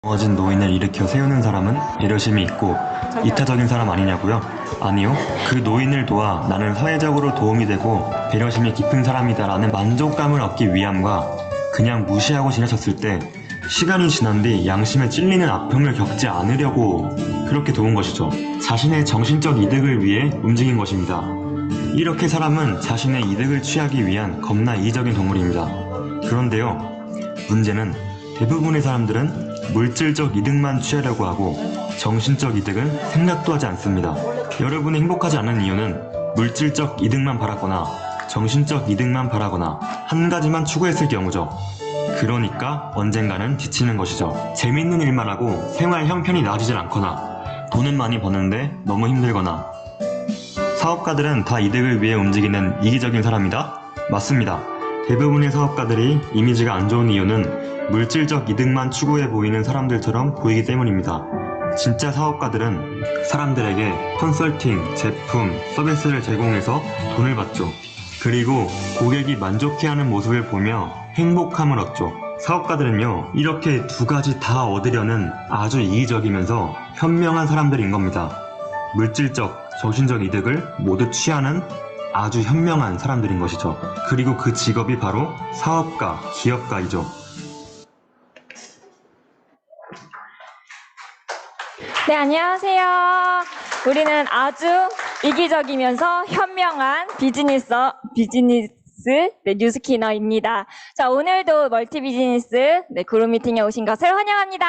넘어진 노인을 일으켜 세우는 사람은 배려심이 있고 이타적인 사람 아니냐고요? 아니요. 그 노인을 도와 나는 사회적으로 도움이 되고 배려심이 깊은 사람이다라는 만족감을 얻기 위함과 그냥 무시하고 지나쳤을 때 시간이 지난 뒤 양심에 찔리는 아픔을 겪지 않으려고 그렇게 도운 것이죠. 자신의 정신적 이득을 위해 움직인 것입니다. 이렇게 사람은 자신의 이득을 취하기 위한 겁나 이기적인 동물입니다. 그런데요, 문제는 대부분의 사람들은 물질적 이득만 취하려고 하고 정신적 이득은 생각도 하지 않습니다. 여러분이 행복하지 않은 이유는 물질적 이득만 바랐거나 정신적 이득만 바라거나 한 가지만 추구했을 경우죠. 그러니까 언젠가는 지치는 것이죠. 재밌는 일만 하고 생활 형편이 나아지질 않거나 돈은 많이 버는데 너무 힘들거나. 사업가들은 다 이득을 위해 움직이는 이기적인 사람이다? 맞습니다. 대부분의 사업가들이 이미지가 안 좋은 이유는 물질적 이득만 추구해 보이는 사람들처럼 보이기 때문입니다. 진짜 사업가들은 사람들에게 컨설팅, 제품, 서비스를 제공해서 돈을 받죠. 그리고 고객이 만족해하는 모습을 보며 행복함을 얻죠. 사업가들은요, 이렇게 두 가지 다 얻으려는 아주 이기적이면서 현명한 사람들인 겁니다. 물질적, 정신적 이득을 모두 취하는 아주 현명한 사람들인 것이죠. 그리고 그 직업이 바로 사업가, 기업가이죠. 네, 안녕하세요. 우리는 아주 이기적이면서 현명한 비즈니스 뉴스키너입니다. 자, 오늘도 멀티 비즈니스 그룹 미팅에 오신 것을 환영합니다.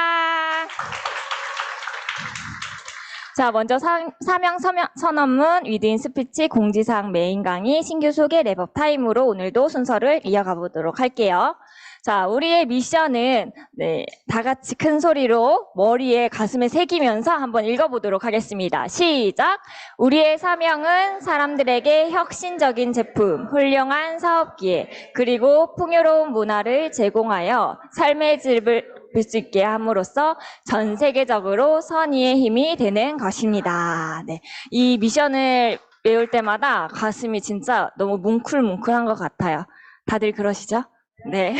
자, 먼저 사명 선언문, 위드인 스피치, 공지사항 메인 강의, 신규 소개, 랩업 타임으로 오늘도 순서를 이어가 보도록 할게요. 자, 우리의 미션은 다 같이 큰 소리로 머리에 가슴에 새기면서 한번 읽어보도록 하겠습니다. 시작! 우리의 사명은 사람들에게 혁신적인 제품, 훌륭한 사업기회, 그리고 풍요로운 문화를 제공하여 삶의 질을 수 있게 함으로써 전 세계적으로 선의의 힘이 되는 것입니다. 네, 이 미션을 외울 때마다 가슴이 진짜 너무 뭉클뭉클한 것 같아요. 다들 그러시죠? 네.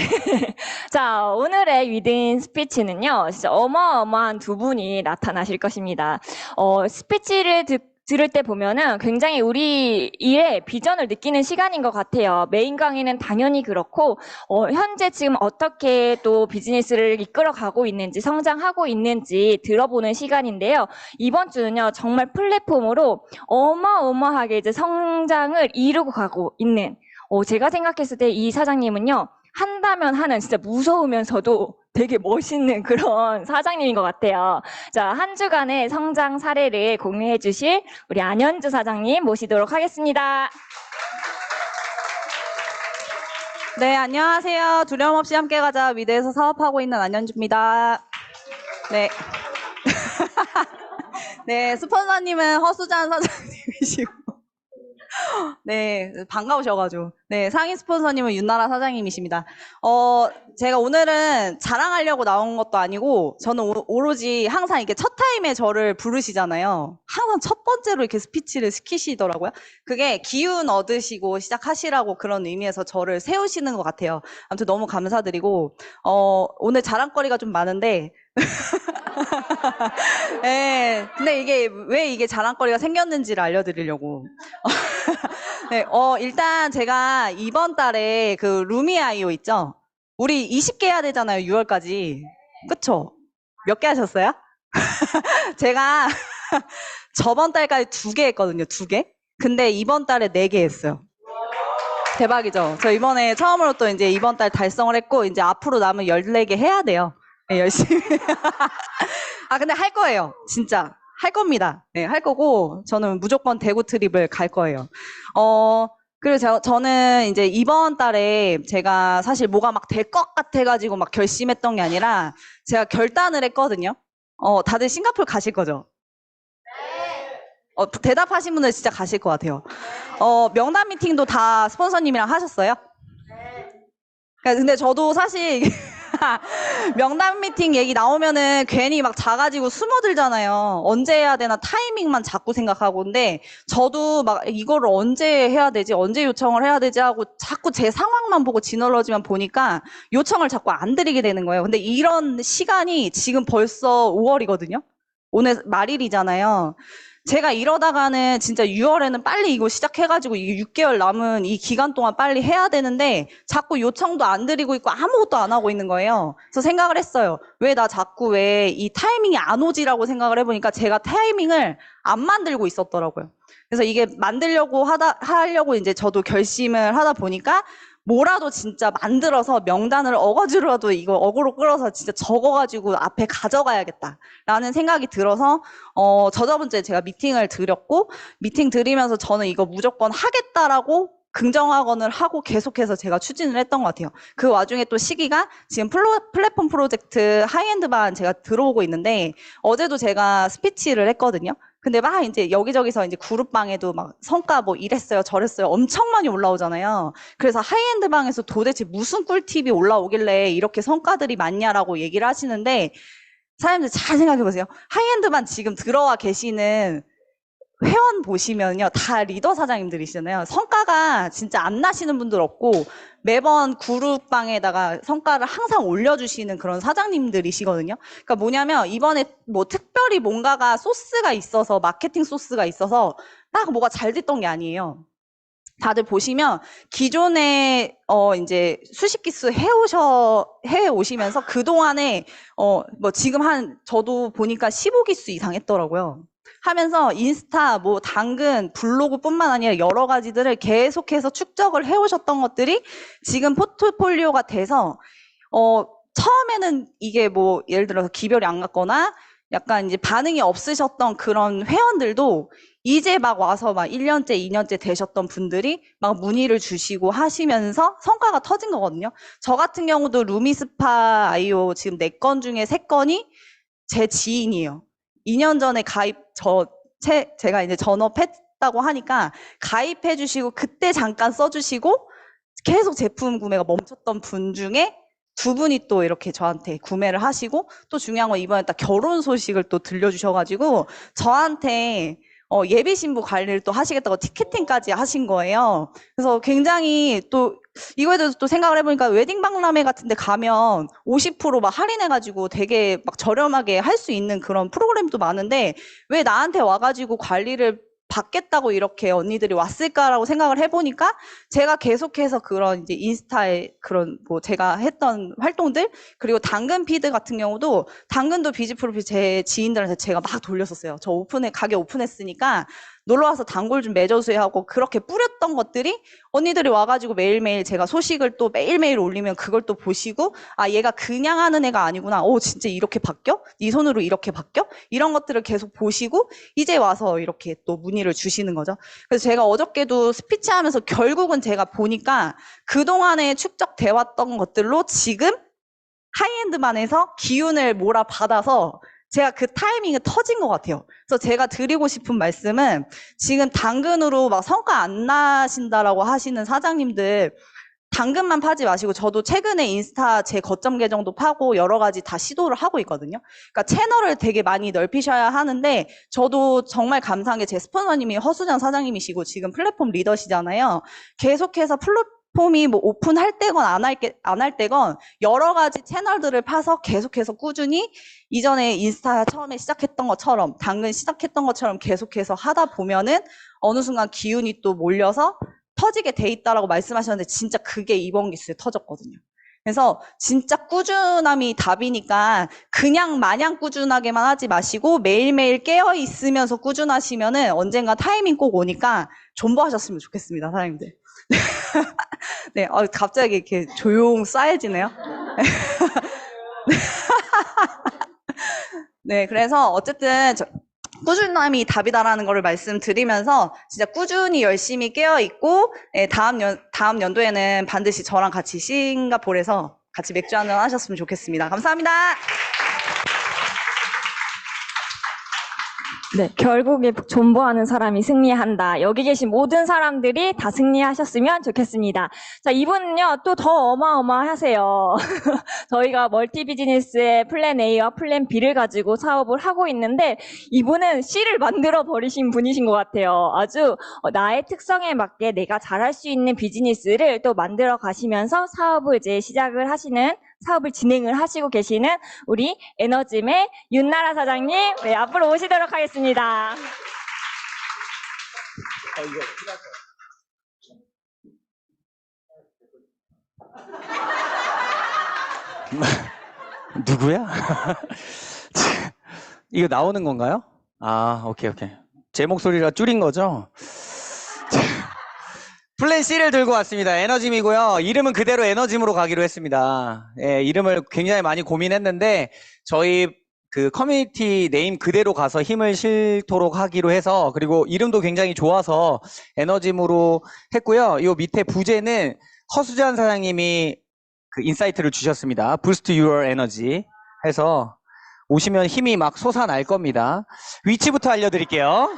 자, 오늘의 위드인 스피치는요, 진짜 어마어마한 두 분이 나타나실 것입니다. 스피치를 들을 때 보면은 굉장히 우리 일의 비전을 느끼는 시간인 것 같아요. 메인 강의는 당연히 그렇고, 현재 지금 어떻게 또 비즈니스를 이끌어가고 있는지, 성장하고 있는지 들어보는 시간인데요. 이번 주는요, 정말 플랫폼으로 어마어마하게 이제 성장을 이루고 가고 있는, 제가 생각했을 때 이 사장님은요, 한다면 하는 진짜 무서우면서도 되게 멋있는 그런 사장님인 것 같아요. 자, 한 주간의 성장 사례를 공유해 주실 우리 안현주 사장님 모시도록 하겠습니다. 네, 안녕하세요. 두려움 없이 함께 가자 위대에서 사업하고 있는 안현주입니다. 네. 네, 스폰서님은 허수잔 사장님이시고. 네, 반가우셔가지고. 네, 상임 스폰서님은 윤나라 사장님이십니다. 제가 오늘은 자랑하려고 나온 것도 아니고, 저는 오로지 항상 이렇게 첫 타임에 저를 부르시잖아요. 항상 첫 번째로 이렇게 스피치를 시키시더라고요. 그게 기운 얻으시고 시작하시라고 그런 의미에서 저를 세우시는 것 같아요. 아무튼 너무 감사드리고, 오늘 자랑거리가 좀 많은데, 네, 근데 왜 이게 자랑거리가 생겼는지를 알려드리려고. 네, 일단 제가 이번 달에 그 루미아이오 있죠? 우리 20개 해야 되잖아요, 6월까지. 그쵸? 몇 개 하셨어요? 제가 저번 달까지 2개 했거든요, 2개. 근데 이번 달에 4개 했어요. 대박이죠? 저 이번에 처음으로 또 이제 이번 달 달성을 했고, 이제 앞으로 남은 14개 해야 돼요. 네, 열심히. 근데 할 거예요. 진짜. 할 겁니다. 네, 할 거고, 저는 무조건 대구 트립을 갈 거예요. 그리고 저는 이제 이번 달에 제가 사실 뭐가 막 될 것 같아가지고 막 결심했던 게 아니라 제가 결단을 했거든요. 다들 싱가포르 가실 거죠? 대답하신 분들 진짜 가실 것 같아요. 명단 미팅도 다 스폰서님이랑 하셨어요? 근데 저도 사실 명단 미팅 얘기 나오면은 괜히 막 작아지고 숨어들잖아요. 언제 해야 되나 타이밍만 자꾸 생각하고. 근데 저도 막 이거를 언제 해야 되지? 언제 요청을 해야 되지? 하고 자꾸 제 상황만 보고 지널러지만 보니까 요청을 자꾸 안 드리게 되는 거예요. 근데 이런 시간이 지금 벌써 5월이거든요. 오늘 말일이잖아요. 제가 이러다가는 진짜 6월에는 빨리 이거 시작해가지고 이게 6개월 남은 이 기간 동안 빨리 해야 되는데 자꾸 요청도 안 드리고 있고 아무것도 안 하고 있는 거예요. 그래서 생각을 했어요. 왜 나 자꾸 왜 이 타이밍이 안 오지라고 생각을 해보니까 제가 타이밍을 안 만들고 있었더라고요. 그래서 이게 하려고 이제 저도 결심을 하다 보니까 뭐라도 진짜 만들어서 명단을 어거지로라도 이거 어그로 끌어서 진짜 적어가지고 앞에 가져가야겠다라는 생각이 들어서 저번 주에 제가 미팅을 드렸고 미팅 드리면서 저는 이거 무조건 하겠다라고 긍정학원을 하고 계속해서 제가 추진을 했던 것 같아요. 그 와중에 또 시기가 지금 플랫폼 프로젝트 하이엔드반 제가 들어오고 있는데 어제도 제가 스피치를 했거든요. 근데 막 이제 여기저기서 이제 그룹방에도 막 성과 뭐 이랬어요, 저랬어요 엄청 많이 올라오잖아요. 그래서 하이엔드 방에서 도대체 무슨 꿀팁이 올라오길래 이렇게 성과들이 많냐라고 얘기를 하시는데 사장님들 잘 생각해 보세요. 하이엔드 반 지금 들어와 계시는 회원 보시면요. 다 리더 사장님들이시잖아요. 성과가 진짜 안 나시는 분들 없고 매번 그룹방에다가 성과를 항상 올려주시는 그런 사장님들이시거든요. 그러니까 뭐냐면 이번에 뭐 특별히 뭔가가 소스가 있어서 마케팅 소스가 있어서 딱 뭐가 잘 됐던 게 아니에요. 다들 보시면 기존에 이제 수십 기수 해 오시면서 그동안에 뭐 지금 저도 보니까 15기수 이상 했더라고요. 하면서 인스타, 뭐 당근, 블로그뿐만 아니라 여러 가지들을 계속해서 축적을 해오셨던 것들이 지금 포트폴리오가 돼서 처음에는 이게 뭐 예를 들어서 기별이 안 갔거나 약간 이제 반응이 없으셨던 그런 회원들도 이제 막 와서 막 1년째, 2년째 되셨던 분들이 막 문의를 주시고 하시면서 성과가 터진 거거든요. 저 같은 경우도 루미스파 아이오 지금 4건 중에 3건이 제 지인이에요. 2년 전에 제가 이제 전업했다고 하니까 가입해 주시고 그때 잠깐 써주시고 계속 제품 구매가 멈췄던 분 중에 2분이 또 이렇게 저한테 구매를 하시고 또 중요한 건 이번에 딱 결혼 소식을 또 들려주셔가지고 저한테 예비 신부 관리를 또 하시겠다고 티켓팅까지 하신 거예요. 그래서 굉장히 또 이거에 대해서 또 생각을 해보니까 웨딩 박람회 같은 데 가면 50%막 할인해가지고 되게 막 저렴하게 할 수 있는 그런 프로그램도 많은데 왜 나한테 와가지고 관리를 받겠다고 이렇게 언니들이 왔을까라고 생각을 해보니까 제가 계속해서 그런 이제 인스타에 그런 뭐 제가 했던 활동들 그리고 당근 피드 같은 경우도 당근도 비즈 프로필 제 지인들한테 제가 막 돌렸었어요. 저 가게 오픈했으니까 놀러와서 단골 좀 맺어주세요 하고 그렇게 뿌렸던 것들이 언니들이 와가지고 매일매일 제가 소식을 또 매일매일 올리면 그걸 또 보시고 아 얘가 그냥 하는 애가 아니구나. 진짜 이렇게 바뀌어? 네 손으로 이렇게 바뀌어? 이런 것들을 계속 보시고 이제 와서 이렇게 또 문의를 주시는 거죠. 그래서 제가 어저께도 스피치 하면서 결국은 제가 보니까 그동안에 축적돼 왔던 것들로 지금 하이엔드만에서 기운을 몰아받아서 제가 그 타이밍에 터진 것 같아요. 그래서 제가 드리고 싶은 말씀은 지금 당근으로 막 성과 안 나신다라고 하시는 사장님들 당근만 파지 마시고 저도 최근에 인스타 제 거점 계정도 파고 여러 가지 다 시도를 하고 있거든요. 그러니까 채널을 되게 많이 넓히셔야 하는데 저도 정말 감사한 게 제 스폰서님이 허수장 사장님이시고 지금 플랫폼 리더시잖아요. 계속해서 플랫폼이 뭐 오픈할 때건 안 할 때건 여러 가지 채널들을 파서 계속해서 꾸준히 이전에 인스타 처음에 시작했던 것처럼 당근 시작했던 것처럼 계속해서 하다 보면은 어느 순간 기운이 또 몰려서 터지게 돼 있다라고 말씀하셨는데 진짜 그게 이번 기수에 터졌거든요. 그래서 진짜 꾸준함이 답이니까 그냥 마냥 꾸준하게만 하지 마시고 매일매일 깨어 있으면서 꾸준하시면은 언젠가 타이밍 꼭 오니까 존버하셨으면 좋겠습니다, 사장님들. 네, 갑자기 이렇게 조용 싸해지네요. 네, 그래서 어쨌든 꾸준함이 답이다라는 거를 말씀드리면서 진짜 꾸준히 열심히 깨어 있고 다음 연도에는 반드시 저랑 같이 싱가포르에서 같이 맥주 한잔 하셨으면 좋겠습니다. 감사합니다. 네, 결국에 존버하는 사람이 승리한다. 여기 계신 모든 사람들이 다 승리하셨으면 좋겠습니다. 자, 이분은요, 또 더 어마어마하세요. 저희가 멀티 비즈니스의 플랜 A와 플랜 B를 가지고 사업을 하고 있는데, 이분은 C를 만들어 버리신 분이신 것 같아요. 아주 나의 특성에 맞게 내가 잘할 수 있는 비즈니스를 또 만들어 가시면서 사업을 이제 시작을 하시는, 사업을 진행을 하시고 계시는 우리 에너짐의 윤나라 사장님, 네, 앞으로 오시도록 하겠습니다. 누구야? 이거 나오는 건가요? 아, 오케이. 제 목소리라 줄인 거죠? 플랜 C를 들고 왔습니다. 에너짐이고요. 이름은 그대로 에너짐으로 가기로 했습니다. 예, 이름을 굉장히 많이 고민했는데 저희 그 커뮤니티 네임 그대로 가서 힘을 실도록 하기로 해서, 그리고 이름도 굉장히 좋아서 에너짐으로 했고요. 이 밑에 부제는 허수잔 사장님이 그 인사이트를 주셨습니다. Boost Your Energy 해서 오시면 힘이 막 솟아날 겁니다. 위치부터 알려드릴게요.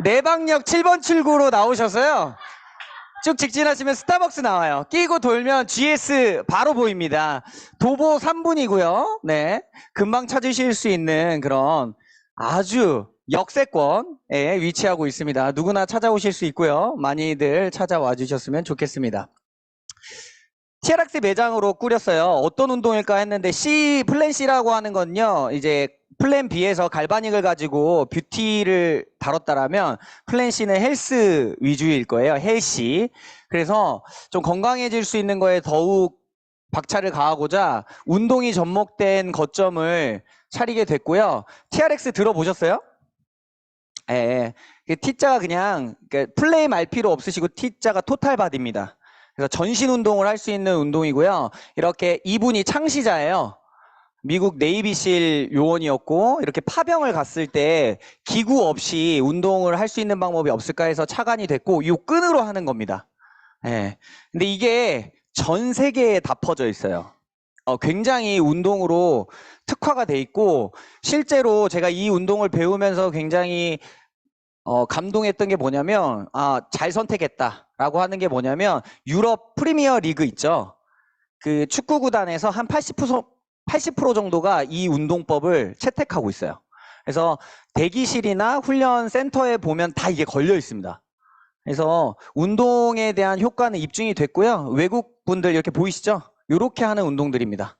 내방역 7번 출구로 나오셔서요. 쭉 직진하시면 스타벅스 나와요. 끼고 돌면 GS 바로 보입니다. 도보 3분이고요. 네, 금방 찾으실 수 있는 그런 아주 역세권에 위치하고 있습니다. 누구나 찾아오실 수 있고요. 많이들 찾아와 주셨으면 좋겠습니다. TRX 매장으로 꾸렸어요. 어떤 운동일까 했는데 플랜 C라고 하는 건요, 이제 플랜 B에서 갈바닉을 가지고 뷰티를 다뤘다라면 플랜 C는 헬스 위주일 거예요. 헬시. 그래서 좀 건강해질 수 있는 거에 더욱 박차를 가하고자 운동이 접목된 거점을 차리게 됐고요. TRX 들어보셨어요? 예. T자가 그냥 플레임 알 필요 없으시고 T자가 토탈 바디입니다. 그래서 전신 운동을 할 수 있는 운동이고요. 이렇게 이분이 창시자예요. 미국 네이비실 요원이었고, 이렇게 파병을 갔을 때 기구 없이 운동을 할 수 있는 방법이 없을까 해서 차관이 됐고, 이 끈으로 하는 겁니다. 예. 근데 이게 전 세계에 다 퍼져 있어요. 굉장히 운동으로 특화가 돼 있고, 실제로 제가 이 운동을 배우면서 굉장히 감동했던 게 뭐냐면, 잘 선택했다라고 하는 게 뭐냐면, 유럽 프리미어 리그 있죠. 그 축구 구단에서 한 80% 정도가 이 운동법을 채택하고 있어요. 그래서 대기실이나 훈련 센터에 보면 다 이게 걸려 있습니다. 그래서 운동에 대한 효과는 입증이 됐고요. 외국 분들 이렇게 보이시죠? 이렇게 하는 운동들입니다.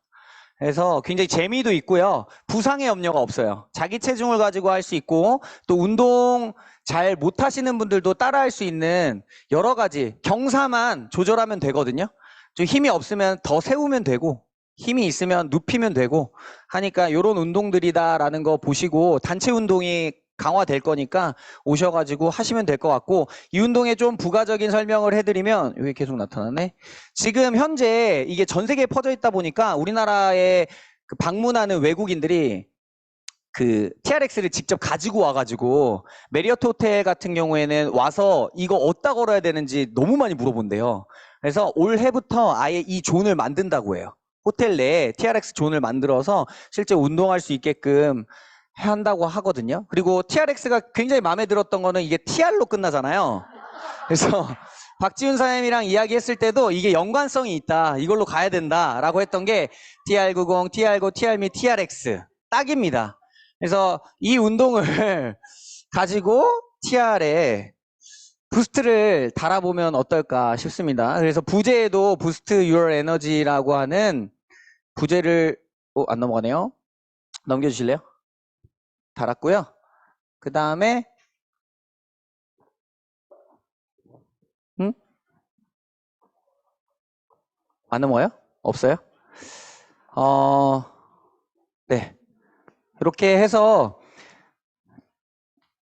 그래서 굉장히 재미도 있고요. 부상의 염려가 없어요. 자기 체중을 가지고 할 수 있고, 또 운동 잘 못하시는 분들도 따라할 수 있는 여러 가지 경사만 조절하면 되거든요. 좀 힘이 없으면 더 세우면 되고, 힘이 있으면 눕히면 되고 하니까 이런 운동들이다라는 거 보시고 단체 운동이 강화될 거니까 오셔가지고 하시면 될 것 같고, 이 운동에 좀 부가적인 설명을 해드리면, 여기 계속 나타나네. 지금 현재 이게 전 세계에 퍼져 있다 보니까 우리나라에 그 방문하는 외국인들이 그 TRX를 직접 가지고 와가지고 메리어트 호텔 같은 경우에는 와서 이거 어디다 걸어야 되는지 너무 많이 물어본대요. 그래서 올해부터 아예 이 존을 만든다고 해요. 호텔 내에 TRX 존을 만들어서 실제 운동할 수 있게끔 한다고 하거든요. 그리고 TRX가 굉장히 마음에 들었던 거는 이게 TR로 끝나잖아요. 그래서 박지훈 사장님이랑 이야기했을 때도 이게 연관성이 있다, 이걸로 가야 된다라고 했던 게 TR90, TR9, TR미, TRX 딱입니다. 그래서 이 운동을 가지고 TR에 부스트를 달아보면 어떨까 싶습니다. 그래서 부제에도 부스트 유얼 에너지라고 하는 부제를 안 넘어가네요. 넘겨주실래요? 달았고요. 그 다음에 안 넘어가요? 없어요? 네. 이렇게 해서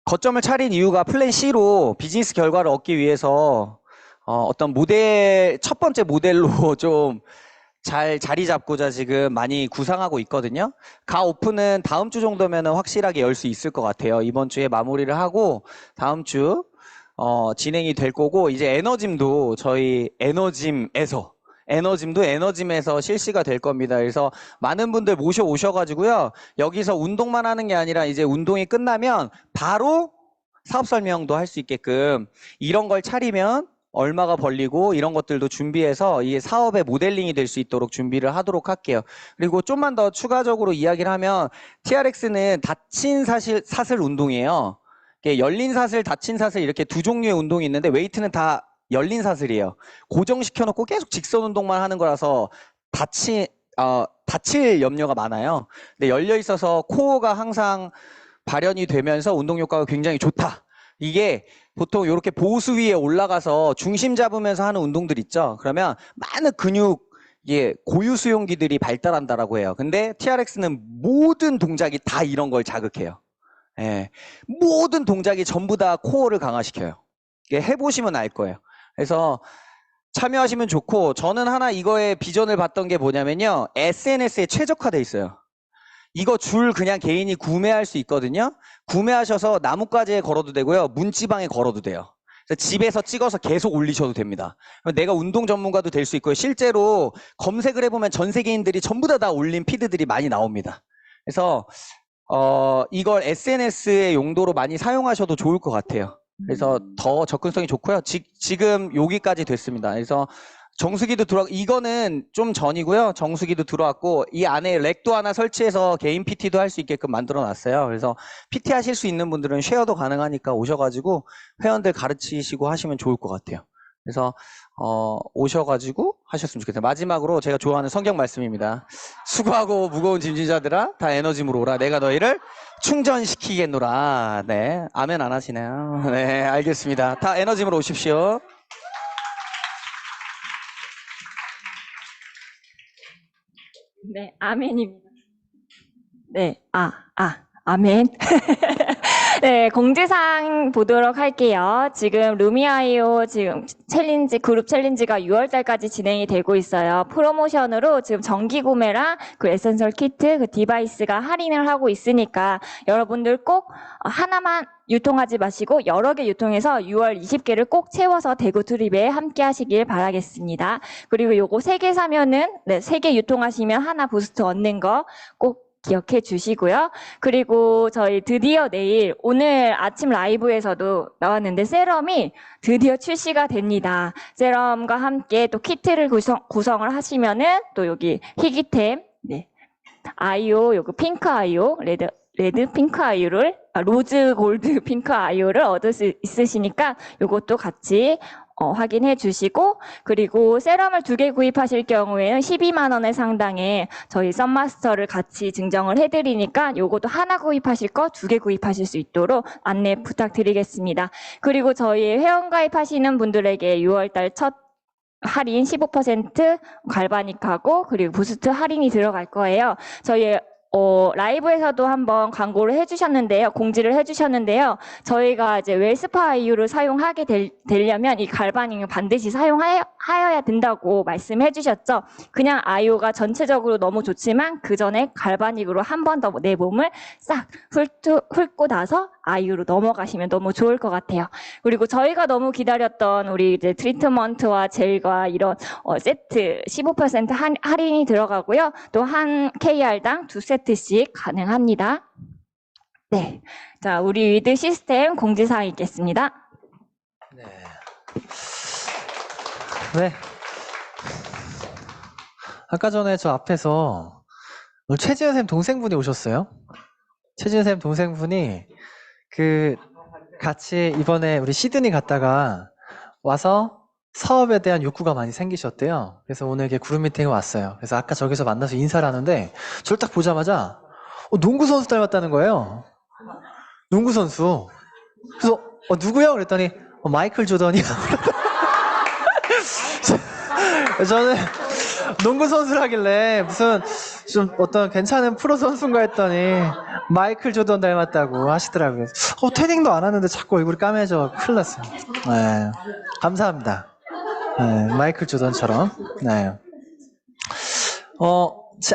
거점을 차린 이유가 플랜 C로 비즈니스 결과를 얻기 위해서 어떤 모델, 첫 번째 모델로 좀 잘 자리 잡고자 지금 많이 구상하고 있거든요. 가 오픈은 다음 주 정도면 확실하게 열 수 있을 것 같아요. 이번 주에 마무리를 하고 다음 주 진행이 될 거고, 이제 에너짐도 저희 에너짐에서 에너짐도 에너짐에서 실시가 될 겁니다. 그래서 많은 분들 모셔오셔가지고요. 여기서 운동만 하는 게 아니라 이제 운동이 끝나면 바로 사업 설명도 할 수 있게끔 이런 걸 차리면 얼마가 벌리고 이런 것들도 준비해서 이 사업의 모델링이 될 수 있도록 준비를 하도록 할게요. 그리고 좀만 더 추가적으로 이야기를 하면 TRX는 닫힌 사슬 운동이에요. 열린 사슬, 닫힌 사슬 이렇게 두 종류의 운동이 있는데 웨이트는 다 열린 사슬이에요. 고정시켜놓고 계속 직선 운동만 하는 거라서 다칠 염려가 많아요. 근데 열려 있어서 코어가 항상 발현이 되면서 운동 효과가 굉장히 좋다. 이게 보통 이렇게 보수 위에 올라가서 중심 잡으면서 하는 운동들 있죠. 그러면 많은 근육 고유 수용기들이 발달한다라고 해요. 근데 TRX는 모든 동작이 다 이런 걸 자극해요. 예, 모든 동작이 전부 다 코어를 강화시켜요. 해보시면 알 거예요. 그래서 참여하시면 좋고, 저는 하나 이거의 비전을 봤던 게 뭐냐면요. SNS에 최적화돼 있어요. 이거 줄 그냥 개인이 구매할 수 있거든요. 구매하셔서 나뭇가지에 걸어도 되고요. 문지방에 걸어도 돼요. 그래서 집에서 찍어서 계속 올리셔도 됩니다. 내가 운동 전문가도 될 수 있고요. 실제로 검색을 해보면 전 세계인들이 전부 다 올린 피드들이 많이 나옵니다. 그래서 이걸 SNS의 용도로 많이 사용하셔도 좋을 것 같아요. 그래서 더 접근성이 좋고요. 지금 여기까지 됐습니다. 그래서 정수기도 이거는 좀 전이고요. 정수기도 들어왔고, 이 안에 렉도 하나 설치해서 개인 PT도 할 수 있게끔 만들어 놨어요. 그래서 PT 하실 수 있는 분들은 쉐어도 가능하니까 오셔가지고 회원들 가르치시고 하시면 좋을 것 같아요. 그래서 오셔가지고 하셨으면 좋겠어요. 마지막으로 제가 좋아하는 성경 말씀입니다. 수고하고 무거운 짐진자들아 다 에너짐으로 오라. 내가 너희를 충전시키겠노라. 네, 아멘 안 하시네요. 네, 알겠습니다. 다 에너짐으로 오십시오. 네, 아멘입니다. 네, 아멘. 네, 공지사항 보도록 할게요. 지금 루미아이오 지금 그룹 챌린지가 6월달까지 진행이 되고 있어요. 프로모션으로 지금 정기 구매랑 그 에센셜 키트, 그 디바이스가 할인을 하고 있으니까 여러분들 꼭 하나만 유통하지 마시고 여러 개 유통해서 6월 20개를 꼭 채워서 대구 트립에 함께 하시길 바라겠습니다. 그리고 요거 3개 사면은, 3개 유통하시면 하나 부스트 얻는 거 꼭 기억해 주시고요. 그리고 저희 드디어 내일, 오늘 아침 라이브에서도 나왔는데 세럼이 드디어 출시가 됩니다. 세럼과 함께 또 키트를 구성을 하시면은 또 여기 희귀템, 아이오, 요거 핑크 아이오, 레드 핑크 아이오를, 로즈 골드 핑크 아이오를 얻을 수 있으시니까 요것도 같이 확인해 주시고, 그리고 세럼을 2개 구입하실 경우에는 12만 원의 상당의 저희 썸마스터를 같이 증정을 해드리니까 요것도 하나 구입하실 거 2개 구입하실 수 있도록 안내 부탁드리겠습니다. 그리고 저희 회원가입하시는 분들에게 6월달 첫 할인 15% 갈바닉하고 그리고 부스트 할인이 들어갈 거예요. 저희 라이브에서도 한번 광고를 해주셨는데요. 공지를 해주셨는데요. 저희가 이제 웰스파 아이유를 사용하게 되려면 이 갈바닉을 반드시 사용하여야 된다고 말씀해 주셨죠. 그냥 아이유가 전체적으로 너무 좋지만 그 전에 갈바닉으로 한 번 더 내 몸을 싹 훑고 나서 아이유로 넘어가시면 너무 좋을 것 같아요. 그리고 저희가 너무 기다렸던 우리 이제 트리트먼트와 젤과 이런 세트 15% 할인이 들어가고요. 또 한 KR당 2세트씩 가능합니다. 네. 자, 우리 위드 시스템 공지사항 있겠습니다. 네. 아까 전에 저 앞에서 오늘 최지은 쌤 동생분이 오셨어요. 최지은 쌤 동생분이 같이 이번에 우리 시드니 갔다가 와서 사업에 대한 욕구가 많이 생기셨대요. 그래서 오늘 이렇게 그룹 미팅에 왔어요. 그래서 아까 저기서 만나서 인사를 하는데 저를 딱 보자마자 농구 선수 닮았다는 거예요. 농구 선수. 그래서 누구요? 그랬더니 마이클 조던이요. 저는 농구 선수라길래 무슨 좀 어떤 괜찮은 프로 선수인가 했더니 마이클 조던 닮았다고 하시더라고요. 태닝도 안 하는데 자꾸 얼굴이 까매져 큰일 났어요. 네. 감사합니다. 네, 마이클 조던처럼. 네.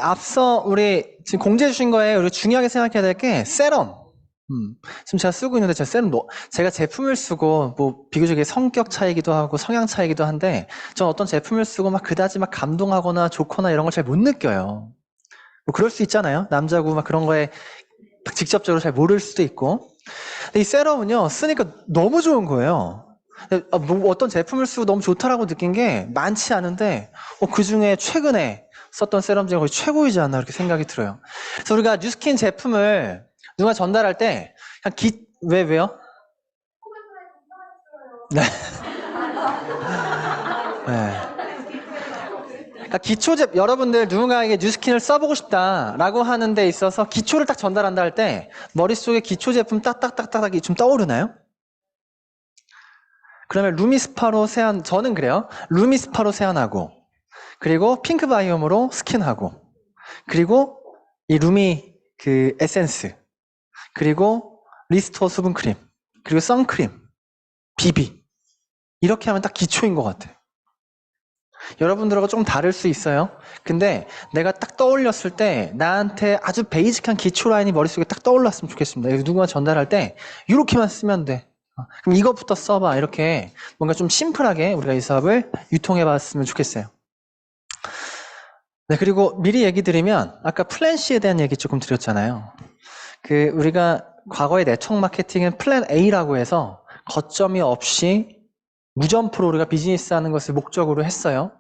앞서 우리 지금 공지해 주신 거에 우리 중요하게 생각해야 될 게 세럼. 지금 제가 쓰고 있는데 제가 제품을 쓰고 뭐 비교적 이게 성격 차이기도 하고 성향 차이기도 한데 전 어떤 제품을 쓰고 막 그다지 막 감동하거나 좋거나 이런 걸 잘 못 느껴요. 뭐 그럴 수 있잖아요. 남자고 막 그런 거에 직접적으로 잘 모를 수도 있고. 근데 이 세럼은요, 쓰니까 너무 좋은 거예요. 뭐 어떤 제품을 쓰고 너무 좋다라고 느낀 게 많지 않은데, 그 중에 최근에 썼던 세럼 중에 거의 최고이지 않나 이렇게 생각이 들어요. 그래서 우리가 뉴스킨 제품을 누가 전달할 때, 그냥 왜요? 네. 네. 그러니까 여러분들 누군가에게 뉴스킨을 써보고 싶다라고 하는 데 있어서 기초를 딱 전달한다 할 때 머릿속에 기초 제품 딱딱딱딱이 좀 떠오르나요? 그러면 루미스파로 저는 그래요. 루미스파로 세안하고, 그리고 핑크 바이옴으로 스킨하고, 그리고 이 루미 그 에센스, 그리고 리스토어 수분크림, 그리고 선크림, 비비. 이렇게 하면 딱 기초인 것 같아요. 여러분들하고 좀 다를 수 있어요. 근데 내가 딱 떠올렸을 때 나한테 아주 베이직한 기초 라인이 머릿속에 딱 떠올랐으면 좋겠습니다. 누군가 전달할 때 이렇게만 쓰면 돼. 그럼 이것부터 써봐. 이렇게 뭔가 좀 심플하게 우리가 이 사업을 유통해 봤으면 좋겠어요. 네, 그리고 미리 얘기 드리면 아까 플랜 C에 대한 얘기 조금 드렸잖아요. 우리가 과거의 네트워크 마케팅은 플랜 A라고 해서 거점이 없이 무점프로 우리가 비즈니스 하는 것을 목적으로 했어요.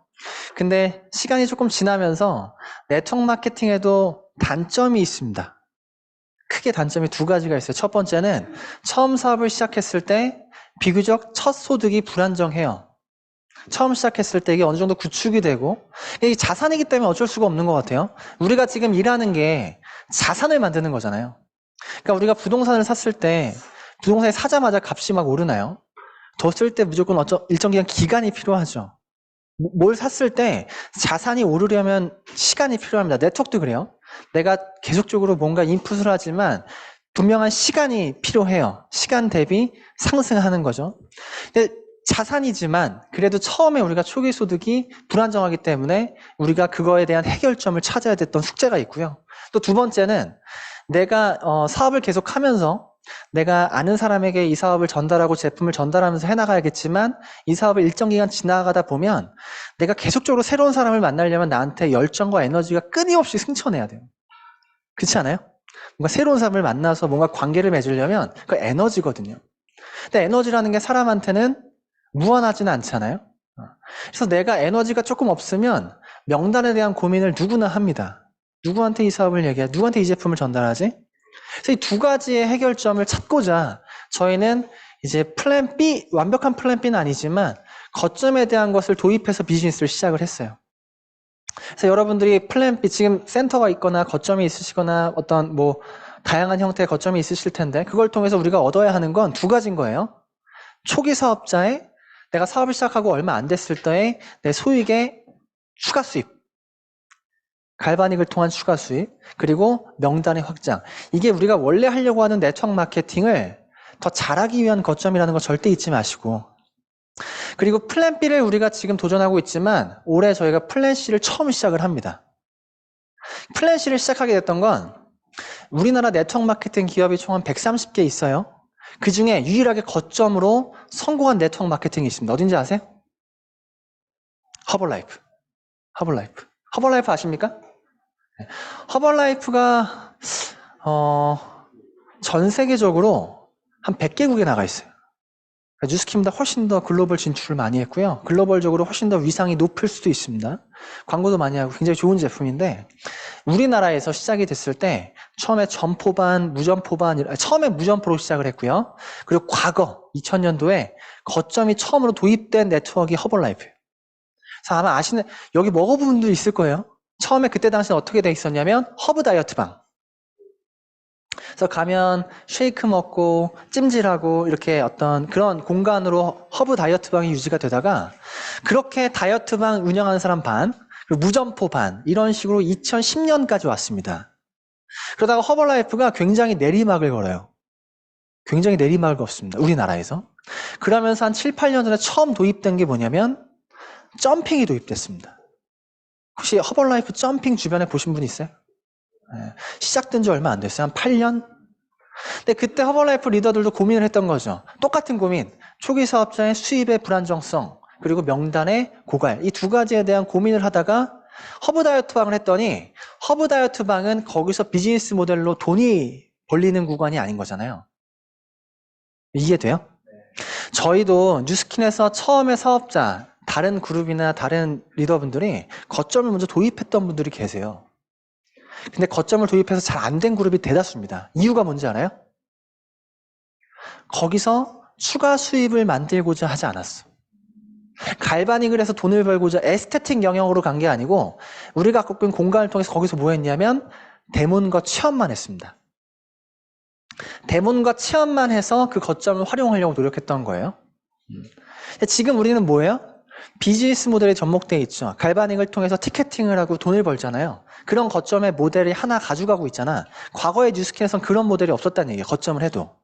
근데 시간이 조금 지나면서 네트워크 마케팅에도 단점이 있습니다. 크게 단점이 두 가지가 있어요. 첫 번째는 처음 사업을 시작했을 때 비교적 첫 소득이 불안정해요. 처음 시작했을 때 이게 어느 정도 구축이 되고, 이게 자산이기 때문에 어쩔 수가 없는 것 같아요. 우리가 지금 일하는 게 자산을 만드는 거잖아요. 그러니까 우리가 부동산을 샀을 때 부동산이 사자마자 값이 막 오르나요? 더 쓸 때 무조건 일정 기간이 필요하죠. 뭘 샀을 때 자산이 오르려면 시간이 필요합니다. 네트워크도 그래요. 내가 계속적으로 뭔가 인풋을 하지만 분명한 시간이 필요해요. 시간 대비 상승하는 거죠. 근데 자산이지만 그래도 처음에 우리가 초기 소득이 불안정하기 때문에 우리가 그거에 대한 해결점을 찾아야 됐던 숙제가 있고요. 또 두 번째는 내가 사업을 계속하면서 내가 아는 사람에게 이 사업을 전달하고 제품을 전달하면서 해나가야겠지만 이 사업을 일정 기간 지나가다 보면 내가 계속적으로 새로운 사람을 만나려면 나한테 열정과 에너지가 끊임없이 승천해야 돼요. 그렇지 않아요? 뭔가 새로운 사람을 만나서 뭔가 관계를 맺으려면 그 에너지거든요. 근데 에너지라는 게 사람한테는 무한하지는 않잖아요. 그래서 내가 에너지가 조금 없으면 명단에 대한 고민을 누구나 합니다. 누구한테 이 사업을 얘기해? 누구한테 이 제품을 전달하지? 그래서 이 두 가지의 해결점을 찾고자 저희는 이제 플랜 B, 완벽한 플랜 B는 아니지만 거점에 대한 것을 도입해서 비즈니스를 시작을 했어요. 그래서 여러분들이 플랜 B, 지금 센터가 있거나 거점이 있으시거나 어떤 뭐 다양한 형태의 거점이 있으실 텐데 그걸 통해서 우리가 얻어야 하는 건 두 가지인 거예요. 초기 사업자의 내가 사업을 시작하고 얼마 안 됐을 때의 내 소익의 추가 수입, 갈바닉을 통한 추가 수입, 그리고 명단의 확장. 이게 우리가 원래 하려고 하는 네트워크 마케팅을 더 잘하기 위한 거점이라는 거 절대 잊지 마시고, 그리고 플랜 B를 우리가 지금 도전하고 있지만 올해 저희가 플랜 C를 처음 시작을 합니다. 플랜 C를 시작하게 됐던 건 우리나라 네트워크 마케팅 기업이 총 한 130개 있어요. 그 중에 유일하게 거점으로 성공한 네트워크 마케팅이 있습니다. 어딘지 아세요? 허벌라이프. 허벌라이프 아십니까? 허벌라이프가 전 세계적으로 한 100개국에 나가 있어요. 뉴스킨보다 훨씬 더 글로벌 진출을 많이 했고요. 글로벌적으로 훨씬 더 위상이 높을 수도 있습니다. 광고도 많이 하고 굉장히 좋은 제품인데 우리나라에서 시작이 됐을 때 처음에 점포반, 무점포반, 처음에 무점포로 시작을 했고요. 그리고 과거 2000년도에 거점이 처음으로 도입된 네트워크가 허벌라이프예요. 그래서 아마 아시는, 여기 먹어본 분들 있을 거예요. 처음에 그때 당시에 어떻게 돼 있었냐면 허브 다이어트방. 그래서 가면 쉐이크 먹고 찜질하고 이렇게 어떤 그런 공간으로 허브 다이어트방이 유지가 되다가 그렇게 다이어트방 운영하는 사람 반, 그리고 무점포 반, 이런 식으로 2010년까지 왔습니다. 그러다가 허벌라이프가 굉장히 내리막을 걸어요. 굉장히 내리막을 걷습니다. 우리나라에서. 그러면서 한 7, 8년 전에 처음 도입된 게 뭐냐면 점핑이 도입됐습니다. 혹시 허벌라이프 점핑 주변에 보신 분 있어요? 네. 시작된 지 얼마 안 됐어요. 한 8년? 근데 그때 허벌라이프 리더들도 고민을 했던 거죠. 똑같은 고민. 초기 사업자의 수입의 불안정성, 그리고 명단의 고갈. 이 두 가지에 대한 고민을 하다가 허브 다이어트 방을 했더니 허브 다이어트 방은 거기서 비즈니스 모델로 돈이 벌리는 구간이 아닌 거잖아요. 이해돼요? 저희도 뉴스킨에서 처음에 사업자, 다른 그룹이나 다른 리더분들이 거점을 먼저 도입했던 분들이 계세요. 근데 거점을 도입해서 잘 안 된 그룹이 대다수입니다. 이유가 뭔지 알아요? 거기서 추가 수입을 만들고자 하지 않았어. 갈바닉을 해서 돈을 벌고자 에스테틱 영역으로 간 게 아니고 우리가 갖고 있는 공간을 통해서 거기서 뭐 했냐면 데몬과 체험만 했습니다. 데몬과 체험만 해서 그 거점을 활용하려고 노력했던 거예요. 지금 우리는 뭐예요? 비즈니스 모델이 접목되어 있죠. 갈바닉을 통해서 티켓팅을 하고 돈을 벌잖아요. 그런 거점의 모델이 하나 가져가고 있잖아. 과거의 뉴스킨에서는 그런 모델이 없었다는 얘기예요. 거점을 해도.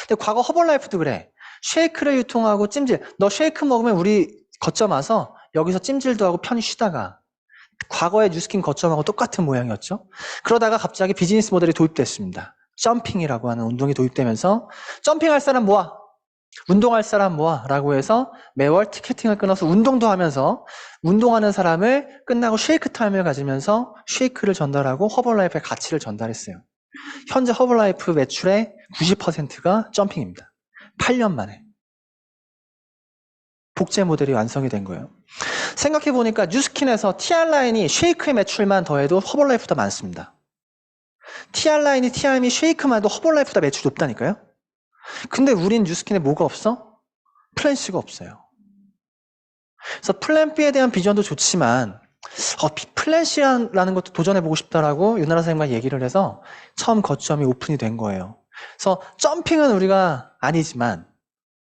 근데 과거 허벌라이프도 그래. 쉐이크를 유통하고 찜질. 너 쉐이크 먹으면 우리 거점 와서 여기서 찜질도 하고 편히 쉬다가. 과거의 뉴스킨 거점하고 똑같은 모양이었죠. 그러다가 갑자기 비즈니스 모델이 도입됐습니다. 점핑이라고 하는 운동이 도입되면서 점핑할 사람 모아, 운동할 사람 모아 라고 해서 매월 티켓팅을 끊어서 운동도 하면서 운동하는 사람을 끝나고 쉐이크 타임을 가지면서 쉐이크를 전달하고 허벌라이프의 가치를 전달했어요. 현재 허벌라이프 매출의 90%가 점핑입니다. 8년 만에 복제 모델이 완성이 된 거예요. 생각해보니까 뉴스킨에서 TR라인이 쉐이크의 매출만 더해도 허벌라이프보다 많습니다. TR라인이 TR미 쉐이크만 해도 허벌라이프보다 매출이 높다니까요. 근데 우린 뉴스킨에 뭐가 없어? 플랜 C가 없어요. 그래서 플랜 B에 대한 비전도 좋지만 플랜 C라는 것도 도전해보고 싶다라고 윤나라 선생님과 얘기를 해서 처음 거점이 오픈이 된 거예요. 그래서 점핑은 우리가 아니지만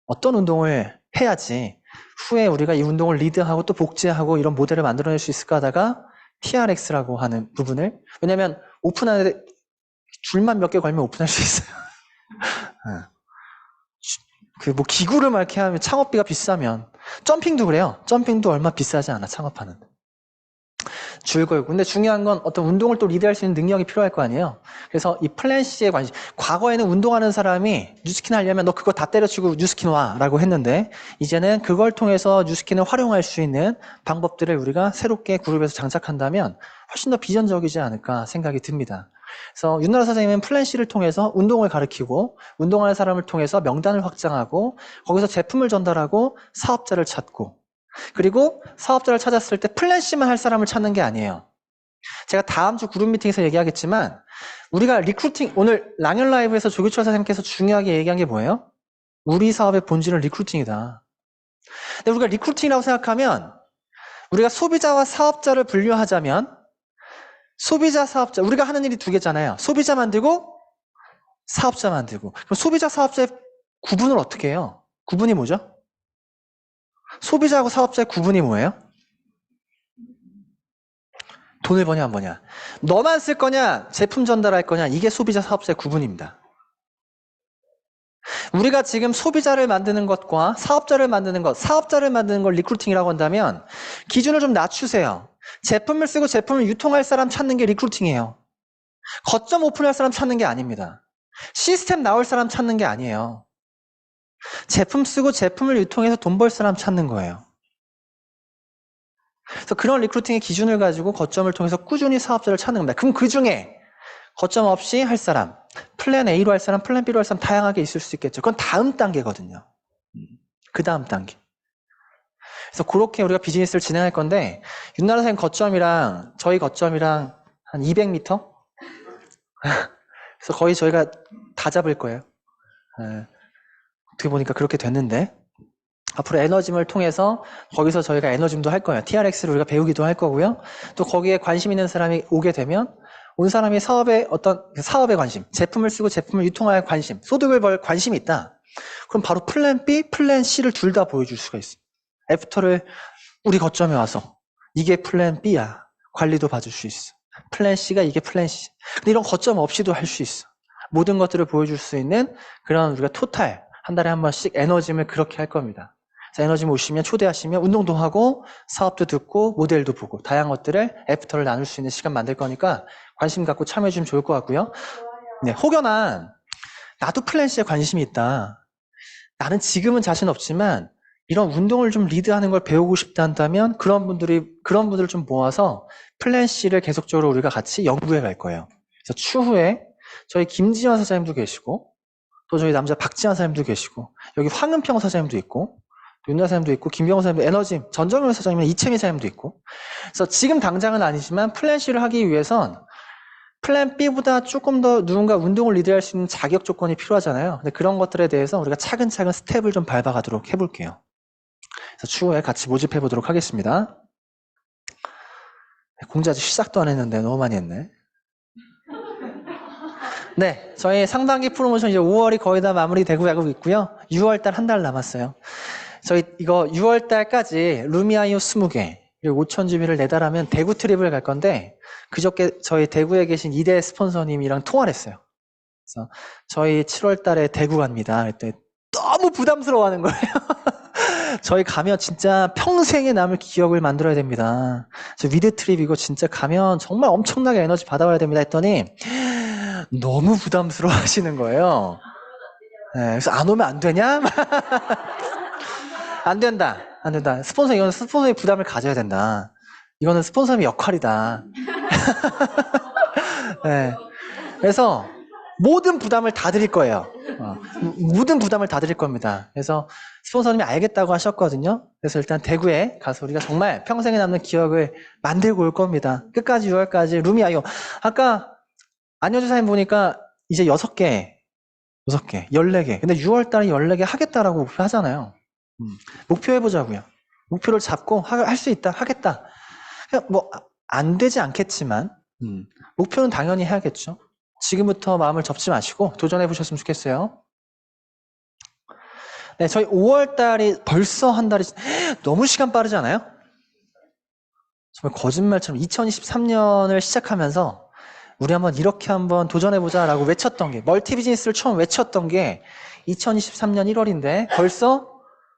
어떤 운동을 해야지 후에 우리가 이 운동을 리드하고 또 복제하고 이런 모델을 만들어낼 수 있을까 하다가 TRX라고 하는 부분을, 왜냐면 오픈하는데 줄만 몇 개 걸면 오픈할 수 있어요. 뭐 기구를 막 이렇게 하면 창업비가 비싸면, 점핑도 그래요. 점핑도 얼마 비싸지 않아, 창업하는데. 줄 걸고. 근데 중요한 건 어떤 운동을 또 리드할 수 있는 능력이 필요할 거 아니에요. 그래서 이 플랜 C에 관심. 과거에는 운동하는 사람이 뉴스킨 하려면 너 그거 다 때려치고 뉴스킨 와 라고 했는데 이제는 그걸 통해서 뉴스킨을 활용할 수 있는 방법들을 우리가 새롭게 그룹에서 장착한다면 훨씬 더 비전적이지 않을까 생각이 듭니다. 그래서 윤나라 선생님은 플랜 C를 통해서 운동을 가르치고 운동하는 사람을 통해서 명단을 확장하고 거기서 제품을 전달하고 사업자를 찾고, 그리고 사업자를 찾았을 때 플랜 C만 할 사람을 찾는 게 아니에요. 제가 다음 주 그룹 미팅에서 얘기하겠지만 우리가 리크루팅, 오늘 랑연 라이브에서 조규철 선생님께서 중요하게 얘기한 게 뭐예요? 우리 사업의 본질은 리크루팅이다. 근데 우리가 리크루팅이라고 생각하면 우리가 소비자와 사업자를 분류하자면 소비자, 사업자, 우리가 하는 일이 두 개잖아요. 소비자 만들고 사업자 만들고. 그럼 소비자, 사업자의 구분을 어떻게 해요? 구분이 뭐죠? 소비자하고 사업자의 구분이 뭐예요? 돈을 버냐 안 버냐. 너만 쓸 거냐 제품 전달할 거냐, 이게 소비자 사업자의 구분입니다. 우리가 지금 소비자를 만드는 것과 사업자를 만드는 것, 사업자를 만드는 걸 리크루팅이라고 한다면 기준을 좀 낮추세요. 제품을 쓰고 제품을 유통할 사람 찾는 게 리크루팅이에요. 거점 오픈할 사람 찾는 게 아닙니다. 시스템 나올 사람 찾는 게 아니에요. 제품 쓰고 제품을 유통해서 돈 벌 사람 찾는 거예요. 그래서 그런 리크루팅의 기준을 가지고 거점을 통해서 꾸준히 사업자를 찾는 겁니다. 그럼 그 중에 거점 없이 할 사람, 플랜 A로 할 사람, 플랜 B로 할 사람 다양하게 있을 수 있겠죠. 그건 다음 단계거든요. 그 다음 단계. 그래서 그렇게 우리가 비즈니스를 진행할 건데, 윤나라 선생님 거점이랑 저희 거점이랑 한 200m? 그래서 거의 저희가 다 잡을 거예요. 어떻게 보니까 그렇게 됐는데, 앞으로 에너짐을 통해서 거기서 저희가 에너짐도 할 거예요. TRX를 우리가 배우기도 할 거고요. 또 거기에 관심 있는 사람이 오게 되면 온 사람이 사업에 관심, 제품을 쓰고 제품을 유통할 관심, 소득을 벌 관심이 있다. 그럼 바로 플랜 B, 플랜 C를 둘 다 보여줄 수가 있어요. 애프터를 우리 거점에 와서 이게 플랜 B야. 관리도 봐줄 수 있어. 플랜 C가 이게 플랜 C. 근데 이런 거점 없이도 할 수 있어. 모든 것들을 보여줄 수 있는 그런 우리가 토탈 한 달에 한 번씩 에너짐을 그렇게 할 겁니다. 그래서 에너짐 오시면 초대하시면 운동도 하고 사업도 듣고 모델도 보고 다양한 것들을 애프터를 나눌 수 있는 시간 만들 거니까 관심 갖고 참여해 주시면 좋을 것 같고요. 네, 혹여나 나도 플랜 C에 관심이 있다. 나는 지금은 자신 없지만 이런 운동을 좀 리드하는 걸 배우고 싶다 한다면 그런 분들을 좀 모아서 플랜 C를 계속적으로 우리가 같이 연구해 갈 거예요. 그래서 추후에 저희 김지현 사장님도 계시고 또 저희 남자 박지한 사장님도 계시고 여기 황은평 사장님도 있고 윤나 사장님도 있고 김병호 사장님도 에너지 전정현 사장님이나 이채미 사장님도 있고 그래서 지금 당장은 아니지만 플랜 C를 하기 위해선 플랜 B보다 조금 더 누군가 운동을 리드할 수 있는 자격 조건이 필요하잖아요. 근데 그런 것들에 대해서 우리가 차근차근 스텝을 좀 밟아가도록 해볼게요. 그래서 추후에 같이 모집해 보도록 하겠습니다. 공지 아직 시작도 안 했는데 너무 많이 했네. 네, 저희 상반기 프로모션 이제 5월이 거의 다 마무리되고 가고 있고요. 6월달 한 달 남았어요. 저희 이거 6월달까지 루미아이오 20개 그리고 5,000GB를 내달하면 대구 트립을 갈 건데 그저께 저희 대구에 계신 이대 스폰서님이랑 통화를 했어요. 그래서 저희 7월달에 대구 갑니다. 그랬더니 너무 부담스러워하는 거예요. 저희 가면 진짜 평생에 남을 기억을 만들어야 됩니다. 저 위드 트립 이거 진짜 가면 정말 엄청나게 에너지 받아와야 됩니다 했더니 너무 부담스러워 하시는 거예요. 네, 그래서 안 오면 안 되냐? 안 된다. 안 된다. 이거는 스폰서의 부담을 가져야 된다. 이거는 스폰서의 역할이다. 네. 그래서 모든 부담을 다 드릴 거예요. 모든 부담을 다 드릴 겁니다. 그래서 스폰서님이 알겠다고 하셨거든요. 그래서 일단 대구에 가서 우리가 정말 평생에 남는 기억을 만들고 올 겁니다. 끝까지 6월까지 루미아이오. 아까 안효주사님 보니까 이제 6개, 14개. 근데 6월달에 14개 하겠다라고 목표하잖아요. 목표해보자고요. 목표를 잡고 할 수 있다, 하겠다. 뭐 안 되지 않겠지만 목표는 당연히 해야겠죠. 지금부터 마음을 접지 마시고 도전해 보셨으면 좋겠어요. 네, 저희 5월달이 벌써 한 달이 너무 시간 빠르지 않아요? 정말 거짓말처럼 2023년을 시작하면서 우리 한번 이렇게 한번 도전해보자 라고 외쳤던 게 멀티 비즈니스를 처음 외쳤던 게 2023년 1월인데 벌써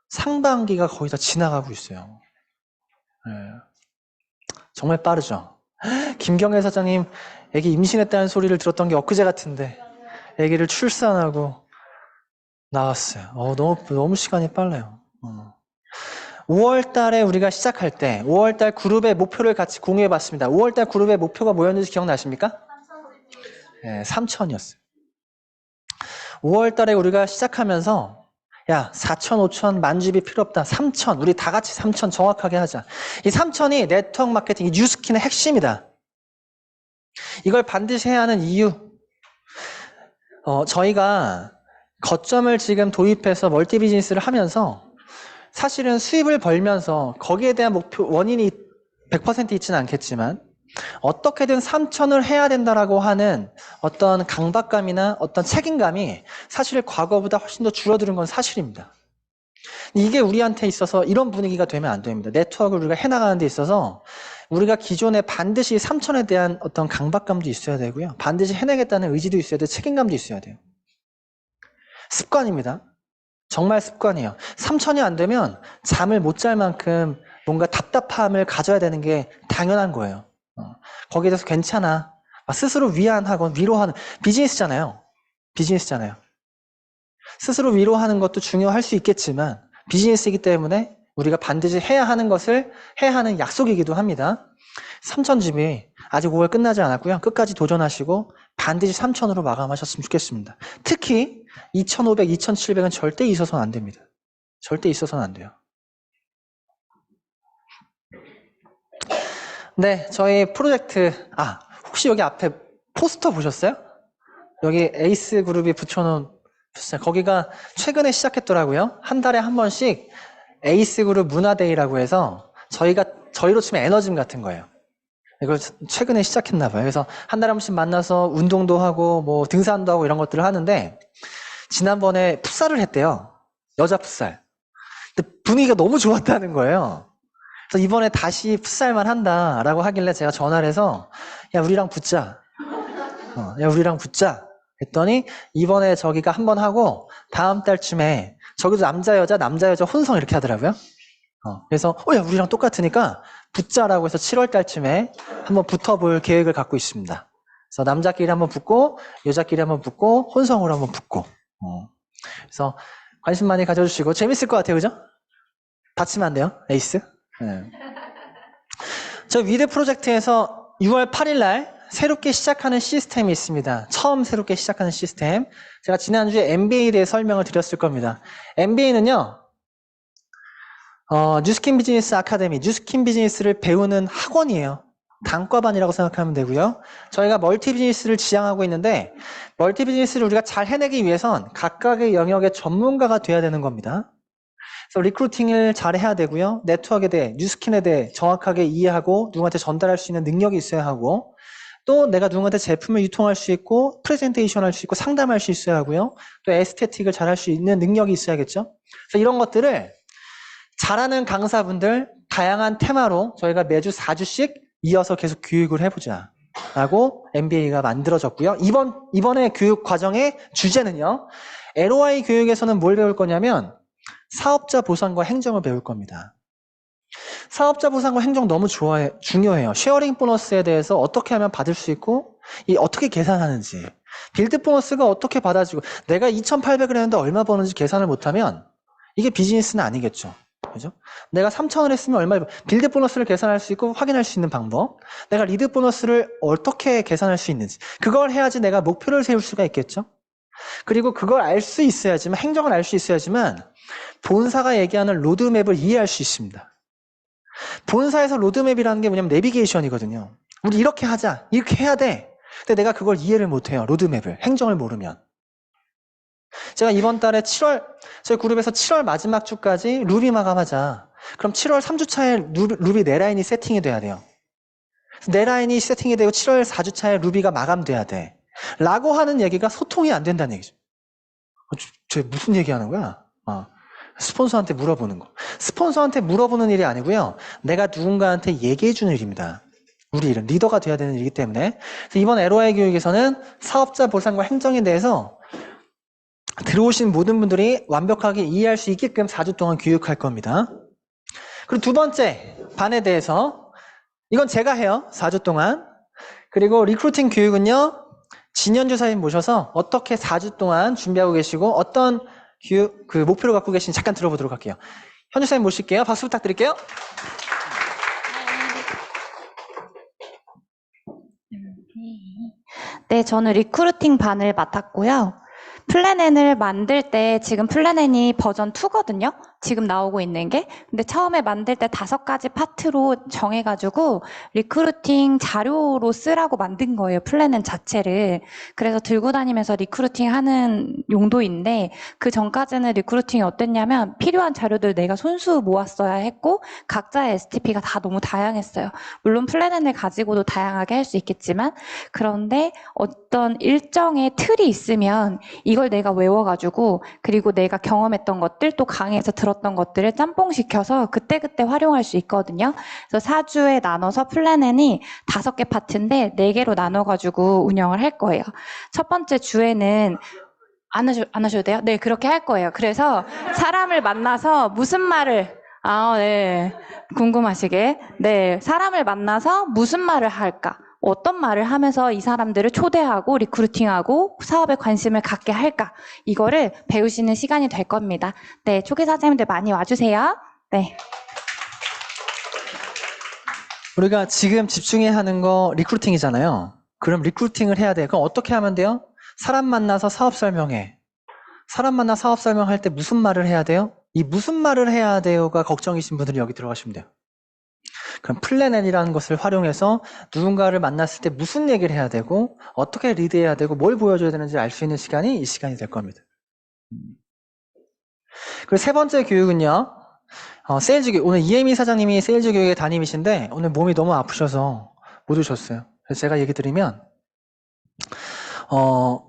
상반기가 거의 다 지나가고 있어요. 네. 정말 빠르죠. 김경애 사장님 애기 임신했다는 소리를 들었던 게 엊그제 같은데 애기를 출산하고 나왔어요. 너무 시간이 빨라요. 5월 달에 우리가 시작할 때 5월 달 그룹의 목표를 같이 공유해 봤습니다. 5월 달 그룹의 목표가 뭐였는지 기억나십니까? 네, 3,000이었어요. 5월 달에 우리가 시작하면서 야, 4,000, 5,000, 만집이 필요 없다. 3,000, 우리 다 같이 3,000 정확하게 하자. 이 3,000이 네트워크 마케팅, 이 뉴스킨의 핵심이다. 이걸 반드시 해야 하는 이유. 저희가 거점을 지금 도입해서 멀티 비즈니스를 하면서 사실은 수입을 벌면서 거기에 대한 목표, 원인이 100% 있지는 않겠지만 어떻게든 3,000을 해야 된다라고 하는 어떤 강박감이나 어떤 책임감이 사실 과거보다 훨씬 더 줄어드는 건 사실입니다. 이게 우리한테 있어서 이런 분위기가 되면 안 됩니다. 네트워크를 우리가 해나가는 데 있어서 우리가 기존에 반드시 3,000에 대한 어떤 강박감도 있어야 되고요. 반드시 해내겠다는 의지도 있어야 돼요. 책임감도 있어야 돼요. 습관입니다. 정말 습관이에요. 3,000이 안 되면 잠을 못 잘 만큼 뭔가 답답함을 가져야 되는 게 당연한 거예요. 거기에 대해서 괜찮아. 스스로 위안하건 위로하는 비즈니스잖아요. 스스로 위로하는 것도 중요할 수 있겠지만 비즈니스이기 때문에 우리가 반드시 해야 하는 것을 해야 하는 약속이기도 합니다. 3,000집이 아직 5월 끝나지 않았고요. 끝까지 도전하시고 반드시 3,000으로 마감하셨으면 좋겠습니다. 특히 2,500, 2,700은 절대 있어서는 안 됩니다. 절대 있어서는 안 돼요. 네, 저희 프로젝트, 혹시 여기 앞에 포스터 보셨어요? 여기 에이스 그룹이 붙여놓은 포스터, 거기가 최근에 시작했더라고요. 한 달에 한 번씩 에이스 그룹 문화데이라고 해서 저희로 치면 에너짐 같은 거예요. 이걸 최근에 시작했나 봐요. 그래서 한 달에 한 번씩 만나서 운동도 하고 뭐 등산도 하고 이런 것들을 하는데 지난번에 풋살을 했대요. 여자 풋살. 근데 분위기가 너무 좋았다는 거예요. 그래서 이번에 다시 풋살만 한다라고 하길래 제가 전화를 해서 야 우리랑 붙자. 했더니 이번에 저기가 한번 하고 다음 달쯤에 저기도 남자 여자 혼성 이렇게 하더라고요. 그래서 야 우리랑 똑같으니까 붙자라고 해서 7월 달쯤에 한번 붙어볼 계획을 갖고 있습니다. 그래서 남자끼리 한번 붙고, 여자끼리 한번 붙고, 혼성으로 한번 붙고. 그래서 관심 많이 가져주시고, 재밌을 것 같아요, 그죠? 다치면 안 돼요, 에이스. 네. 저 위드 프로젝트에서 6월 8일 날 새롭게 시작하는 시스템이 있습니다. 처음 새롭게 시작하는 시스템. 제가 지난주에 MBA에 대해 설명을 드렸을 겁니다. MBA는요, 뉴스킨 비즈니스 아카데미, 뉴스킨 비즈니스를 배우는 학원이에요. 단과반이라고 생각하면 되고요. 저희가 멀티 비즈니스를 지향하고 있는데, 멀티 비즈니스를 우리가 잘 해내기 위해선 각각의 영역의 전문가가 돼야 되는 겁니다. 그래서 리크루팅을 잘 해야 되고요. 네트워크에 대해, 뉴스킨에 대해 정확하게 이해하고 누구한테 전달할 수 있는 능력이 있어야 하고, 또 내가 누구한테 제품을 유통할 수 있고, 프레젠테이션 할 수 있고, 상담할 수 있어야 하고요. 또 에스테틱을 잘 할 수 있는 능력이 있어야겠죠. 그래서 이런 것들을 잘하는 강사분들, 다양한 테마로 저희가 매주 4주씩 이어서 계속 교육을 해보자 라고 MBA가 만들어졌고요. 이번에 교육 과정의 주제는요. LOI 교육에서는 뭘 배울 거냐면 사업자 보상과 행정을 배울 겁니다. 사업자 보상과 행정 너무 중요해요. 쉐어링 보너스에 대해서 어떻게 하면 받을 수 있고 어떻게 계산하는지, 빌드 보너스가 어떻게 받아지고, 내가 2,800을 했는데 얼마 버는지 계산을 못하면 이게 비즈니스는 아니겠죠. 그죠? 내가 3,000을 했으면 얼마, 빌드 보너스를 계산할 수 있고 확인할 수 있는 방법, 내가 리드 보너스를 어떻게 계산할 수 있는지, 그걸 해야지 내가 목표를 세울 수가 있겠죠. 그리고 그걸 알 수 있어야지만, 행정을 알 수 있어야지만 본사가 얘기하는 로드맵을 이해할 수 있습니다. 본사에서 로드맵이라는 게 뭐냐면 내비게이션이거든요. 우리 이렇게 하자, 이렇게 해야 돼. 근데 내가 그걸 이해를 못해요. 로드맵을, 행정을 모르면. 제가 이번 달에 저희 그룹에서 7월 마지막 주까지 루비 마감하자. 그럼 7월 3주차에 루비 내 라인이 세팅이 돼야 돼요. 내 라인이 세팅이 되고 7월 4주차에 루비가 마감돼야 돼. 라고 하는 얘기가 소통이 안 된다는 얘기죠. 쟤 무슨 얘기하는 거야? 스폰서한테 물어보는 거. 스폰서한테 물어보는 일이 아니고요. 내가 누군가한테 얘기해 주는 일입니다. 우리 일은 리더가 돼야 되는 일이기 때문에. 그래서 이번 LOI 교육에서는 사업자 보상과 행정에 대해서 들어오신 모든 분들이 완벽하게 이해할 수 있게끔 4주 동안 교육할 겁니다. 그리고 두 번째 반에 대해서, 이건 제가 해요. 4주 동안. 그리고 리크루팅 교육은요, 진현주사님 모셔서 어떻게 4주 동안 준비하고 계시고 어떤 목표를 갖고 계신지 잠깐 들어보도록 할게요. 현주사님 모실게요. 박수 부탁드릴게요. 네, 저는 리크루팅 반을 맡았고요. 플랜N을 만들 때, 지금 플랜N이 버전 2거든요. 지금 나오고 있는 게. 근데 처음에 만들 때 5가지 파트로 정해가지고 리크루팅 자료로 쓰라고 만든 거예요. 플랜N 자체를. 그래서 들고 다니면서 리크루팅 하는 용도인데, 그 전까지는 리크루팅이 어땠냐면 필요한 자료들 내가 손수 모았어야 했고, 각자의 STP가 다 너무 다양했어요. 물론 플랜N을 가지고도 다양하게 할 수 있겠지만, 그런데 어떤 일정의 틀이 있으면 이걸 내가 외워가지고, 그리고 내가 경험했던 것들, 또 강의에서 들었던 것들을 짬뽕시켜서 그때그때 활용할 수 있거든요. 그래서 4주에 나눠서 플랜N이 5개 파트인데 4개로 나눠가지고 운영을 할 거예요. 첫 번째 주에는 안 하셔도 돼요? 네, 그렇게 할 거예요. 그래서 사람을 만나서 무슨 말을, 네, 궁금하시게. 네, 사람을 만나서 무슨 말을 할까? 어떤 말을 하면서 이 사람들을 초대하고 리크루팅하고 사업에 관심을 갖게 할까? 이거를 배우시는 시간이 될 겁니다. 네, 초기사장님들 많이 와주세요. 네. 우리가 지금 집중해야 하는 거 리크루팅이잖아요. 그럼 리크루팅을 해야 돼. 그럼 어떻게 하면 돼요? 사람 만나서 사업 설명해. 사람 만나 사업 설명할 때 무슨 말을 해야 돼요? 이 무슨 말을 해야 돼요가 걱정이신 분들이 여기 들어가시면 돼요. 그럼 플랜N이라는 것을 활용해서 누군가를 만났을 때 무슨 얘기를 해야 되고 어떻게 리드해야 되고 뭘 보여줘야 되는지 알 수 있는 시간이 이 시간이 될 겁니다. 그리고 세 번째 교육은요, 세일즈 교육. 오늘 이혜미 사장님이 세일즈 교육의 담임이신데 오늘 몸이 너무 아프셔서 못 오셨어요. 그래서 제가 얘기 드리면,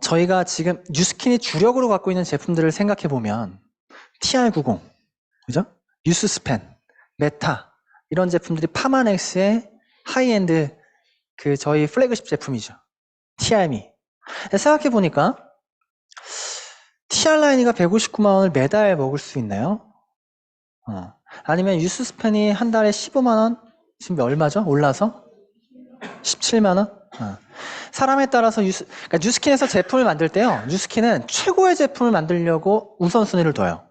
저희가 지금 뉴스킨이 주력으로 갖고 있는 제품들을 생각해 보면 TR90, 그죠? 뉴스스팬, 메타, 이런 제품들이 파마넥스의 하이엔드 저희 플래그십 제품이죠. TRM이. 생각해 보니까 TR라인이가 159만 원을 매달 먹을 수 있나요? 아니면 뉴스스팬이 한 달에 15만 원? 지금 얼마죠? 올라서? 17만 원? 사람에 따라서 그러니까 뉴스킨에서 제품을 만들 때요. 뉴스킨은 최고의 제품을 만들려고 우선순위를 둬요.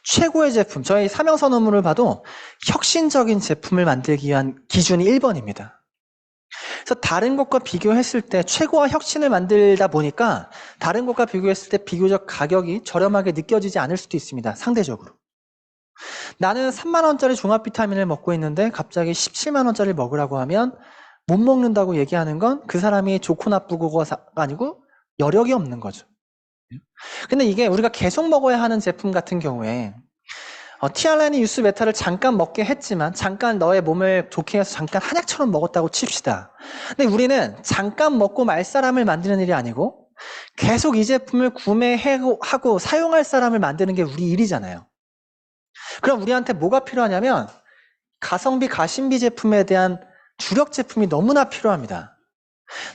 최고의 제품, 저희 사명선언문을 봐도 혁신적인 제품을 만들기 위한 기준이 1번입니다. 그래서 다른 것과 비교했을 때 최고와 혁신을 만들다 보니까 다른 것과 비교했을 때 비교적 가격이 저렴하게 느껴지지 않을 수도 있습니다. 상대적으로. 나는 3만 원짜리 종합 비타민을 먹고 있는데 갑자기 17만 원짜리 먹으라고 하면 못 먹는다고 얘기하는 건 그 사람이 좋고 나쁘고가 아니고 여력이 없는 거죠. 근데 이게 우리가 계속 먹어야 하는 제품 같은 경우에 티알라니 유스 메타를 잠깐 먹게 했지만 잠깐 너의 몸을 좋게 해서 잠깐 한약처럼 먹었다고 칩시다. 근데 우리는 잠깐 먹고 말 사람을 만드는 일이 아니고 계속 이 제품을 구매하고 사용할 사람을 만드는 게 우리 일이잖아요. 그럼 우리한테 뭐가 필요하냐면 가성비, 가심비 제품에 대한 주력 제품이 너무나 필요합니다.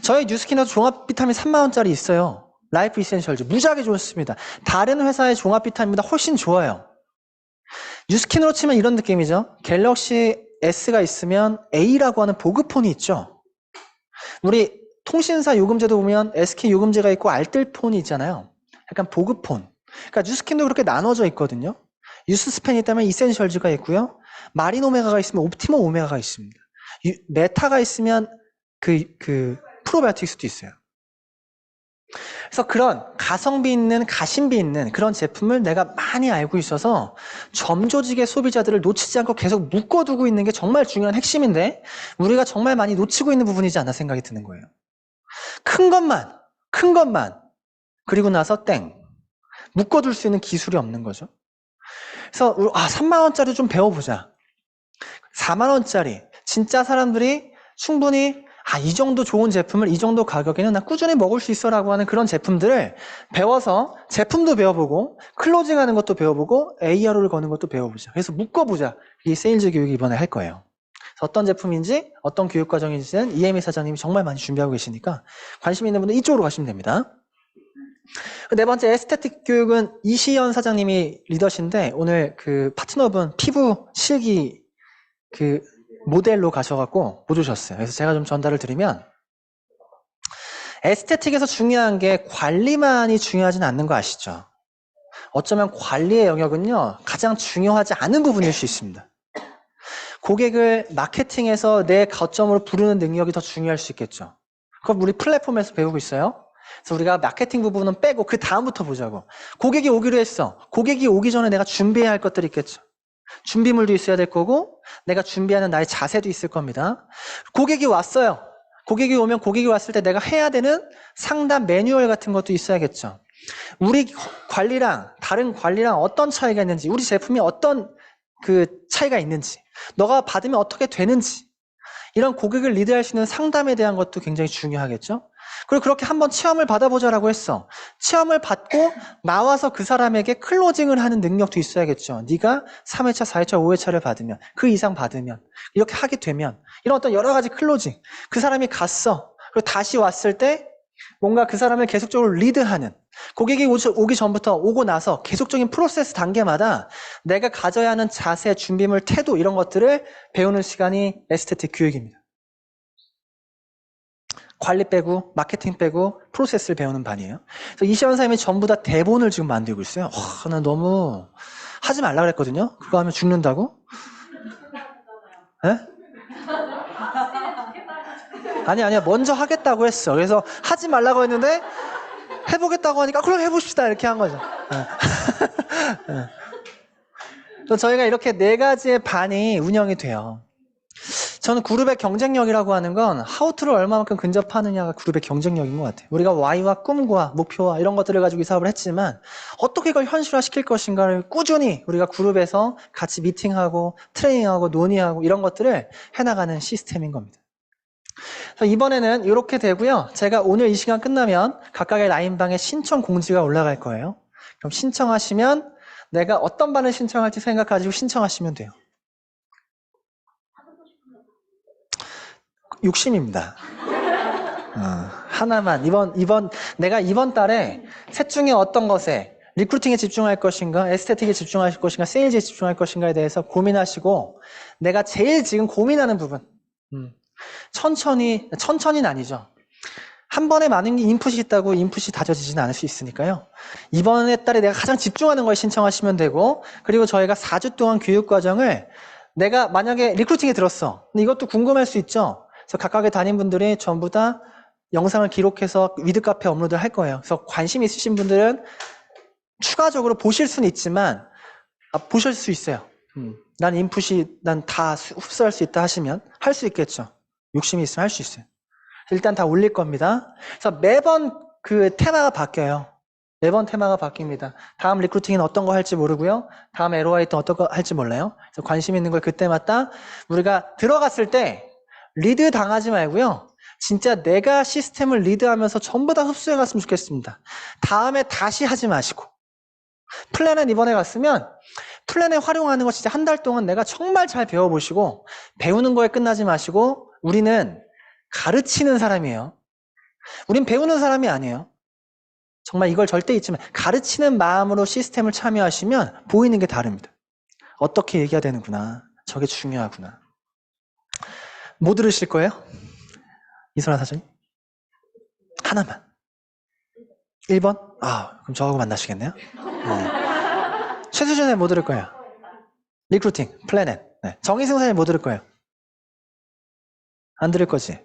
저희 뉴스킨에도 종합 비타민 3만 원짜리 있어요. 라이프 이센셜즈 무지하게 좋습니다. 다른 회사의 종합 비타민보다 훨씬 좋아요. 뉴스킨으로 치면 이런 느낌이죠. 갤럭시 S가 있으면 A라고 하는 보급폰이 있죠. 우리 통신사 요금제도 보면 SK 요금제가 있고 알뜰폰이 있잖아요. 약간 보급폰. 그러니까 뉴스킨도 그렇게 나눠져 있거든요. 유스스펜이 있다면 이센셜즈가 있고요. 마린 오메가가 있으면 옵티모 오메가가 있습니다. 메타가 있으면 프로바이오틱스도 있어요. 그래서 그런 가성비 있는, 가심비 있는 그런 제품을 내가 많이 알고 있어서 점조직의 소비자들을 놓치지 않고 계속 묶어두고 있는 게 정말 중요한 핵심인데 우리가 정말 많이 놓치고 있는 부분이지 않나 생각이 드는 거예요. 큰 것만 그리고 나서 땡. 묶어둘 수 있는 기술이 없는 거죠. 그래서 3만 원짜리 좀 배워보자. 4만 원짜리 진짜 사람들이 충분히 이 정도 좋은 제품을 이 정도 가격에는 나 꾸준히 먹을 수 있어 라고 하는 그런 제품들을 배워서 제품도 배워보고 클로징하는 것도 배워보고 ARO를 거는 것도 배워보자. 그래서 묶어보자. 이 세일즈 교육이 이번에 할 거예요. 어떤 제품인지 어떤 교육과정인지는 이혜미 사장님이 정말 많이 준비하고 계시니까 관심 있는 분들 이쪽으로 가시면 됩니다. 네 번째 에스테틱 교육은 이시연 사장님이 리더신데 오늘 그 파트너분 피부 실기 그 모델로 가셔갖고 못 오셨어요. 그래서 제가 좀 전달을 드리면 에스테틱에서 중요한 게 관리만이 중요하진 않는 거 아시죠? 어쩌면 관리의 영역은요 가장 중요하지 않은 부분일 수 있습니다. 고객을 마케팅해서 내 거점으로 부르는 능력이 더 중요할 수 있겠죠. 그럼 우리 플랫폼에서 배우고 있어요. 그래서 우리가 마케팅 부분은 빼고 그 다음부터 보자고. 고객이 오기로 했어. 고객이 오기 전에 내가 준비해야 할 것들이 있겠죠. 준비물도 있어야 될 거고 내가 준비하는 나의 자세도 있을 겁니다. 고객이 왔어요. 고객이 오면 고객이 왔을 때 내가 해야 되는 상담 매뉴얼 같은 것도 있어야겠죠. 우리 관리랑 다른 관리랑 어떤 차이가 있는지, 우리 제품이 어떤 그 차이가 있는지, 너가 받으면 어떻게 되는지, 이런 고객을 리드할 수 있는 상담에 대한 것도 굉장히 중요하겠죠. 그리고 그렇게 한번 체험을 받아보자라고 했어. 체험을 받고 나와서 그 사람에게 클로징을 하는 능력도 있어야겠죠. 네가 3회차, 4회차, 5회차를 받으면, 그 이상 받으면, 이렇게 하게 되면 이런 어떤 여러 가지 클로징. 그 사람이 갔어. 그리고 다시 왔을 때 뭔가 그 사람을 계속적으로 리드하는, 고객이 오기 전부터 오고 나서 계속적인 프로세스 단계마다 내가 가져야 하는 자세, 준비물, 태도 이런 것들을 배우는 시간이 에스테틱 교육입니다. 관리 빼고 마케팅 빼고 프로세스를 배우는 반이에요. 그래서 이시원 선생님이 전부 다 대본을 지금 만들고 있어요. 난 너무 하지 말라 그랬거든요. 그거 하면 죽는다고? 네? 아니야 먼저 하겠다고 했어. 그래서 하지 말라고 했는데 해보겠다고 하니까 그럼 해봅시다 이렇게 한 거죠. 네. 저희가 이렇게 4가지의 반이 운영이 돼요. 저는 그룹의 경쟁력이라고 하는 건 하우투를 얼마만큼 근접하느냐가 그룹의 경쟁력인 것 같아요. 우리가 Y와 꿈과 목표와 이런 것들을 가지고 이 사업을 했지만 어떻게 이걸 현실화시킬 것인가를 꾸준히 우리가 그룹에서 같이 미팅하고 트레이닝하고 논의하고 이런 것들을 해나가는 시스템인 겁니다. 그래서 이번에는 이렇게 되고요. 제가 오늘 이 시간 끝나면 각각의 라인방에 신청 공지가 올라갈 거예요. 그럼 신청하시면 내가 어떤 반을 신청할지 생각하시고 신청하시면 돼요. 욕심입니다. 하나만 내가 이번 달에 셋 중에 어떤 것에 리크루팅에 집중할 것인가, 에스테틱에 집중할 것인가, 세일즈에 집중할 것인가에 대해서 고민하시고 내가 제일 지금 고민하는 부분 천천히는 아니죠. 한 번에 많은 인풋이 있다고 인풋이 다져지지는 않을 수 있으니까요. 이번에 달에 내가 가장 집중하는 거에 신청하시면 되고, 그리고 저희가 4주 동안 교육 과정을 내가 만약에 리크루팅에 들었어. 근데 이것도 궁금할 수 있죠. 그래서 각각의 담임분들이 전부 다 영상을 기록해서 위드 카페 업로드를 할 거예요. 그래서 관심 있으신 분들은 추가적으로 보실 수는 있지만, 보실 수 있어요. 난 인풋이 난 다 흡수할 수 있다 하시면 할 수 있겠죠. 욕심이 있으면 할 수 있어요. 일단 다 올릴 겁니다. 그래서 매번 그 테마가 바뀌어요. 매번 테마가 바뀝니다. 다음 리크루팅은 어떤 거 할지 모르고요. 다음 LOI 또 어떤 거 할지 몰라요. 그래서 관심 있는 걸 그때마다 우리가 들어갔을 때 리드 당하지 말고요. 진짜 내가 시스템을 리드하면서 전부 다 흡수해 갔으면 좋겠습니다. 다음에 다시 하지 마시고. 플랜은 이번에 갔으면 플랜에 활용하는 거 진짜 한 달 동안 내가 정말 잘 배워보시고 배우는 거에 끝나지 마시고 우리는 가르치는 사람이에요. 우린 배우는 사람이 아니에요. 정말 이걸 절대 잊지 마. 가르치는 마음으로 시스템을 참여하시면 보이는 게 다릅니다. 어떻게 얘기해야 되는구나. 저게 중요하구나. 뭐 들으실 거예요? 이소라 사장님? 하나만. 1번? 그럼 저하고 만나시겠네요? 네. 최수준에 뭐 들을 거예요? 리크루팅, 플래넷. 네. 정희승 사장님 뭐 들을 거예요? 안 들을 거지?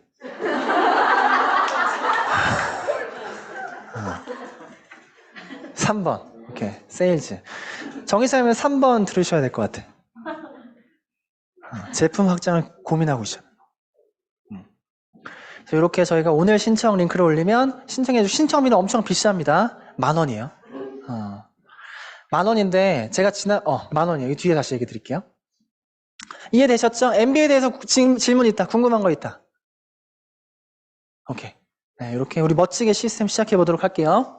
3번. 오케이. 세일즈. 정희사님은 3번 들으셔야 될 것 같아. 제품 확장을 고민하고 있어요. 이렇게 저희가 오늘 신청 링크를 올리면 신청비는 엄청 비쌉니다. 10,000원이에요. 10,000원인데 제가 만 원이에요. 이 뒤에 다시 얘기 드릴게요. 이해되셨죠? MBA에 대해서 질문 있다. 궁금한 거 있다. 오케이. 네, 이렇게 우리 멋지게 시스템 시작해 보도록 할게요.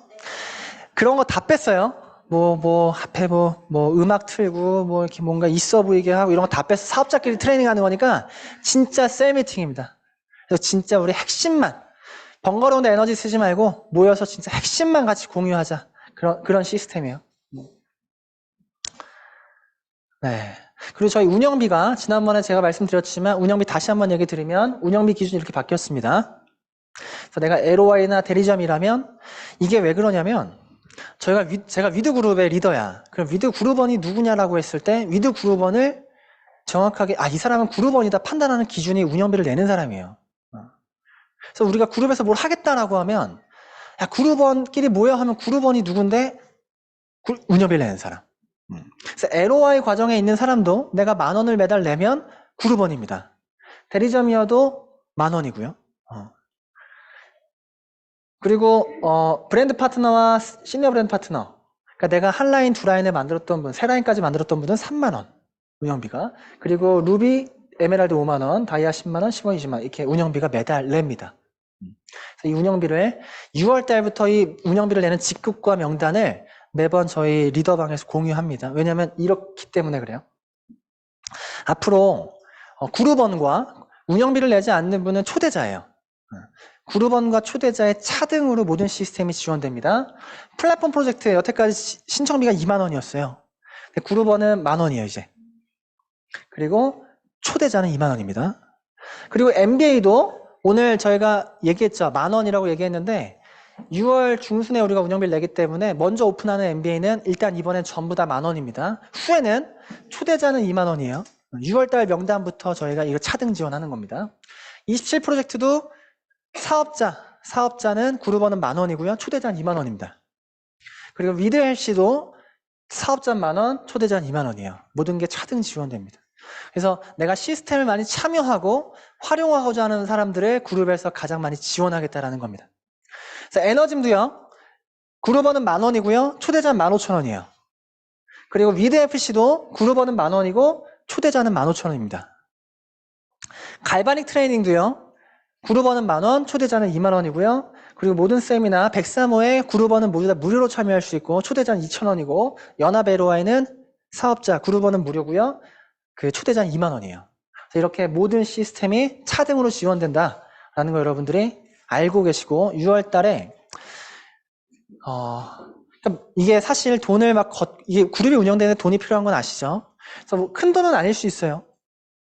그런 거 다 뺐어요. 앞에 음악 틀고, 이렇게 뭔가 있어 보이게 하고, 이런 거 다 뺐어. 사업자끼리 트레이닝 하는 거니까, 진짜 셀 미팅입니다. 그래서 진짜 우리 핵심만, 번거로운 데 에너지 쓰지 말고, 모여서 진짜 핵심만 같이 공유하자. 그런 시스템이에요. 네. 그리고 저희 운영비가, 지난번에 제가 말씀드렸지만, 운영비 다시 한번 얘기 드리면, 운영비 기준이 이렇게 바뀌었습니다. 그래서 내가 LOI나 대리점이라면, 이게 왜 그러냐면, 제가 위드 그룹의 리더야. 그럼 위드 그룹원이 누구냐라고 했을 때 위드 그룹원을 정확하게 이 사람은 그룹원이다 판단하는 기준이 운영비를 내는 사람이에요. 그래서 우리가 그룹에서 뭘 하겠다라고 하면 그룹원끼리 모여 하면 그룹원이 누군데 운영비를 내는 사람. 그래서 LOI 과정에 있는 사람도 내가 10,000원을 매달 내면 그룹원입니다. 대리점이어도 10,000원이고요. 그리고 브랜드 파트너와 시니어 브랜드 파트너, 그러니까 내가 한 라인, 두 라인을 만들었던 분, 세 라인까지 만들었던 분은 30,000원 운영비가. 그리고 루비, 에메랄드 50,000원, 다이아 10,000원, 10원, 20만 이렇게 운영비가 매달 냅니다. 그래서 이 운영비를 6월 달부터 이 운영비를 내는 직급과 명단을 매번 저희 리더방에서 공유합니다. 왜냐하면 이렇기 때문에 그래요. 앞으로 그룹원과 운영비를 내지 않는 분은 초대자예요. 그룹원과 초대자의 차등으로 모든 시스템이 지원됩니다. 플랫폼 프로젝트에 여태까지 신청비가 20,000원이었어요. 그룹원은 10,000원이에요, 이제. 그리고 초대자는 20,000원입니다. 그리고 MBA도 오늘 저희가 얘기했죠. 10,000원이라고 얘기했는데 6월 중순에 우리가 운영비를 내기 때문에 먼저 오픈하는 MBA는 일단 이번엔 전부 다 10,000원입니다. 후에는 초대자는 20,000원이에요. 6월달 명단부터 저희가 이거 차등 지원하는 겁니다. 27 프로젝트도 사업자는 그룹원은 10,000원이고요. 초대자는 20,000원입니다. 그리고 위드헬시도 사업자는 10,000원, 초대자는 20,000원이에요. 모든 게 차등 지원됩니다. 그래서 내가 시스템을 많이 참여하고 활용하고자 하는 사람들을 그룹에서 가장 많이 지원하겠다라는 겁니다. 그래서 에너짐도요. 그룹원은 10,000원이고요. 초대자는 15,000원이에요. 그리고 위드FC도 그룹원은 10,000원이고 초대자는 15,000원입니다. 갈바닉 트레이닝도요. 그룹원은 10,000원, 초대자는 20,000원이고요. 그리고 모든 세미나 103호에 그룹원은 모두 다 무료로 참여할 수 있고 초대자는 2,000원이고 연합 LOI는 사업자, 그룹원은 무료고요. 그 초대자는 20,000원이에요. 이렇게 모든 시스템이 차등으로 지원된다라는 거 여러분들이 알고 계시고 6월 달에 그러니까 이게 사실 돈을 이게 그룹이 운영되는 돈이 필요한 건 아시죠? 그래서 큰 돈은 아닐 수 있어요.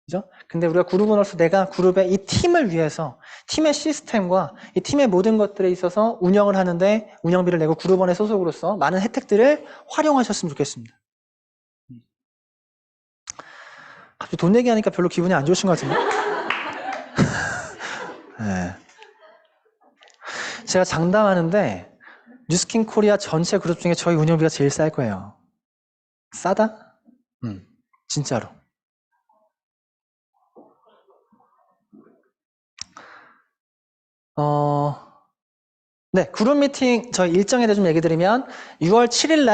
그죠? 근데 우리가 그룹으로서 내가 그룹의 이 팀을 위해서 팀의 시스템과 이 팀의 모든 것들에 있어서 운영을 하는데 운영비를 내고 그룹원의 소속으로서 많은 혜택들을 활용하셨으면 좋겠습니다. 갑자기 돈 내기 하니까 별로 기분이 안 좋으신 것 같은데? 네. 제가 장담하는데 뉴스킨 코리아 전체 그룹 중에 저희 운영비가 제일 쌀 거예요. 싸다? 진짜로. 네, 그룹 미팅 저희 일정에 대해 좀 얘기 드리면 6월 7일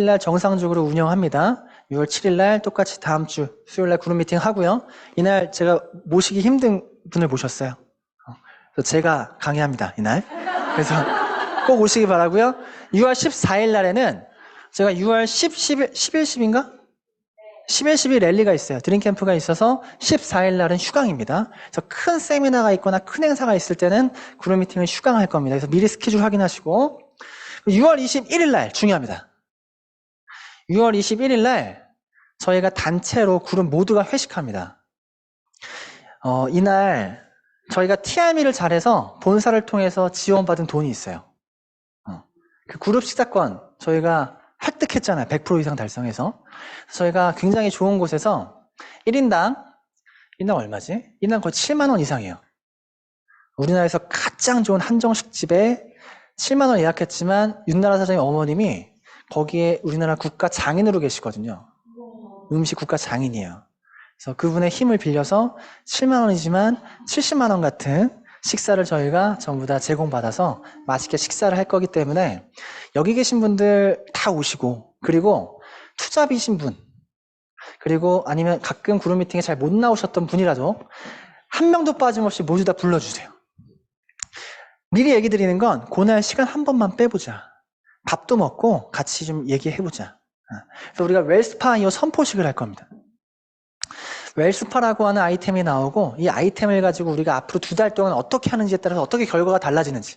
날 정상적으로 운영합니다. 6월 7일 날 똑같이 다음 주 수요일 날 그룹 미팅 하고요. 이날 제가 모시기 힘든 분을 모셨어요. 그래서 제가 강의합니다, 이날. 그래서 꼭 오시기 바라고요. 6월 14일 날에는 제가 6월 11, 10인가? 11, 12 랠리가 있어요. 드림캠프가 있어서 14일 날은 휴강입니다. 그래서 큰 세미나가 있거나 큰 행사가 있을 때는 그룹 미팅을 휴강할 겁니다. 그래서 미리 스케줄 확인하시고 6월 21일 날 중요합니다. 6월 21일 날 저희가 단체로 그룹 모두가 회식합니다. 이날 저희가 TRM를 잘해서 본사를 통해서 지원받은 돈이 있어요. 그 그룹 식사권 저희가 획득했잖아요. 100% 이상 달성해서. 저희가 굉장히 좋은 곳에서 1인당 얼마지? 1인당 거의 7만 원 이상이에요. 우리나라에서 가장 좋은 한정식 집에 7만 원 예약했지만 윤나라 사장님 어머님이 거기에 우리나라 국가 장인으로 계시거든요. 음식 국가 장인이에요. 그래서 그분의 힘을 빌려서 7만 원이지만 70만 원 같은 식사를 저희가 전부 다 제공받아서 맛있게 식사를 할 거기 때문에 여기 계신 분들 다 오시고, 그리고 투잡이신 분, 그리고 아니면 가끔 그룹 미팅에 잘 못 나오셨던 분이라도 한 명도 빠짐없이 모두 다 불러주세요. 미리 얘기 드리는 건 그날 시간 한 번만 빼보자. 밥도 먹고 같이 좀 얘기해보자. 그래서 우리가 웰스파이어 선포식을 할 겁니다. 웰스파라고 하는 아이템이 나오고, 이 아이템을 가지고 우리가 앞으로 2달 동안 어떻게 하는지에 따라서 어떻게 결과가 달라지는지,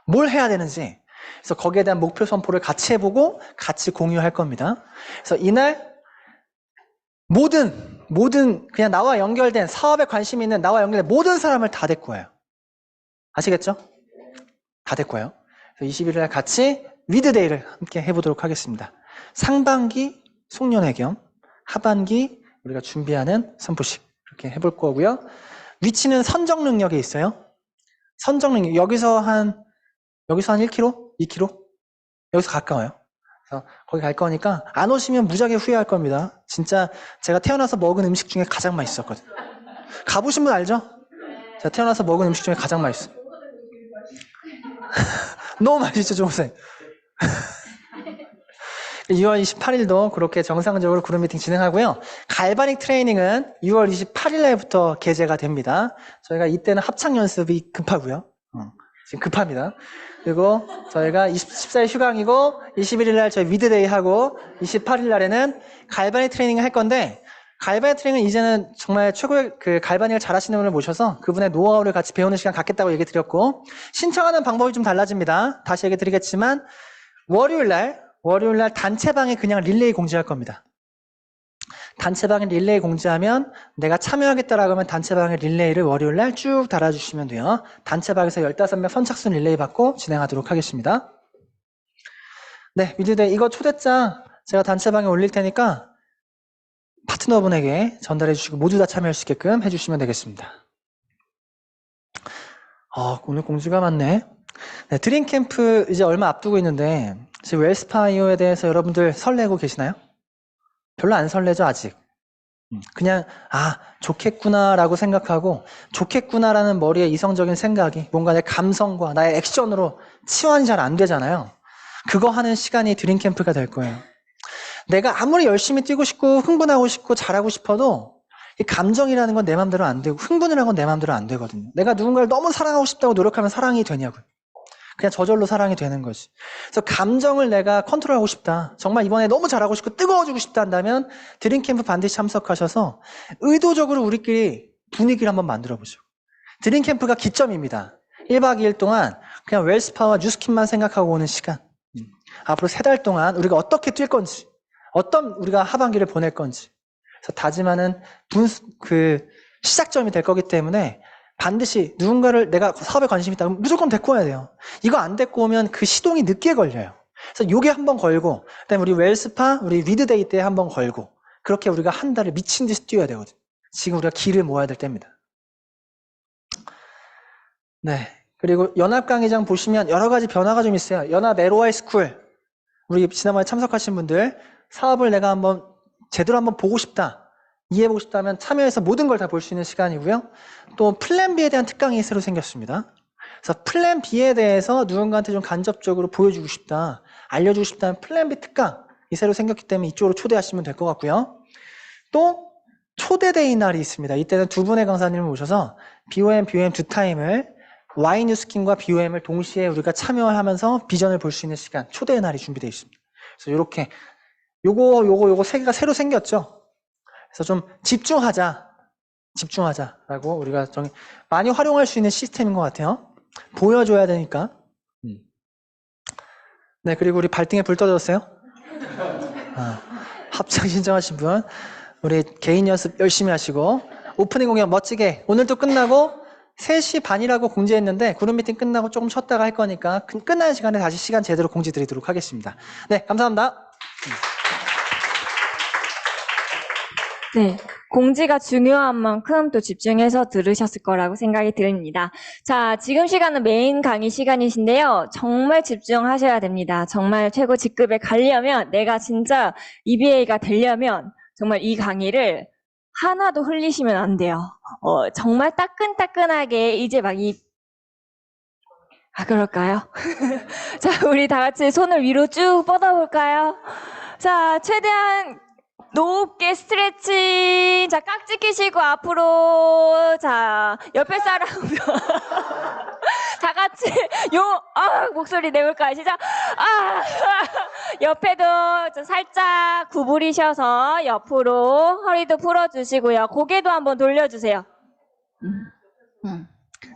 뭘 해야 되는지, 그래서 거기에 대한 목표 선포를 같이 해보고 같이 공유할 겁니다. 그래서 이날 모든 그냥 나와 연결된, 사업에 관심 있는 나와 연결된 모든 사람을 다 데리고 와요. 아시겠죠? 다 데리고 와요. 그래서 21일 날 같이 위드데이를 함께 해보도록 하겠습니다. 상반기 송년회 겸 하반기 우리가 준비하는 선포식 이렇게 해볼 거고요. 위치는 선정 능력에 있어요. 선정 능력, 여기서 한 1km? 2km? 여기서 가까워요. 그래서 거기 갈 거니까 안 오시면 무지하게 후회할 겁니다. 진짜 제가 태어나서 먹은 음식 중에 가장 맛있었거든요. 가보신 분 알죠? 제가 태어나서 먹은 음식 중에 가장 맛있어요. 너무 맛있죠, 종생. 6월 28일도 그렇게 정상적으로 그룹 미팅 진행하고요. 갈바닉 트레이닝은 6월 28일 날부터 개최가 됩니다. 저희가 이때는 합창 연습이 급하고요. 지금 급합니다. 그리고 저희가 14일 휴강이고 21일 날 저희 위드데이 하고 28일 날에는 갈바닉 트레이닝을 할 건데, 갈바닉 트레이닝은 이제는 정말 최고의 그 갈바닉을 잘하시는 분을 모셔서 그분의 노하우를 같이 배우는 시간 갖겠다고 얘기 드렸고, 신청하는 방법이 좀 달라집니다. 다시 얘기 드리겠지만 월요일 날 단체방에 그냥 릴레이 공지할 겁니다. 단체방에 릴레이 공지하면 내가 참여하겠다라고 하면 단체방에 릴레이를 월요일 날 쭉 달아주시면 돼요. 단체방에서 15명 선착순 릴레이 받고 진행하도록 하겠습니다. 네, 위드데이 이거 초대장 제가 단체방에 올릴 테니까 파트너분에게 전달해 주시고 모두 다 참여할 수 있게끔 해주시면 되겠습니다. 오늘 공지가 많네. 네, 드림캠프 이제 얼마 앞두고 있는데 지금 웰스파이어에 대해서 여러분들 설레고 계시나요? 별로 안 설레죠, 아직. 그냥 좋겠구나라고 생각하고, 좋겠구나라는 머리에 이성적인 생각이 뭔가 내 감성과 나의 액션으로 치환이 잘 안 되잖아요. 그거 하는 시간이 드림캠프가 될 거예요. 내가 아무리 열심히 뛰고 싶고 흥분하고 싶고 잘하고 싶어도 이 감정이라는 건 내 맘대로 안 되고 흥분이라는 건 내 맘대로 안 되거든요. 내가 누군가를 너무 사랑하고 싶다고 노력하면 사랑이 되냐고요. 그냥 저절로 사랑이 되는 거지. 그래서 감정을 내가 컨트롤하고 싶다, 정말 이번에 너무 잘하고 싶고 뜨거워지고 싶다 한다면 드림캠프 반드시 참석하셔서 의도적으로 우리끼리 분위기를 한번 만들어 보죠. 드림캠프가 기점입니다. 1박 2일 동안 그냥 웰스파와 뉴스킨만 생각하고 오는 시간. 앞으로 3달 동안 우리가 어떻게 뛸 건지, 어떤 우리가 하반기를 보낼 건지, 그래서 다짐하는 시작점이 될 거기 때문에 반드시 누군가를 내가 사업에 관심 있다 그러면 무조건 데리고 와야 돼요. 이거 안 데리고 오면 그 시동이 늦게 걸려요. 그래서 요게 한번 걸고, 그다음에 우리 웰스파, 우리 리드데이 때 한번 걸고, 그렇게 우리가 한 달을 미친 듯이 뛰어야 되거든요. 지금 우리가 기를 모아야 될 때입니다. 네. 그리고 연합 강의장 보시면 여러 가지 변화가 좀 있어요. 연합 LOI 스쿨. 우리 지난번에 참석하신 분들, 사업을 내가 한번 제대로 한번 보고 싶다, 이해해보고 싶다면 참여해서 모든 걸 다 볼 수 있는 시간이고요. 또 플랜 B에 대한 특강이 새로 생겼습니다. 그래서 플랜 B에 대해서 누군가한테 좀 간접적으로 보여주고 싶다, 알려주고 싶다면 플랜 B 특강이 새로 생겼기 때문에 이쪽으로 초대하시면 될 것 같고요. 또 초대데이 날이 있습니다. 이때는 두 분의 강사님을 모셔서 BOM, BOM 두 타임을 Y 뉴스킨과 BOM을 동시에 우리가 참여하면서 비전을 볼 수 있는 시간, 초대의 날이 준비되어 있습니다. 그래서 이렇게 요거 세 개가 새로 생겼죠. 그래서 좀 집중하자라고 우리가 좀 많이 활용할 수 있는 시스템인 것 같아요. 보여줘야 되니까. 네, 그리고 우리 발등에 불 떠졌어요? 합창 신청하신 분, 우리 개인 연습 열심히 하시고, 오프닝 공연 멋지게, 오늘도 끝나고 3시 반이라고 공지했는데, 그룹 미팅 끝나고 조금 쉬었다가 할 거니까, 끝나는 시간에 다시 시간 제대로 공지 드리도록 하겠습니다. 네, 감사합니다. 네, 공지가 중요한 만큼 또 집중해서 들으셨을 거라고 생각이 듭니다. 자, 지금 시간은 메인 강의 시간이신데요. 정말 집중하셔야 됩니다. 정말 최고 직급에 가려면, 내가 진짜 EBA가 되려면 정말 이 강의를 하나도 흘리시면 안 돼요. 정말 따끈따끈하게 이제 그럴까요? 자, 우리 다 같이 손을 위로 쭉 뻗어볼까요? 자, 최대한 높게 스트레칭. 자, 깍지 끼시고 앞으로. 자, 옆에 사람. 다 같이 목소리 내볼까요? 시작. 옆에도 좀 살짝 구부리셔서 옆으로 허리도 풀어주시고요. 고개도 한번 돌려주세요.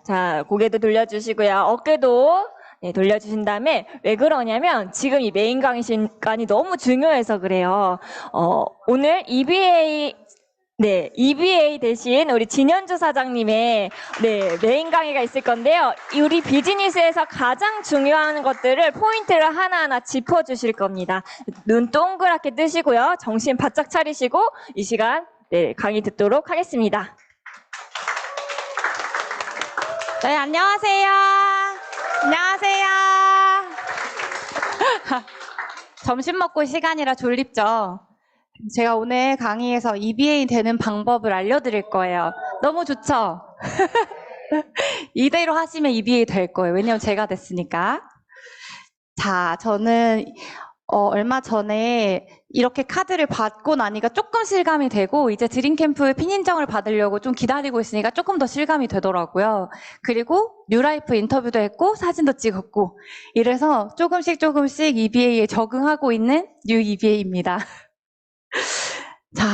자, 고개도 돌려주시고요. 어깨도 돌려주신 다음에, 왜 그러냐면 지금 이 메인 강의 시간이 너무 중요해서 그래요. 오늘 EBA 대신 우리 진현주 사장님의 메인 강의가 있을 건데요. 우리 비즈니스에서 가장 중요한 것들을 포인트를 하나하나 짚어주실 겁니다. 눈 동그랗게 뜨시고요. 정신 바짝 차리시고 이 시간 강의 듣도록 하겠습니다. 네, 안녕하세요. 안녕하세요. 점심 먹고 시간이라 졸립죠? 제가 오늘 강의에서 EBA 되는 방법을 알려드릴 거예요. 너무 좋죠? 이대로 하시면 EBA 될 거예요. 왜냐면 제가 됐으니까. 자, 저는 얼마 전에 이렇게 카드를 받고 나니까 조금 실감이 되고, 이제 드림캠프 핀 인정을 받으려고 좀 기다리고 있으니까 조금 더 실감이 되더라고요. 그리고 뉴라이프 인터뷰도 했고 사진도 찍었고, 이래서 조금씩 EBA에 적응하고 있는 뉴 EBA입니다. 자,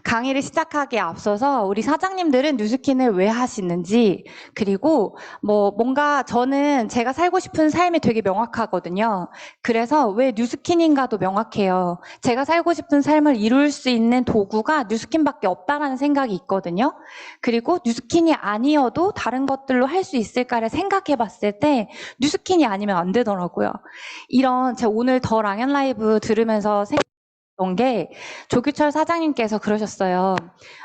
강의를 시작하기에 앞서서 우리 사장님들은 뉴스킨을 왜 하시는지, 그리고 뭔가 저는 제가 살고 싶은 삶이 되게 명확하거든요. 그래서 왜 뉴스킨인가도 명확해요. 제가 살고 싶은 삶을 이룰 수 있는 도구가 뉴스킨밖에 없다라는 생각이 있거든요. 그리고 뉴스킨이 아니어도 다른 것들로 할 수 있을까를 생각해 봤을 때 뉴스킨이 아니면 안 되더라고요. 제가 오늘 더 랑앤 라이브 들으면서 게, 조규철 사장님께서 그러셨어요.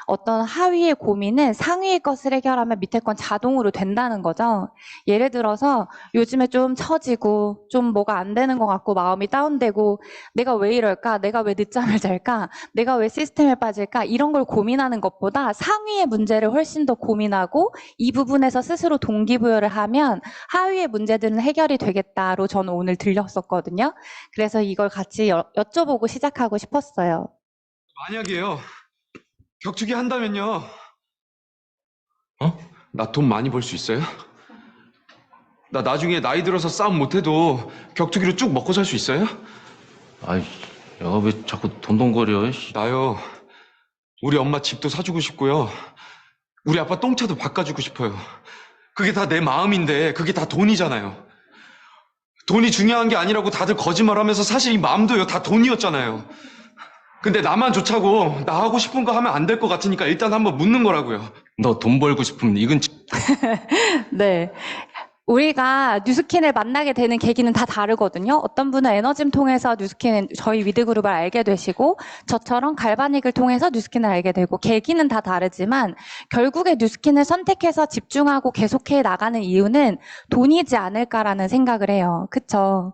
어떤 하위의 고민은 상위의 것을 해결하면 밑에 건 자동으로 된다는 거죠. 예를 들어서 요즘에 좀 처지고 좀 뭐가 안 되는 것 같고 마음이 다운되고, 내가 왜 이럴까? 내가 왜 늦잠을 잘까? 내가 왜 시스템에 빠질까? 이런 걸 고민하는 것보다 상위의 문제를 훨씬 더 고민하고 이 부분에서 스스로 동기부여를 하면 하위의 문제들은 해결이 되겠다로 저는 오늘 들렸었거든요. 그래서 이걸 같이 여쭤보고 시작하고 싶었어요. 만약에요, 격투기 한다면요. 나 돈 많이 벌 수 있어요? 나 나중에 나이 들어서 싸움 못해도 격투기로 쭉 먹고 살 수 있어요? 아이, 내가 왜 자꾸 돈돈거려? 나요, 우리 엄마 집도 사주고 싶고요. 우리 아빠 똥차도 바꿔주고 싶어요. 그게 다 내 마음인데 그게 다 돈이잖아요. 돈이 중요한 게 아니라고 다들 거짓말하면서 사실 이 마음도요, 다 돈이었잖아요. 근데 나만 좋자고 나 하고 싶은 거 하면 안 될 것 같으니까 일단 한번 묻는 거라고요. 너 돈 벌고 싶으면 이건 네. 우리가 뉴스킨을 만나게 되는 계기는 다 다르거든요. 어떤 분은 에너짐 통해서 뉴스킨, 저희 위드그룹을 알게 되시고, 저처럼 갈바닉을 통해서 뉴스킨을 알게 되고, 계기는 다 다르지만, 결국에 뉴스킨을 선택해서 집중하고 계속해 나가는 이유는 돈이지 않을까라는 생각을 해요. 그쵸?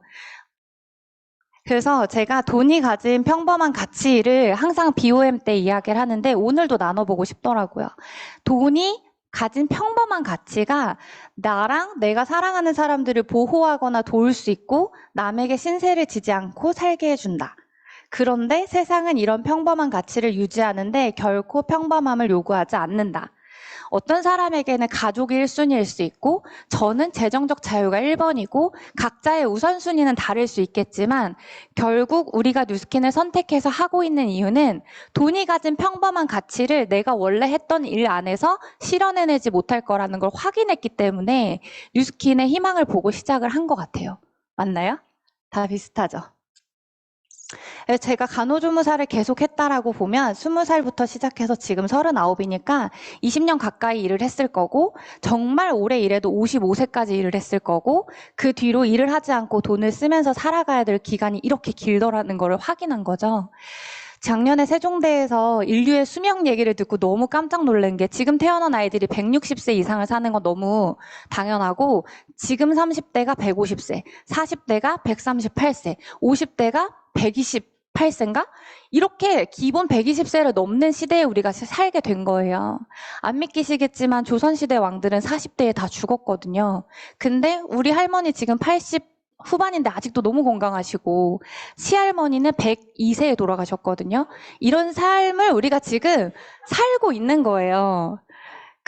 그래서 제가 돈이 가진 평범한 가치를 항상 BOM 때 이야기를 하는데, 오늘도 나눠보고 싶더라고요. 돈이 가진 평범한 가치가 나랑 내가 사랑하는 사람들을 보호하거나 도울 수 있고 남에게 신세를 지지 않고 살게 해준다. 그런데 세상은 이런 평범한 가치를 유지하는데 결코 평범함을 요구하지 않는다. 어떤 사람에게는 가족이 1순위일 수 있고 저는 재정적 자유가 1번이고 각자의 우선순위는 다를 수 있겠지만 결국 우리가 뉴스킨을 선택해서 하고 있는 이유는 돈이 가진 평범한 가치를 내가 원래 했던 일 안에서 실현해내지 못할 거라는 걸 확인했기 때문에 뉴스킨의 희망을 보고 시작을 한 것 같아요. 맞나요? 다 비슷하죠? 제가 간호조무사를 계속 했다라고 보면 20살부터 시작해서 지금 39이니까 20년 가까이 일을 했을 거고 정말 오래 일해도 55세까지 일을 했을 거고 그 뒤로 일을 하지 않고 돈을 쓰면서 살아가야 될 기간이 이렇게 길더라는 걸 확인한 거죠. 작년에 세종대에서 인류의 수명 얘기를 듣고 너무 깜짝 놀란 게 지금 태어난 아이들이 160세 이상을 사는 건 너무 당연하고 지금 30대가 150세, 40대가 138세, 50대가 128세인가? 이렇게 기본 120세를 넘는 시대에 우리가 살게 된 거예요. 안 믿기시겠지만 조선시대 왕들은 40대에 다 죽었거든요. 근데 우리 할머니 지금 80 후반인데 아직도 너무 건강하시고 시할머니는 102세에 돌아가셨거든요. 이런 삶을 우리가 지금 살고 있는 거예요.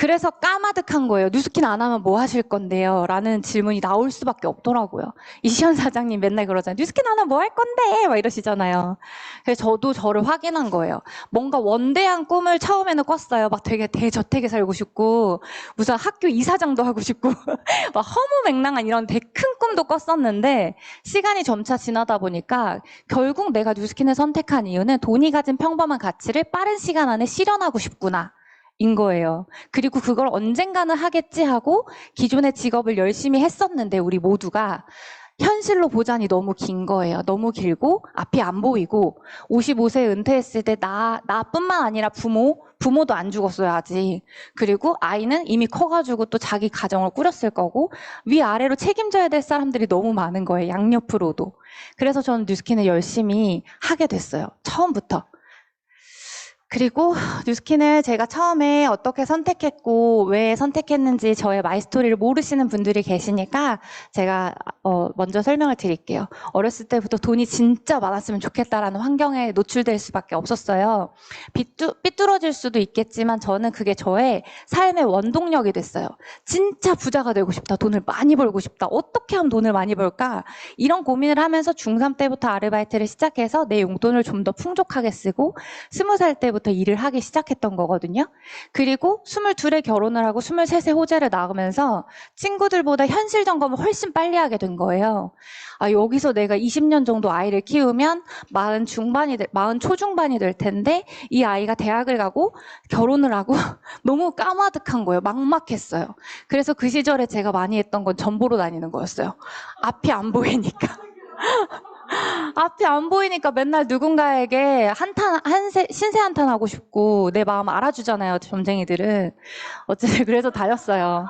그래서 까마득한 거예요. 뉴스킨 안 하면 뭐 하실 건데요? 라는 질문이 나올 수밖에 없더라고요. 이시연 사장님 맨날 그러잖아요. 뉴스킨 안 하면 뭐 할 건데? 막 이러시잖아요. 그래서 저도 저를 확인한 거예요. 뭔가 원대한 꿈을 처음에는 꿨어요. 막 되게 대저택에 살고 싶고 무슨 학교 이사장도 하고 싶고 막 허무맹랑한 이런 되게 큰 꿈도 꿨었는데 시간이 점차 지나다 보니까 결국 내가 뉴스킨을 선택한 이유는 돈이 가진 평범한 가치를 빠른 시간 안에 실현하고 싶구나. 인 거예요. 그리고 그걸 언젠가는 하겠지 하고 기존의 직업을 열심히 했었는데 우리 모두가 현실로 보자니 너무 긴 거예요. 너무 길고 앞이 안 보이고 55세 은퇴했을 때 나뿐만 아니라 부모도 안 죽었어요 아직. 그리고 아이는 이미 커가지고 또 자기 가정을 꾸렸을 거고 위아래로 책임져야 될 사람들이 너무 많은 거예요. 양옆으로도. 그래서 저는 뉴스킨을 열심히 하게 됐어요. 처음부터. 그리고 뉴스킨을 제가 처음에 어떻게 선택했고 왜 선택했는지 저의 마이스토리를 모르시는 분들이 계시니까 제가 먼저 설명을 드릴게요. 어렸을 때부터 돈이 진짜 많았으면 좋겠다라는 환경에 노출될 수밖에 없었어요. 삐뚤어질 수도 있겠지만 저는 그게 저의 삶의 원동력이 됐어요. 진짜 부자가 되고 싶다. 돈을 많이 벌고 싶다. 어떻게 하면 돈을 많이 벌까? 이런 고민을 하면서 중3 때부터 아르바이트를 시작해서 내 용돈을 좀 더 풍족하게 쓰고 20살 때부터 일을 하기 시작했던 거거든요. 그리고 22에 결혼을 하고 23세 호재를 낳으면서 친구들보다 현실 점검을 훨씬 빨리 하게 된 거예요. 아, 여기서 내가 20년 정도 아이를 키우면 40 초중반이 될 텐데 이 아이가 대학을 가고 결혼을 하고 너무 까마득한 거예요. 막막했어요. 그래서 그 시절에 제가 많이 했던 건 전 보러 다니는 거였어요. 앞이 안 보이니까. 앞이 안 보이니까 맨날 누군가에게 신세 한탄 하고 싶고 내 마음 알아주잖아요, 점쟁이들은. 어쨌든 그래서 다녔어요.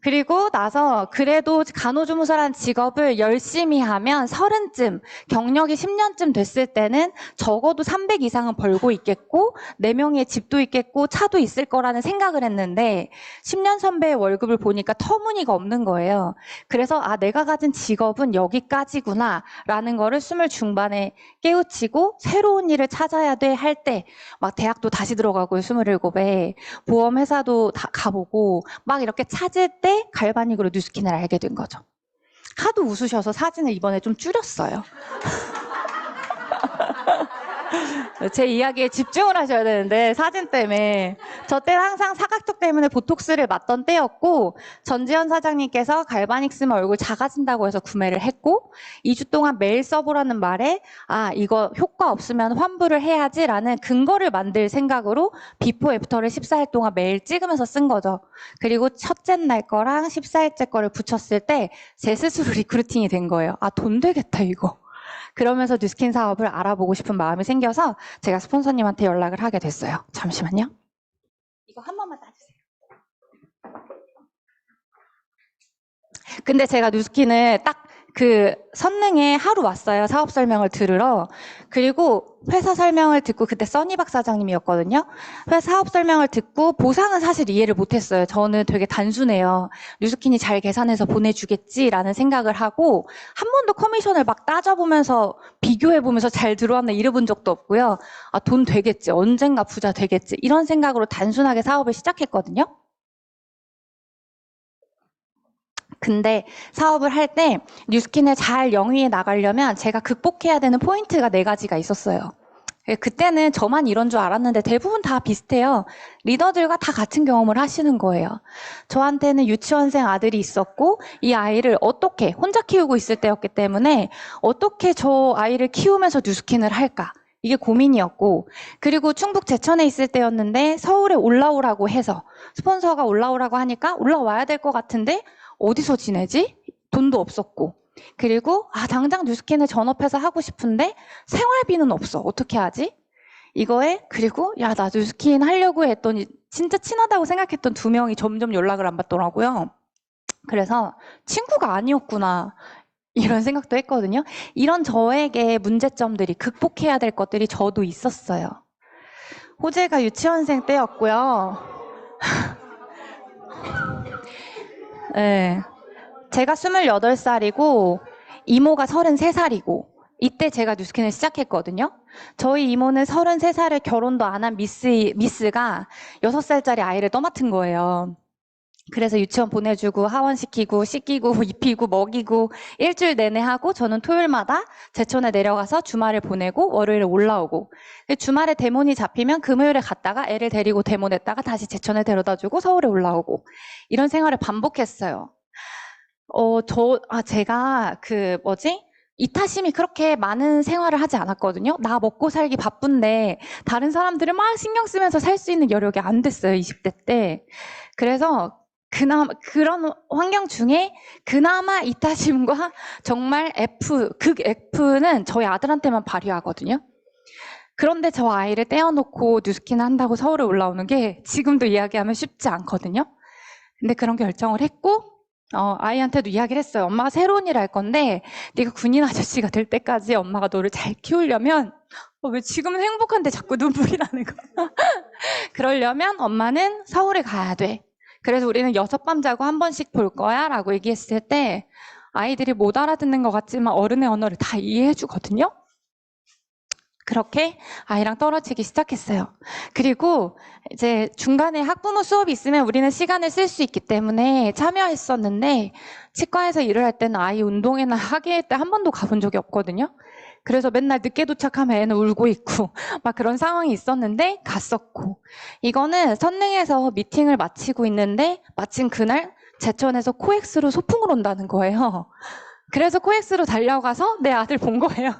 그리고 나서 그래도 간호조무사라는 직업을 열심히 하면 30쯤, 경력이 10년쯤 됐을 때는 적어도 300 이상은 벌고 있겠고 4명의 집도 있겠고 차도 있을 거라는 생각을 했는데 10년 선배의 월급을 보니까 터무니가 없는 거예요. 그래서 아, 내가 가진 직업은 여기까지구나 라는 거를 20 중반에 깨우치고 새로운 일을 찾아야 돼 할 때 막 대학도 다시 들어가고 27에 보험회사도 다 가보고 막 이렇게 찾을 때 갈바닉으로 뉴스킨을 알게 된 거죠. 하도 웃으셔서 사진을 이번에 좀 줄였어요. 제 이야기에 집중을 하셔야 되는데 사진 때문에 저 때는 항상 사각턱 때문에 보톡스를 맞던 때였고 전지현 사장님께서 갈바닉 쓰면 얼굴 작아진다고 해서 구매를 했고 2주 동안 매일 써보라는 말에 아 이거 효과 없으면 환불을 해야지라는 근거를 만들 생각으로 비포 애프터를 14일 동안 매일 찍으면서 쓴 거죠. 그리고 첫째 날 거랑 14일째 거를 붙였을 때 제 스스로 리크루팅이 된 거예요. 아 돈 되겠다 이거. 그러면서 뉴스킨 사업을 알아보고 싶은 마음이 생겨서 제가 스폰서님한테 연락을 하게 됐어요. 잠시만요. 이거 한 번만 따주세요. 근데 제가 뉴스킨을 딱 그 선능에 하루 왔어요. 사업 설명을 들으러. 그리고 회사 설명을 듣고 그때 써니박 사장님이었거든요. 회사 사업 설명을 듣고 보상은 사실 이해를 못했어요. 저는 되게 단순해요. 뉴스킨이 잘 계산해서 보내주겠지라는 생각을 하고 한 번도 커미션을 막 따져보면서 비교해보면서 잘 들어왔나 이래본 적도 없고요. 아, 돈 되겠지. 언젠가 부자 되겠지. 이런 생각으로 단순하게 사업을 시작했거든요. 근데 사업을 할 때 뉴스킨을 잘 영위해 나가려면 제가 극복해야 되는 포인트가 4가지가 있었어요. 그때는 저만 이런 줄 알았는데 대부분 다 비슷해요. 리더들과 다 같은 경험을 하시는 거예요. 저한테는 유치원생 아들이 있었고 이 아이를 어떻게 혼자 키우고 있을 때였기 때문에 어떻게 저 아이를 키우면서 뉴스킨을 할까? 이게 고민이었고 그리고 충북 제천에 있을 때였는데 서울에 올라오라고 해서 스폰서가 올라오라고 하니까 올라와야 될 것 같은데 어디서 지내지? 돈도 없었고 그리고 당장 뉴스킨을 전업해서 하고 싶은데 생활비는 없어. 어떻게 하지? 이거에 그리고 나 뉴스킨 하려고 했더니 진짜 친하다고 생각했던 2명이 점점 연락을 안 받더라고요. 그래서 친구가 아니었구나 이런 생각도 했거든요. 이런 저에게 문제점들이 극복해야 될 것들이 저도 있었어요. 호재가 유치원생 때였고요. 네. 제가 28살이고 이모가 33살이고 이때 제가 뉴스킨을 시작했거든요. 저희 이모는 33살에 결혼도 안 한 미스가 6살짜리 아이를 떠맡은 거예요. 그래서 유치원 보내주고 하원시키고 씻기고 입히고 먹이고 일주일 내내 하고 저는 토요일마다 제천에 내려가서 주말을 보내고 월요일에 올라오고 주말에 대몬이 잡히면 금요일에 갔다가 애를 데리고 대몬했다가 다시 제천에 데려다주고 서울에 올라오고 이런 생활을 반복했어요. 제가 이타심이 그렇게 많은 생활을 하지 않았거든요. 나 먹고 살기 바쁜데 다른 사람들을 막 신경 쓰면서 살 수 있는 여력이 안 됐어요. 20대 때. 그래서 그나마 그런 환경 중에 그나마 이타심과 정말 극 F는 저희 아들한테만 발휘하거든요. 그런데 저 아이를 떼어놓고 뉴스킨 한다고 서울에 올라오는 게 지금도 이야기하면 쉽지 않거든요. 근데 그런 결정을 했고 아이한테도 이야기를 했어요. 엄마가 새로운 일 할 건데 네가 군인 아저씨가 될 때까지 엄마가 너를 잘 키우려면 왜 지금은 행복한데 자꾸 눈물이 나는 거야. 그러려면 엄마는 서울에 가야 돼. 그래서 우리는 6밤 자고 한 번씩 볼 거야 라고 얘기했을 때 아이들이 못 알아듣는 것 같지만 어른의 언어를 다 이해해 주거든요. 그렇게 아이랑 떨어지기 시작했어요. 그리고 이제 중간에 학부모 수업이 있으면 우리는 시간을 쓸 수 있기 때문에 참여했었는데 치과에서 일을 할 때는 아이 운동회나 학예회 때 한 번도 가본 적이 없거든요. 그래서 맨날 늦게 도착하면 애는 울고 있고 막 그런 상황이 있었는데 갔었고 이거는 선릉에서 미팅을 마치고 있는데 마침 그날 제천에서 코엑스로 소풍을 온다는 거예요. 그래서 코엑스로 달려가서 내 아들 본 거예요.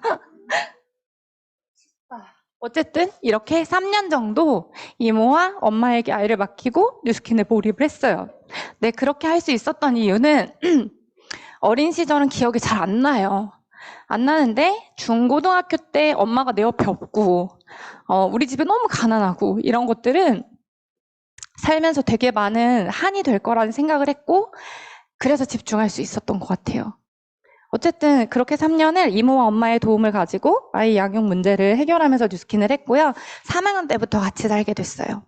어쨌든 이렇게 3년 정도 이모와 엄마에게 아이를 맡기고 뉴스킨에 몰입을 했어요. 네, 그렇게 할 수 있었던 이유는 어린 시절은 기억이 잘 안 나요. 안 나는데 중고등학교 때 엄마가 내 옆에 없고 우리 집에 너무 가난하고 이런 것들은 살면서 되게 많은 한이 될 거라는 생각을 했고 그래서 집중할 수 있었던 것 같아요. 어쨌든 그렇게 3년을 이모와 엄마의 도움을 가지고 아이 양육 문제를 해결하면서 뉴스킨을 했고요. 3학년 때부터 같이 살게 됐어요.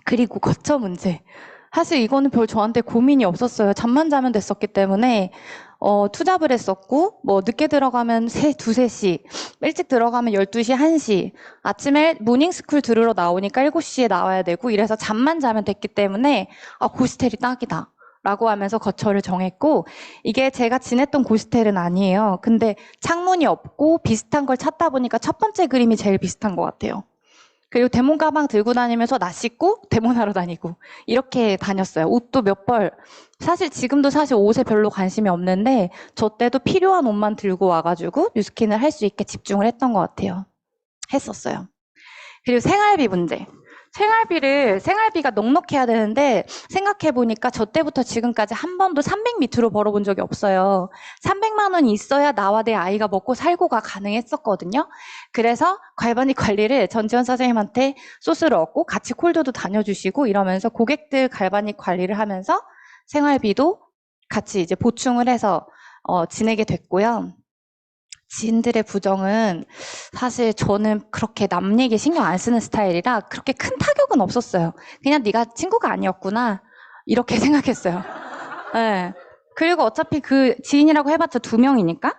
그리고 거처 문제. 사실 이거는 별 저한테 고민이 없었어요. 잠만 자면 됐었기 때문에 투잡을 했었고 늦게 들어가면 2-3시, 일찍 들어가면 12시, 1시, 아침에 모닝스쿨 들으러 나오니까 7시에 나와야 되고 이래서 잠만 자면 됐기 때문에 고스텔이 딱이다 라고 하면서 거처를 정했고, 이게 제가 지냈던 고스텔은 아니에요. 근데 창문이 없고 비슷한 걸 찾다 보니까 첫 번째 그림이 제일 비슷한 것 같아요. 그리고 데몬 가방 들고 다니면서 나 씻고 데몬하러 다니고 이렇게 다녔어요. 옷도 몇 벌. 사실 지금도 사실 옷에 별로 관심이 없는데 저 때도 필요한 옷만 들고 와가지고 뉴스킨을 할 수 있게 집중을 했던 것 같아요. 했었어요. 그리고 생활비 문제. 생활비가 넉넉해야 되는데 생각해보니까 저 때부터 지금까지 한 번도 300 밑으로 벌어본 적이 없어요. 300만 원이 있어야 나와 내 아이가 먹고 살고가 가능했었거든요. 그래서 갈바닉 관리를 전지현 사장님한테 소스를 얻고 같이 콜드도 다녀주시고 이러면서 고객들 갈바닉 관리를 하면서 생활비도 같이 이제 보충을 해서 지내게 됐고요. 지인들의 부정은 사실 저는 그렇게 남 얘기 신경 안 쓰는 스타일이라 그렇게 큰 타격은 없었어요. 그냥 네가 친구가 아니었구나 이렇게 생각했어요. 네. 그리고 어차피 그 지인이라고 해봤자 2명이니까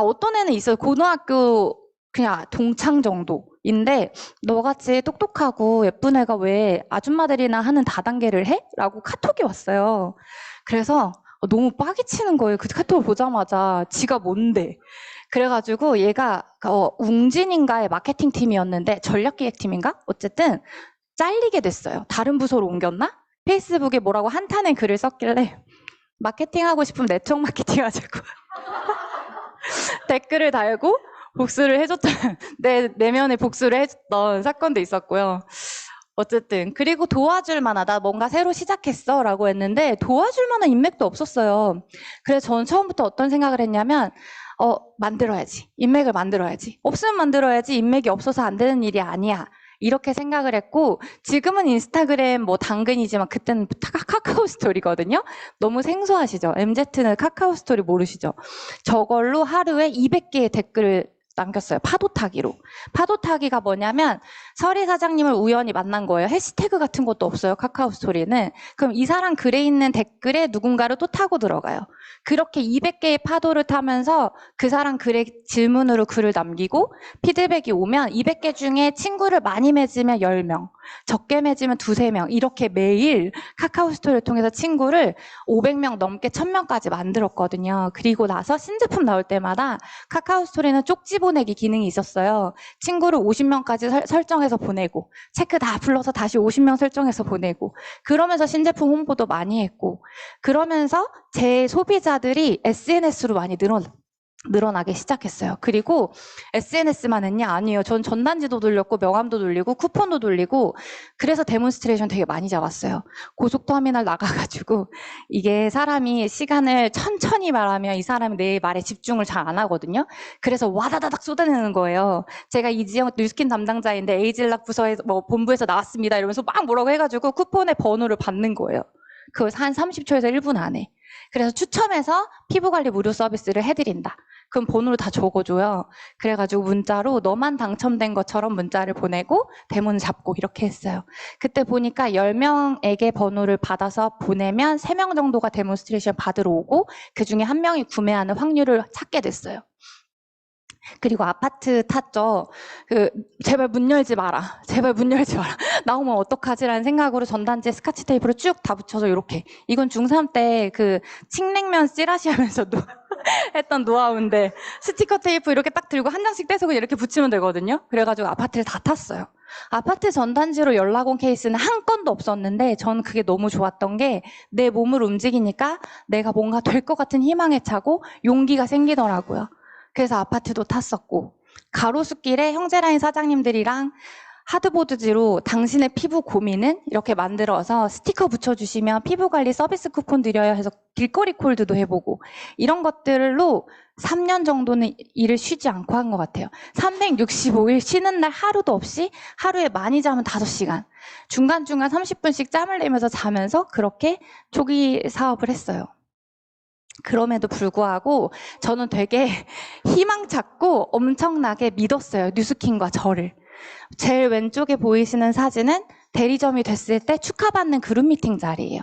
어떤 애는 있어요. 고등학교 그냥 동창 정도인데 너같이 똑똑하고 예쁜 애가 왜 아줌마들이나 하는 다단계를 해? 라고 카톡이 왔어요. 그래서 너무 빡이 치는 거예요. 그 카톡을 보자마자 지가 뭔데. 그래가지고 얘가 웅진인가의 마케팅 팀이었는데 전략기획팀인가? 어쨌든 잘리게 됐어요. 다른 부서로 옮겼나? 페이스북에 뭐라고 한탄의 글을 썼길래 마케팅하고 싶으면 네트워크 마케팅 하자고 댓글을 달고 복수를 해줬던 내면에 복수를 해줬던 사건도 있었고요. 어쨌든 그리고 도와줄 만하다. 뭔가 새로 시작했어 라고 했는데 도와줄 만한 인맥도 없었어요. 그래서 저는 처음부터 어떤 생각을 했냐면 만들어야지. 인맥을 만들어야지. 없으면 만들어야지. 인맥이 없어서 안 되는 일이 아니야. 이렇게 생각을 했고 지금은 인스타그램 뭐 당근이지만 그때는 카카오 스토리거든요. 너무 생소하시죠? MZ는 카카오 스토리 모르시죠? 저걸로 하루에 200개의 댓글을 남겼어요. 파도 타기로. 파도 타기가 뭐냐면 서리 사장님을 우연히 만난 거예요. 해시태그 같은 것도 없어요. 카카오 스토리는. 그럼 이 사람 글에 있는 댓글에 누군가를 또 타고 들어가요. 그렇게 200개의 파도를 타면서 그 사람 글에 질문으로 글을 남기고 피드백이 오면 200개 중에 친구를 많이 맺으면 10명, 적게 맺으면 2-3명 이렇게 매일 카카오 스토리를 통해서 친구를 500명 넘게 1000명까지 만들었거든요. 그리고 나서 신제품 나올 때마다 카카오 스토리는 쪽지 보내기 기능이 있었어요. 친구를 50명까지 설정해서 보내고 체크 다 불러서 다시 50명 설정해서 보내고 그러면서 신제품 홍보도 많이 했고 그러면서 제 소비자들이 SNS로 많이 늘어나기 시작했어요. 그리고 SNS만 했냐? 아니에요. 전 전단지도 돌렸고 명함도 돌리고 쿠폰도 돌리고 그래서 데몬스트레이션 되게 많이 잡았어요. 고속터미널 나가가지고 이게 사람이 시간을 천천히 말하면 이 사람이 내 말에 집중을 잘 안 하거든요. 그래서 와다다닥 쏟아내는 거예요. 제가 이지영 뉴스킨 담당자인데 에이즐락 부서에서 본부에서 나왔습니다 이러면서 막 뭐라고 해가지고 쿠폰의 번호를 받는 거예요. 그걸 한 30초에서 1분 안에. 그래서 추첨해서 피부관리 무료 서비스를 해드린다. 그럼 번호를 다 적어줘요. 그래가지고 문자로 너만 당첨된 것처럼 문자를 보내고 대문 잡고 이렇게 했어요. 그때 보니까 10명에게 번호를 받아서 보내면 3명 정도가 데몬스트레이션 받으러 오고 그중에 1명이 구매하는 확률을 찾게 됐어요. 그리고 아파트 탔죠. 제발 문 열지 마라. 제발 문 열지 마라. 나오면 어떡하지라는 생각으로 전단지에 스카치 테이프를 쭉 다 붙여서 이렇게. 이건 중3 때 칡냉면 찌라시 하면서 했던 노하우인데 스티커 테이프 이렇게 딱 들고 한 장씩 떼서 그냥 이렇게 붙이면 되거든요. 그래가지고 아파트를 다 탔어요. 아파트 전단지로 연락 온 케이스는 한 건도 없었는데 저는 그게 너무 좋았던 게 내 몸을 움직이니까 내가 뭔가 될 것 같은 희망에 차고 용기가 생기더라고요. 그래서 아파트도 탔었고 가로수길에 형제라인 사장님들이랑 하드보드지로 당신의 피부 고민은 이렇게 만들어서 스티커 붙여주시면 피부관리 서비스 쿠폰 드려요 해서 길거리 콜드도 해보고 이런 것들로 3년 정도는 일을 쉬지 않고 한 것 같아요. 365일 쉬는 날 하루도 없이 하루에 많이 자면 5시간 중간중간 30분씩 짬을 내면서 자면서 그렇게 초기 사업을 했어요. 그럼에도 불구하고 저는 되게 희망찾고 엄청나게 믿었어요. 뉴스킨과 저를. 제일 왼쪽에 보이시는 사진은 대리점이 됐을 때 축하받는 그룹 미팅 자리예요.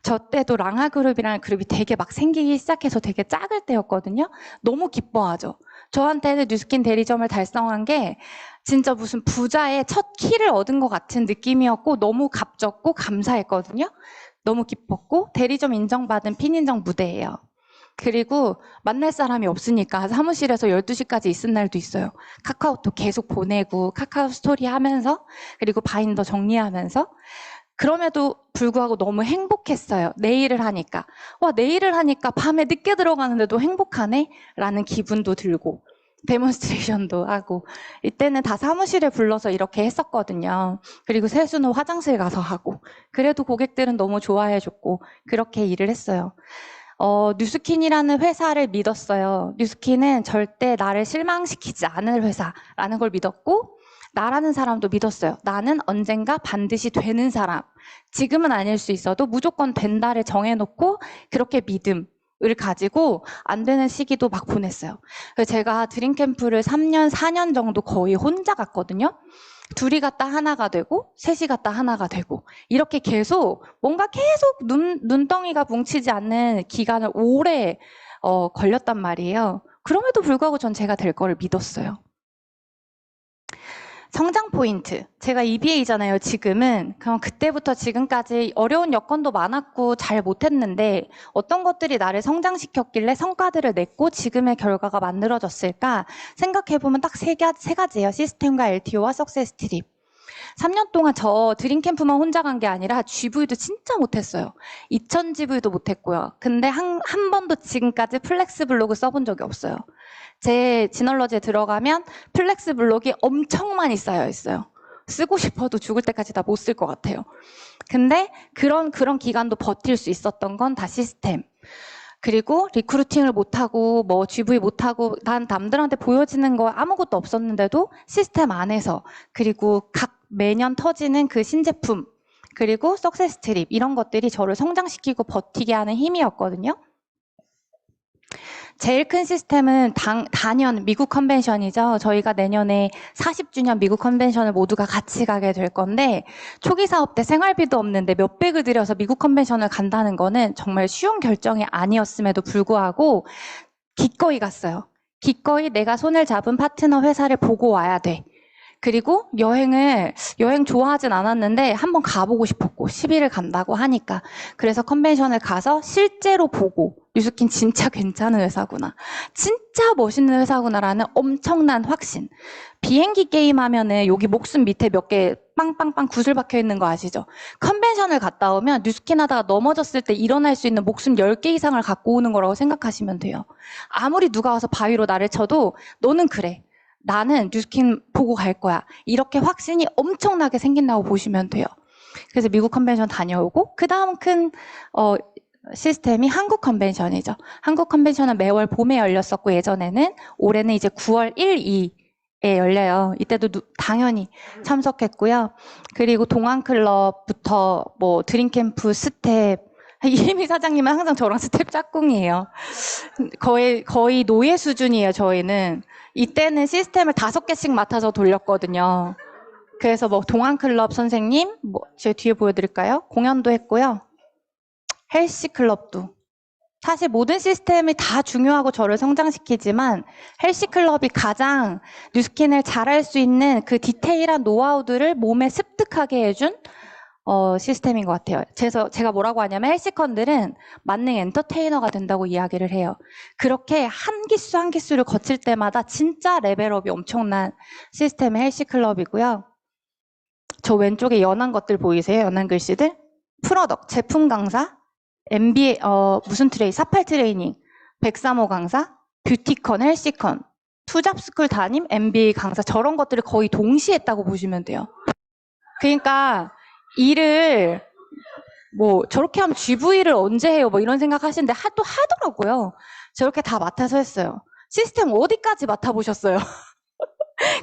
저 때도 랑하그룹이라는 그룹이 되게 막 생기기 시작해서 되게 작을 때였거든요. 너무 기뻐하죠. 저한테는 뉴스킨 대리점을 달성한 게 진짜 무슨 부자의 첫 키를 얻은 것 같은 느낌이었고 너무 값졌고 감사했거든요. 너무 기뻤고 대리점 인정받은 핀인정 무대예요. 그리고 만날 사람이 없으니까 사무실에서 12시까지 있은 날도 있어요. 카카오톡 계속 보내고 카카오 스토리 하면서 그리고 바인더 정리하면서 그럼에도 불구하고 너무 행복했어요. 내 일을 하니까. 와, 내 일을 하니까 밤에 늦게 들어가는데도 행복하네? 라는 기분도 들고 데몬스트레이션도 하고 이때는 다 사무실에 불러서 이렇게 했었거든요. 그리고 세수는 화장실 가서 하고 그래도 고객들은 너무 좋아해줬고 그렇게 일을 했어요. 뉴스킨이라는 회사를 믿었어요. 뉴스킨은 절대 나를 실망시키지 않을 회사라는 걸 믿었고 나라는 사람도 믿었어요. 나는 언젠가 반드시 되는 사람. 지금은 아닐 수 있어도 무조건 된다를 정해놓고 그렇게 믿음을 가지고 안 되는 시기도 막 보냈어요. 그래서 제가 드림캠프를 3년, 4년 정도 거의 혼자 갔거든요. 둘이 갔다 하나가 되고 셋이 갔다 하나가 되고 이렇게 계속 뭔가 계속 눈덩이가 뭉치지 않는 기간을 오래 걸렸단 말이에요. 그럼에도 불구하고 전 제가 될 거를 믿었어요. 성장 포인트. 제가 EBA잖아요, 지금은. 그럼 그때부터 지금까지 어려운 여건도 많았고 잘 못했는데 어떤 것들이 나를 성장시켰길래 성과들을 냈고 지금의 결과가 만들어졌을까 생각해보면 딱 세 가지예요. 시스템과 LTO와 석세스 트립. 3년 동안 저 드림캠프만 혼자 간 게 아니라 GV도 진짜 못했어요. 2000GV도 못했고요. 근데 한 번도 지금까지 플렉스 블로그 써본 적이 없어요. 제 지널러지에 들어가면 플렉스 블록이 엄청 많이 쌓여 있어요. 쓰고 싶어도 죽을 때까지 다 못 쓸 것 같아요. 근데 그런 기간도 버틸 수 있었던 건 다 시스템. 그리고 리크루팅을 못하고 뭐 GV 못하고 난 남들한테 보여지는 거 아무것도 없었는데도 시스템 안에서 그리고 각 매년 터지는 그 신제품 그리고 석세스 트립 이런 것들이 저를 성장시키고 버티게 하는 힘이었거든요. 제일 큰 시스템은 단연 미국 컨벤션이죠. 저희가 내년에 40주년 미국 컨벤션을 모두가 같이 가게 될 건데 초기 사업 때 생활비도 없는데 몇백을 들여서 미국 컨벤션을 간다는 거는 정말 쉬운 결정이 아니었음에도 불구하고 기꺼이 갔어요. 기꺼이 내가 손을 잡은 파트너 회사를 보고 와야 돼. 그리고 여행 좋아하진 않았는데 한번 가보고 싶었고 10일을 간다고 하니까 그래서 컨벤션을 가서 실제로 보고 뉴스킨 진짜 괜찮은 회사구나. 진짜 멋있는 회사구나라는 엄청난 확신. 비행기 게임 하면은 여기 목숨 밑에 몇 개 빵빵빵 구슬 박혀 있는 거 아시죠? 컨벤션을 갔다 오면 뉴스킨 하다가 넘어졌을 때 일어날 수 있는 목숨 10개 이상을 갖고 오는 거라고 생각하시면 돼요. 아무리 누가 와서 바위로 나를 쳐도 너는 그래. 나는 뉴스킨 보고 갈 거야. 이렇게 확신이 엄청나게 생긴다고 보시면 돼요. 그래서 미국 컨벤션 다녀오고 그 다음 큰 시스템이 한국 컨벤션이죠. 한국 컨벤션은 매월 봄에 열렸었고 예전에는 올해는 이제 9월 1, 2에 열려요. 이때도 당연히 참석했고요. 그리고 동안클럽부터 뭐 드림캠프 스텝 이혜미 사장님은 항상 저랑 스텝 짝꿍이에요. 거의 노예 수준이에요, 저희는. 이때는 시스템을 5개씩 맡아서 돌렸거든요. 그래서 뭐 동안클럽 선생님, 뭐 제 뒤에 보여드릴까요? 공연도 했고요. 헬시클럽도. 사실 모든 시스템이 다 중요하고 저를 성장시키지만 헬시클럽이 가장 뉴스킨을 잘할 수 있는 그 디테일한 노하우들을 몸에 습득하게 해준 시스템인 것 같아요. 그래서 제가 뭐라고 하냐면 헬시컨들은 만능 엔터테이너가 된다고 이야기를 해요. 그렇게 한 기수 한 기수를 거칠 때마다 진짜 레벨업이 엄청난 시스템의 헬시클럽이고요. 저 왼쪽에 연한 것들 보이세요? 연한 글씨들? 프로덕트, 제품 강사, MBA, 무슨 사팔 트레이닝, 103호 강사, 뷰티컨, 헬시컨, 투잡스쿨 담임, MBA 강사 저런 것들을 거의 동시에 했다고 보시면 돼요. 그러니까 일을 뭐 저렇게 하면 GV를 언제 해요? 뭐 이런 생각 하시는데 또 하더라고요. 저렇게 다 맡아서 했어요. 시스템 어디까지 맡아보셨어요?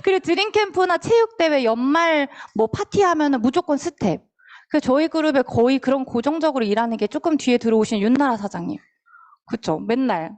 그리고 드림캠프나 체육대회 연말 뭐 파티하면은 무조건 스텝. 그 저희 그룹에 거의 그런 고정적으로 일하는 게 조금 뒤에 들어오신 윤나라 사장님. 그쵸? 맨날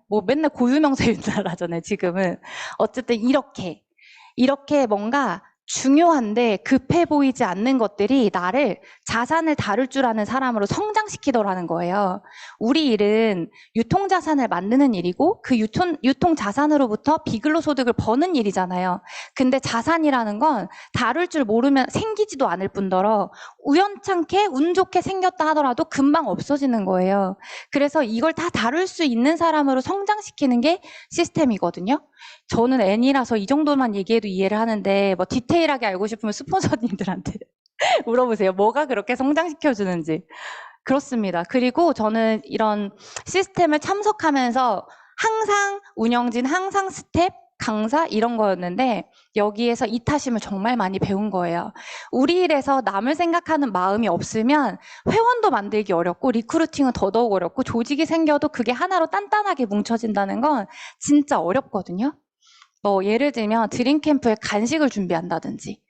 고유명사 윤나라잖아요, 지금은. 어쨌든 이렇게 뭔가 중요한데 급해 보이지 않는 것들이 나를 자산을 다룰 줄 아는 사람으로 성장시키더라는 거예요. 우리 일은 유통자산을 만드는 일이고 그 유통자산으로부터 비근로소득을 버는 일이잖아요. 근데 자산이라는 건 다룰 줄 모르면 생기지도 않을 뿐더러 우연찮게 운 좋게 생겼다 하더라도 금방 없어지는 거예요. 그래서 이걸 다 다룰 수 있는 사람으로 성장시키는 게 시스템이거든요. 저는 N이라서 이 정도만 얘기해도 이해를 하는데 뭐 디테일하게 알고 싶으면 스폰서님들한테 물어보세요. 뭐가 그렇게 성장시켜주는지. 그렇습니다. 그리고 저는 이런 시스템을 참석하면서 항상 운영진, 항상 스텝, 강사 이런 거였는데 여기에서 이타심을 정말 많이 배운 거예요. 우리 일에서 남을 생각하는 마음이 없으면 회원도 만들기 어렵고 리크루팅은 더더욱 어렵고 조직이 생겨도 그게 하나로 단단하게 뭉쳐진다는 건 진짜 어렵거든요. 뭐 예를 들면 드림캠프에 간식을 준비한다든지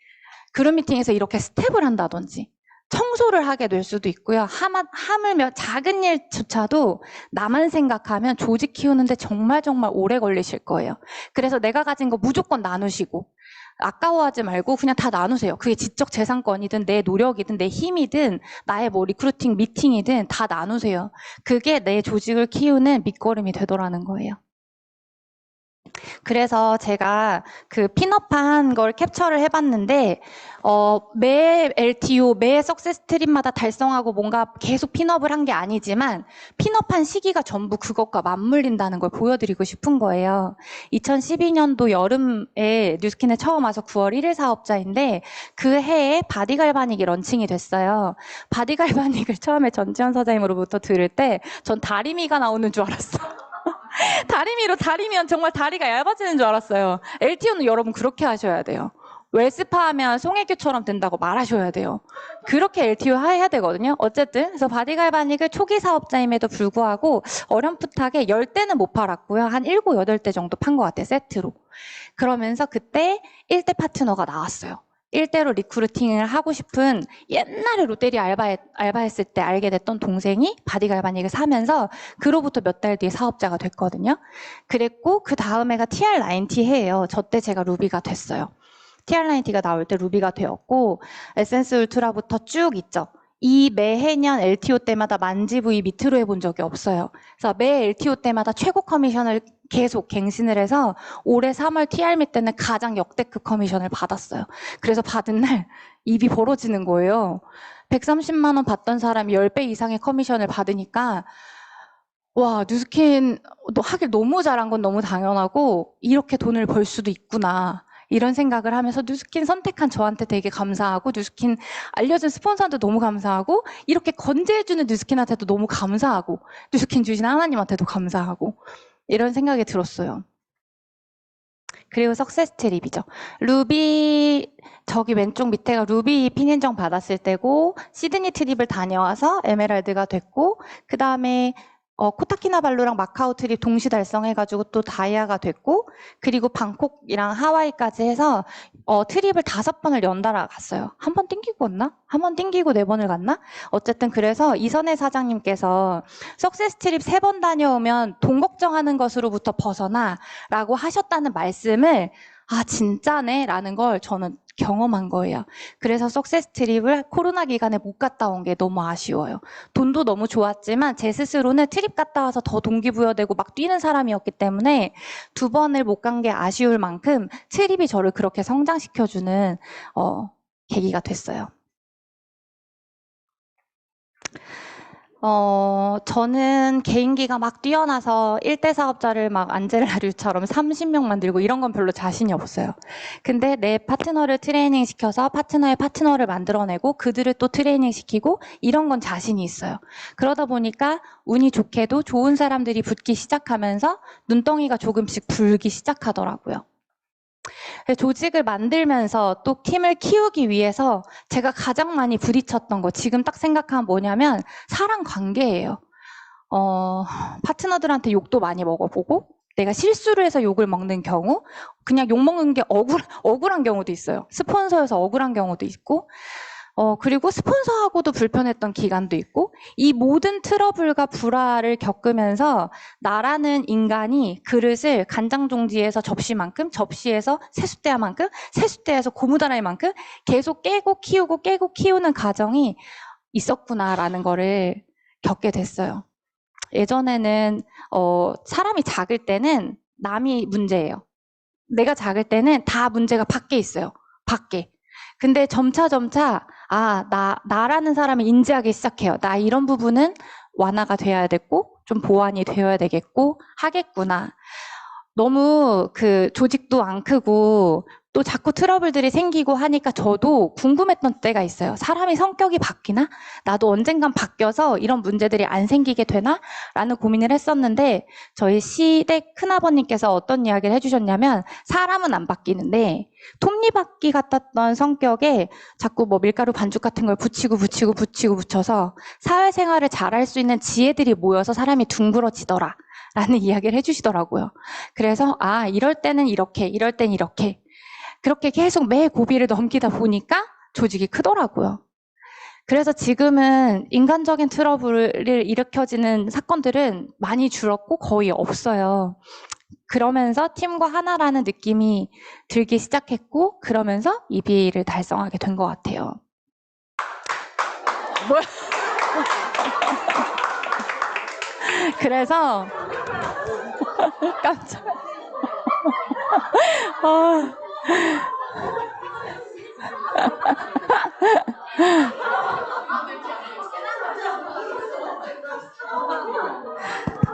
그룹 미팅에서 이렇게 스텝을 한다든지 청소를 하게 될 수도 있고요. 하물며 작은 일조차도 나만 생각하면 조직 키우는데 정말 오래 걸리실 거예요. 그래서 내가 가진 거 무조건 나누시고 아까워하지 말고 그냥 다 나누세요. 그게 지적 재산권이든 내 노력이든 내 힘이든 나의 뭐 리크루팅 미팅이든 다 나누세요. 그게 내 조직을 키우는 밑거름이 되더라는 거예요. 그래서 제가 그 핀업한 걸 캡처를 해봤는데 매 LTO, 매 석세스 트립마다 달성하고 뭔가 계속 핀업을 한 게 아니지만 핀업한 시기가 전부 그것과 맞물린다는 걸 보여드리고 싶은 거예요. 2012년도 여름에 뉴스킨에 처음 와서 9월 1일 사업자인데 그 해에 바디갈바닉이 런칭이 됐어요. 바디갈바닉을 처음에 전지현 사장님으로부터 들을 때 전 다리미가 나오는 줄 알았어요. 다리미로 다리면 정말 다리가 얇아지는 줄 알았어요. LTO는 여러분 그렇게 하셔야 돼요. 웰스파하면 송혜교처럼 된다고 말하셔야 돼요. 그렇게 LTO 해야 되거든요. 어쨌든 그래서 바디갈바닉을 초기 사업자임에도 불구하고 어렴풋하게 10대는 못 팔았고요. 한 7, 8대 정도 판 것 같아요. 세트로. 그러면서 그때 1대 파트너가 나왔어요. 1대로 리크루팅을 하고 싶은 옛날에 롯데리아 알바했을 때 알게 됐던 동생이 바디갈바닉을 사면서 그로부터 몇 달 뒤에 사업자가 됐거든요. 그랬고 그 다음에가 TR90 해예요. 저 때 제가 루비가 됐어요. TR90가 나올 때 루비가 되었고 에센스 울트라부터 쭉 있죠. 이 매해년 LTO 때마다 만지부위 밑으로 해본 적이 없어요. 그래서 매 LTO 때마다 최고 커미션을 계속 갱신을 해서 올해 3월 TR미 때는 가장 역대급 커미션을 받았어요. 그래서 받은 날 입이 벌어지는 거예요. 130만 원 받던 사람이 10배 이상의 커미션을 받으니까 와, 뉴스킨 하길 너무 잘한 건 너무 당연하고 이렇게 돈을 벌 수도 있구나. 이런 생각을 하면서 뉴스킨 선택한 저한테 되게 감사하고 뉴스킨 알려준 스폰서한테 너무 감사하고 이렇게 건재해주는 뉴스킨한테도 너무 감사하고 뉴스킨 주신 하나님한테도 감사하고 이런 생각이 들었어요. 그리고 석세스 트립이죠. 루비 저기 왼쪽 밑에가 루비 핀 인정 받았을 때고 시드니 트립을 다녀와서 에메랄드가 됐고 그 다음에 코타키나발루랑 마카오 트립 동시 달성해가지고 또 다이아가 됐고 그리고 방콕이랑 하와이까지 해서 트립을 5번을 연달아 갔어요. 한 번 띵기고 왔나? 한 번 띵기고 4번을 갔나? 어쨌든 그래서 이선혜 사장님께서 석세스 트립 3번 다녀오면 돈 걱정하는 것으로부터 벗어나 라고 하셨다는 말씀을 아 진짜네 라는 걸 저는 경험한 거예요. 그래서 석세스 트립을 코로나 기간에 못 갔다 온 게 너무 아쉬워요. 돈도 너무 좋았지만 제 스스로는 트립 갔다 와서 더 동기부여되고 막 뛰는 사람이었기 때문에 2번을 못 간 게 아쉬울 만큼 트립이 저를 그렇게 성장시켜주는 계기가 됐어요. 저는 개인기가 막 뛰어나서 1대 사업자를 막 안젤라 류처럼 30명 만들고 이런 건 별로 자신이 없어요. 근데 내 파트너를 트레이닝 시켜서 파트너의 파트너를 만들어내고 그들을 또 트레이닝 시키고 이런 건 자신이 있어요. 그러다 보니까 운이 좋게도 좋은 사람들이 붙기 시작하면서 눈덩이가 조금씩 불기 시작하더라고요. 조직을 만들면서 또 팀을 키우기 위해서 제가 가장 많이 부딪혔던 거 지금 딱 생각하면 뭐냐면 사람 관계예요. 파트너들한테 욕도 많이 먹어보고 내가 실수를 해서 욕을 먹는 경우 그냥 욕 먹는 게 억울한 경우도 있어요. 스폰서여서 억울한 경우도 있고 그리고 스폰서하고도 불편했던 기간도 있고 이 모든 트러블과 불화를 겪으면서 나라는 인간이 그릇을 간장종지에서 접시만큼 접시에서 세숫대야만큼 세숫대에서 고무다라이만큼 계속 깨고 키우는 과정이 있었구나라는 거를 겪게 됐어요. 예전에는 사람이 작을 때는 남이 문제예요. 내가 작을 때는 다 문제가 밖에 있어요. 밖에. 근데 점차 나라는 사람을 인지하기 시작해요. 나 이런 부분은 완화가 돼야 되고, 좀 보완이 되어야 되겠고, 하겠구나. 너무 조직도 안 크고, 또 자꾸 트러블들이 생기고 하니까 저도 궁금했던 때가 있어요. 사람이 성격이 바뀌나? 나도 언젠간 바뀌어서 이런 문제들이 안 생기게 되나? 라는 고민을 했었는데 저희 시댁 큰아버님께서 어떤 이야기를 해주셨냐면 사람은 안 바뀌는데 톱니바퀴 같았던 성격에 자꾸 뭐 밀가루 반죽 같은 걸 붙여서 사회생활을 잘할 수 있는 지혜들이 모여서 사람이 둥그러지더라 라는 이야기를 해주시더라고요. 그래서 이럴 때는 이렇게, 이럴 땐 이렇게 그렇게 계속 매 고비를 넘기다 보니까 조직이 크더라고요. 그래서 지금은 인간적인 트러블을 일으켜지는 사건들은 많이 줄었고 거의 없어요. 그러면서 팀과 하나라는 느낌이 들기 시작했고 그러면서 EBA를 달성하게 된 것 같아요. 그래서 깜짝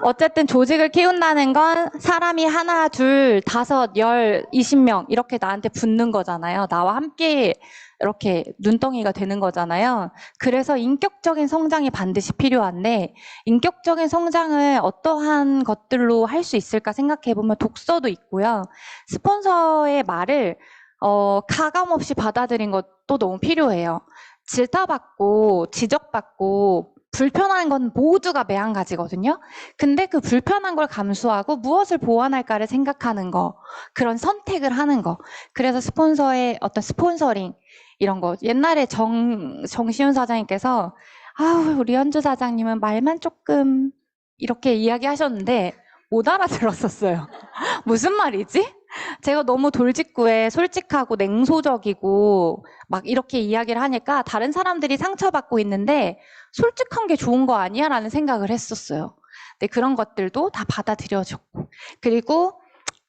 어쨌든 조직을 키운다는 건 사람이 하나, 둘, 5, 10, 20명 이렇게 나한테 붙는 거잖아요. 나와 함께 이렇게 눈덩이가 되는 거잖아요. 그래서 인격적인 성장이 반드시 필요한데 인격적인 성장을 어떠한 것들로 할 수 있을까 생각해보면 독서도 있고요. 스폰서의 말을 가감 없이 받아들인 것도 너무 필요해요. 질타받고 지적받고 불편한 건 모두가 매한가지거든요. 근데 그 불편한 걸 감수하고 무엇을 보완할까를 생각하는 거, 그런 선택을 하는 거. 그래서 스폰서의 어떤 스폰서링 이런 거. 옛날에 정시훈 사장님께서 우리 현주 사장님은 말만 조금 이렇게 이야기하셨는데 못 알아들었었어요. 무슨 말이지? 제가 너무 돌직구에 솔직하고 냉소적이고 막 이렇게 이야기를 하니까 다른 사람들이 상처받고 있는데 솔직한 게 좋은 거 아니야? 라는 생각을 했었어요. 근데 그런 것들도 다 받아들여졌고 그리고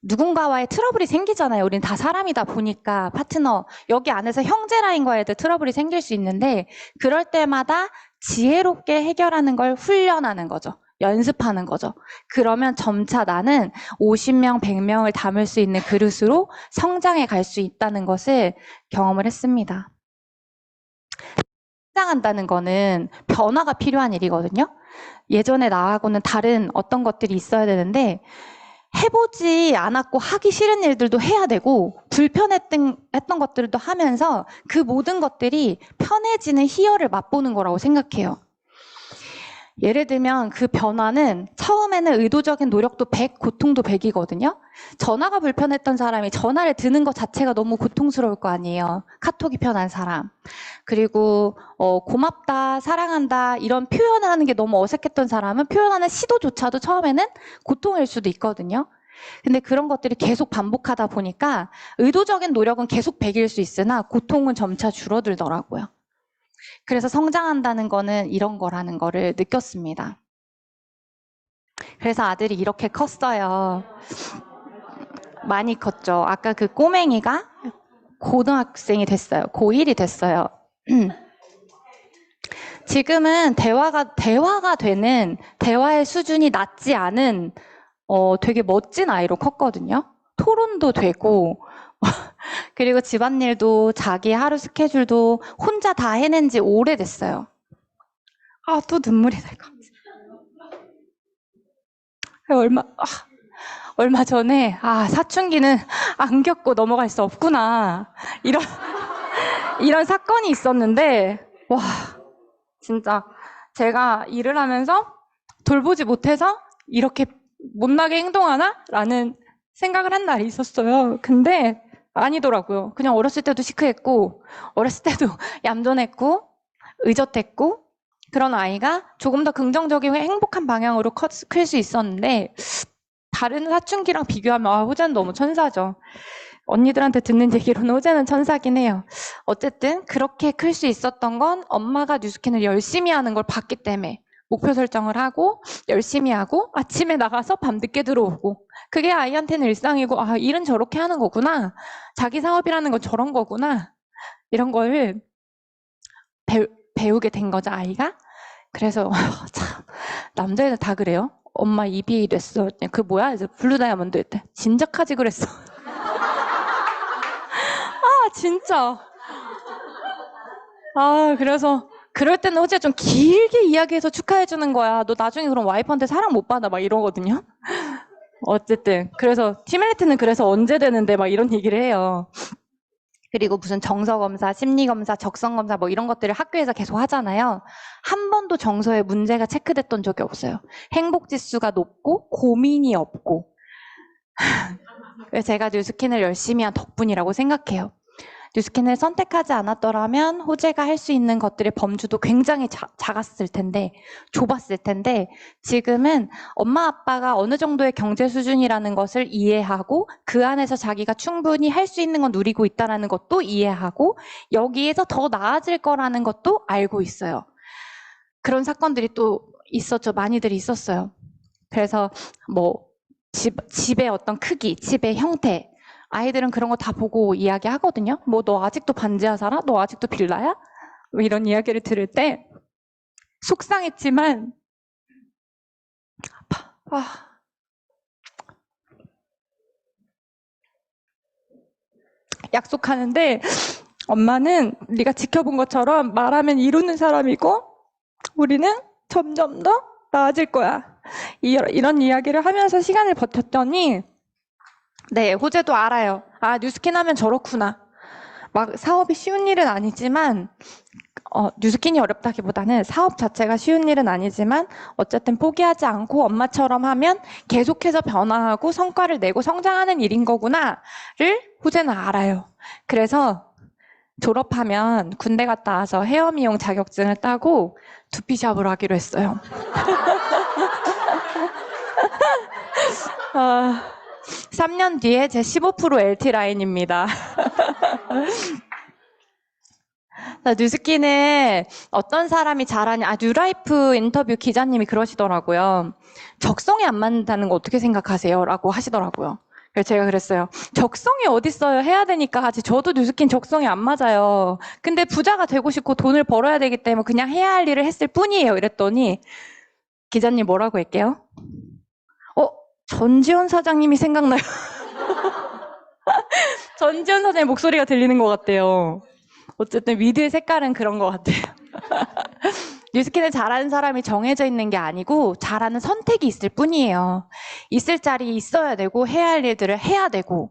누군가와의 트러블이 생기잖아요. 우린 다 사람이다 보니까 파트너, 여기 안에서 형제 라인과의 트러블이 생길 수 있는데 그럴 때마다 지혜롭게 해결하는 걸 훈련하는 거죠. 연습하는 거죠. 그러면 점차 나는 50명, 100명을 담을 수 있는 그릇으로 성장해 갈 수 있다는 것을 경험을 했습니다. 성장한다는 거는 변화가 필요한 일이거든요. 예전에 나하고는 다른 어떤 것들이 있어야 되는데 해보지 않았고 하기 싫은 일들도 해야 되고 불편했던 것들도 하면서 그 모든 것들이 편해지는 희열을 맛보는 거라고 생각해요. 예를 들면 그 변화는 처음에는 의도적인 노력도 100, 고통도 100이거든요. 전화가 불편했던 사람이 전화를 드는 것 자체가 너무 고통스러울 거 아니에요. 카톡이 편한 사람. 그리고 고맙다, 사랑한다 이런 표현을 하는 게 너무 어색했던 사람은 표현하는 시도조차도 처음에는 고통일 수도 있거든요. 근데 그런 것들이 계속 반복하다 보니까 의도적인 노력은 계속 100일 수 있으나 고통은 점차 줄어들더라고요. 그래서 성장한다는 거는 이런 거라는 거를 느꼈습니다. 그래서 아들이 이렇게 컸어요. 많이 컸죠. 아까 그 꼬맹이가 고등학생이 됐어요. 고1이 됐어요. 지금은 대화가 되는 대화의 수준이 낮지 않은 되게 멋진 아이로 컸거든요. 토론도 되고 그리고 집안일도 자기 하루 스케줄도 혼자 다 해낸 지 오래됐어요. 또 눈물이 날 것 같아. 얼마 전에 사춘기는 안 겪고 넘어갈 수 없구나 이런 사건이 있었는데 와 진짜 제가 일을 하면서 돌보지 못해서 이렇게 못나게 행동하나? 라는 생각을 한 날이 있었어요. 근데 아니더라고요. 그냥 어렸을 때도 시크했고 어렸을 때도 얌전했고 의젓했고 그런 아이가 조금 더 긍정적이고 행복한 방향으로 클 수 있었는데 다른 사춘기랑 비교하면 호재는 너무 천사죠. 언니들한테 듣는 얘기로는 호재는 천사긴 해요. 어쨌든 그렇게 클 수 있었던 건 엄마가 뉴스캔을 열심히 하는 걸 봤기 때문에 목표 설정을 하고 열심히 하고 아침에 나가서 밤늦게 들어오고 그게 아이한테는 일상이고 일은 저렇게 하는 거구나. 자기 사업이라는 건 저런 거구나. 이런 걸 배우게 된 거죠, 아이가. 그래서 참 남자애들 다 그래요. 엄마 입이 이랬어. 그 뭐야? 이제 블루 다이아몬드 때 진작하지 그랬어. 아 진짜. 아 그래서 그럴 때는 호재 좀 길게 이야기해서 축하해 주는 거야. 너 나중에 그럼 와이프한테 사랑 못 받아 막 이러거든요. 어쨌든 그래서 티멜리트는 그래서 언제 되는데 막 이런 얘기를 해요. 그리고 무슨 정서검사, 심리검사, 적성검사 뭐 이런 것들을 학교에서 계속 하잖아요. 한 번도 정서에 문제가 체크됐던 적이 없어요. 행복지수가 높고 고민이 없고. 그래서 제가 뉴스킨을 열심히 한 덕분이라고 생각해요. 뉴스킨을 선택하지 않았더라면 호재가 할 수 있는 것들의 범주도 굉장히 작았을 텐데, 좁았을 텐데, 지금은 엄마 아빠가 어느 정도의 경제 수준이라는 것을 이해하고 그 안에서 자기가 충분히 할 수 있는 건 누리고 있다는 것도 이해하고 여기에서 더 나아질 거라는 것도 알고 있어요. 그런 사건들이 또 있었죠. 많이들 있었어요. 그래서 뭐 집의 어떤 크기, 집의 형태, 아이들은 그런 거 다 보고 이야기하거든요. 뭐 너 아직도 반지하 살아? 너 아직도 빌라야? 뭐 이런 이야기를 들을 때 속상했지만 약속하는데 엄마는 네가 지켜본 것처럼 말하면 이루는 사람이고 우리는 점점 더 나아질 거야. 이런 이야기를 하면서 시간을 버텼더니 네, 호재도 알아요. 아, 뉴스킨 하면 저렇구나. 막 사업이 쉬운 일은 아니지만 뉴스킨이 어렵다기보다는 사업 자체가 쉬운 일은 아니지만 어쨌든 포기하지 않고 엄마처럼 하면 계속해서 변화하고 성과를 내고 성장하는 일인 거구나를 호재는 알아요. 그래서 졸업하면 군대 갔다 와서 헤어 미용 자격증을 따고 두피샵을 하기로 했어요. 3년 뒤에 제 15% LT 라인입니다. 뉴스킨은 어떤 사람이 잘하냐. 뉴라이프 인터뷰 기자님이 그러시더라고요. 적성에 안 맞는다는 거 어떻게 생각하세요? 라고 하시더라고요. 그래서 제가 그랬어요. 적성이 어딨어요? 해야 되니까 하지. 저도 뉴스킨 적성이 안 맞아요. 근데 부자가 되고 싶고 돈을 벌어야 되기 때문에 그냥 해야 할 일을 했을 뿐이에요. 이랬더니 기자님 뭐라고 할게요? 전지현 사장님이 생각나요. 전지현 사장님 목소리가 들리는 것 같아요. 어쨌든 위드의 색깔은 그런 것 같아요. 뉴스킨을 잘하는 사람이 정해져 있는 게 아니고 잘하는 선택이 있을 뿐이에요. 있을 자리 있어야 되고 해야 할 일들을 해야 되고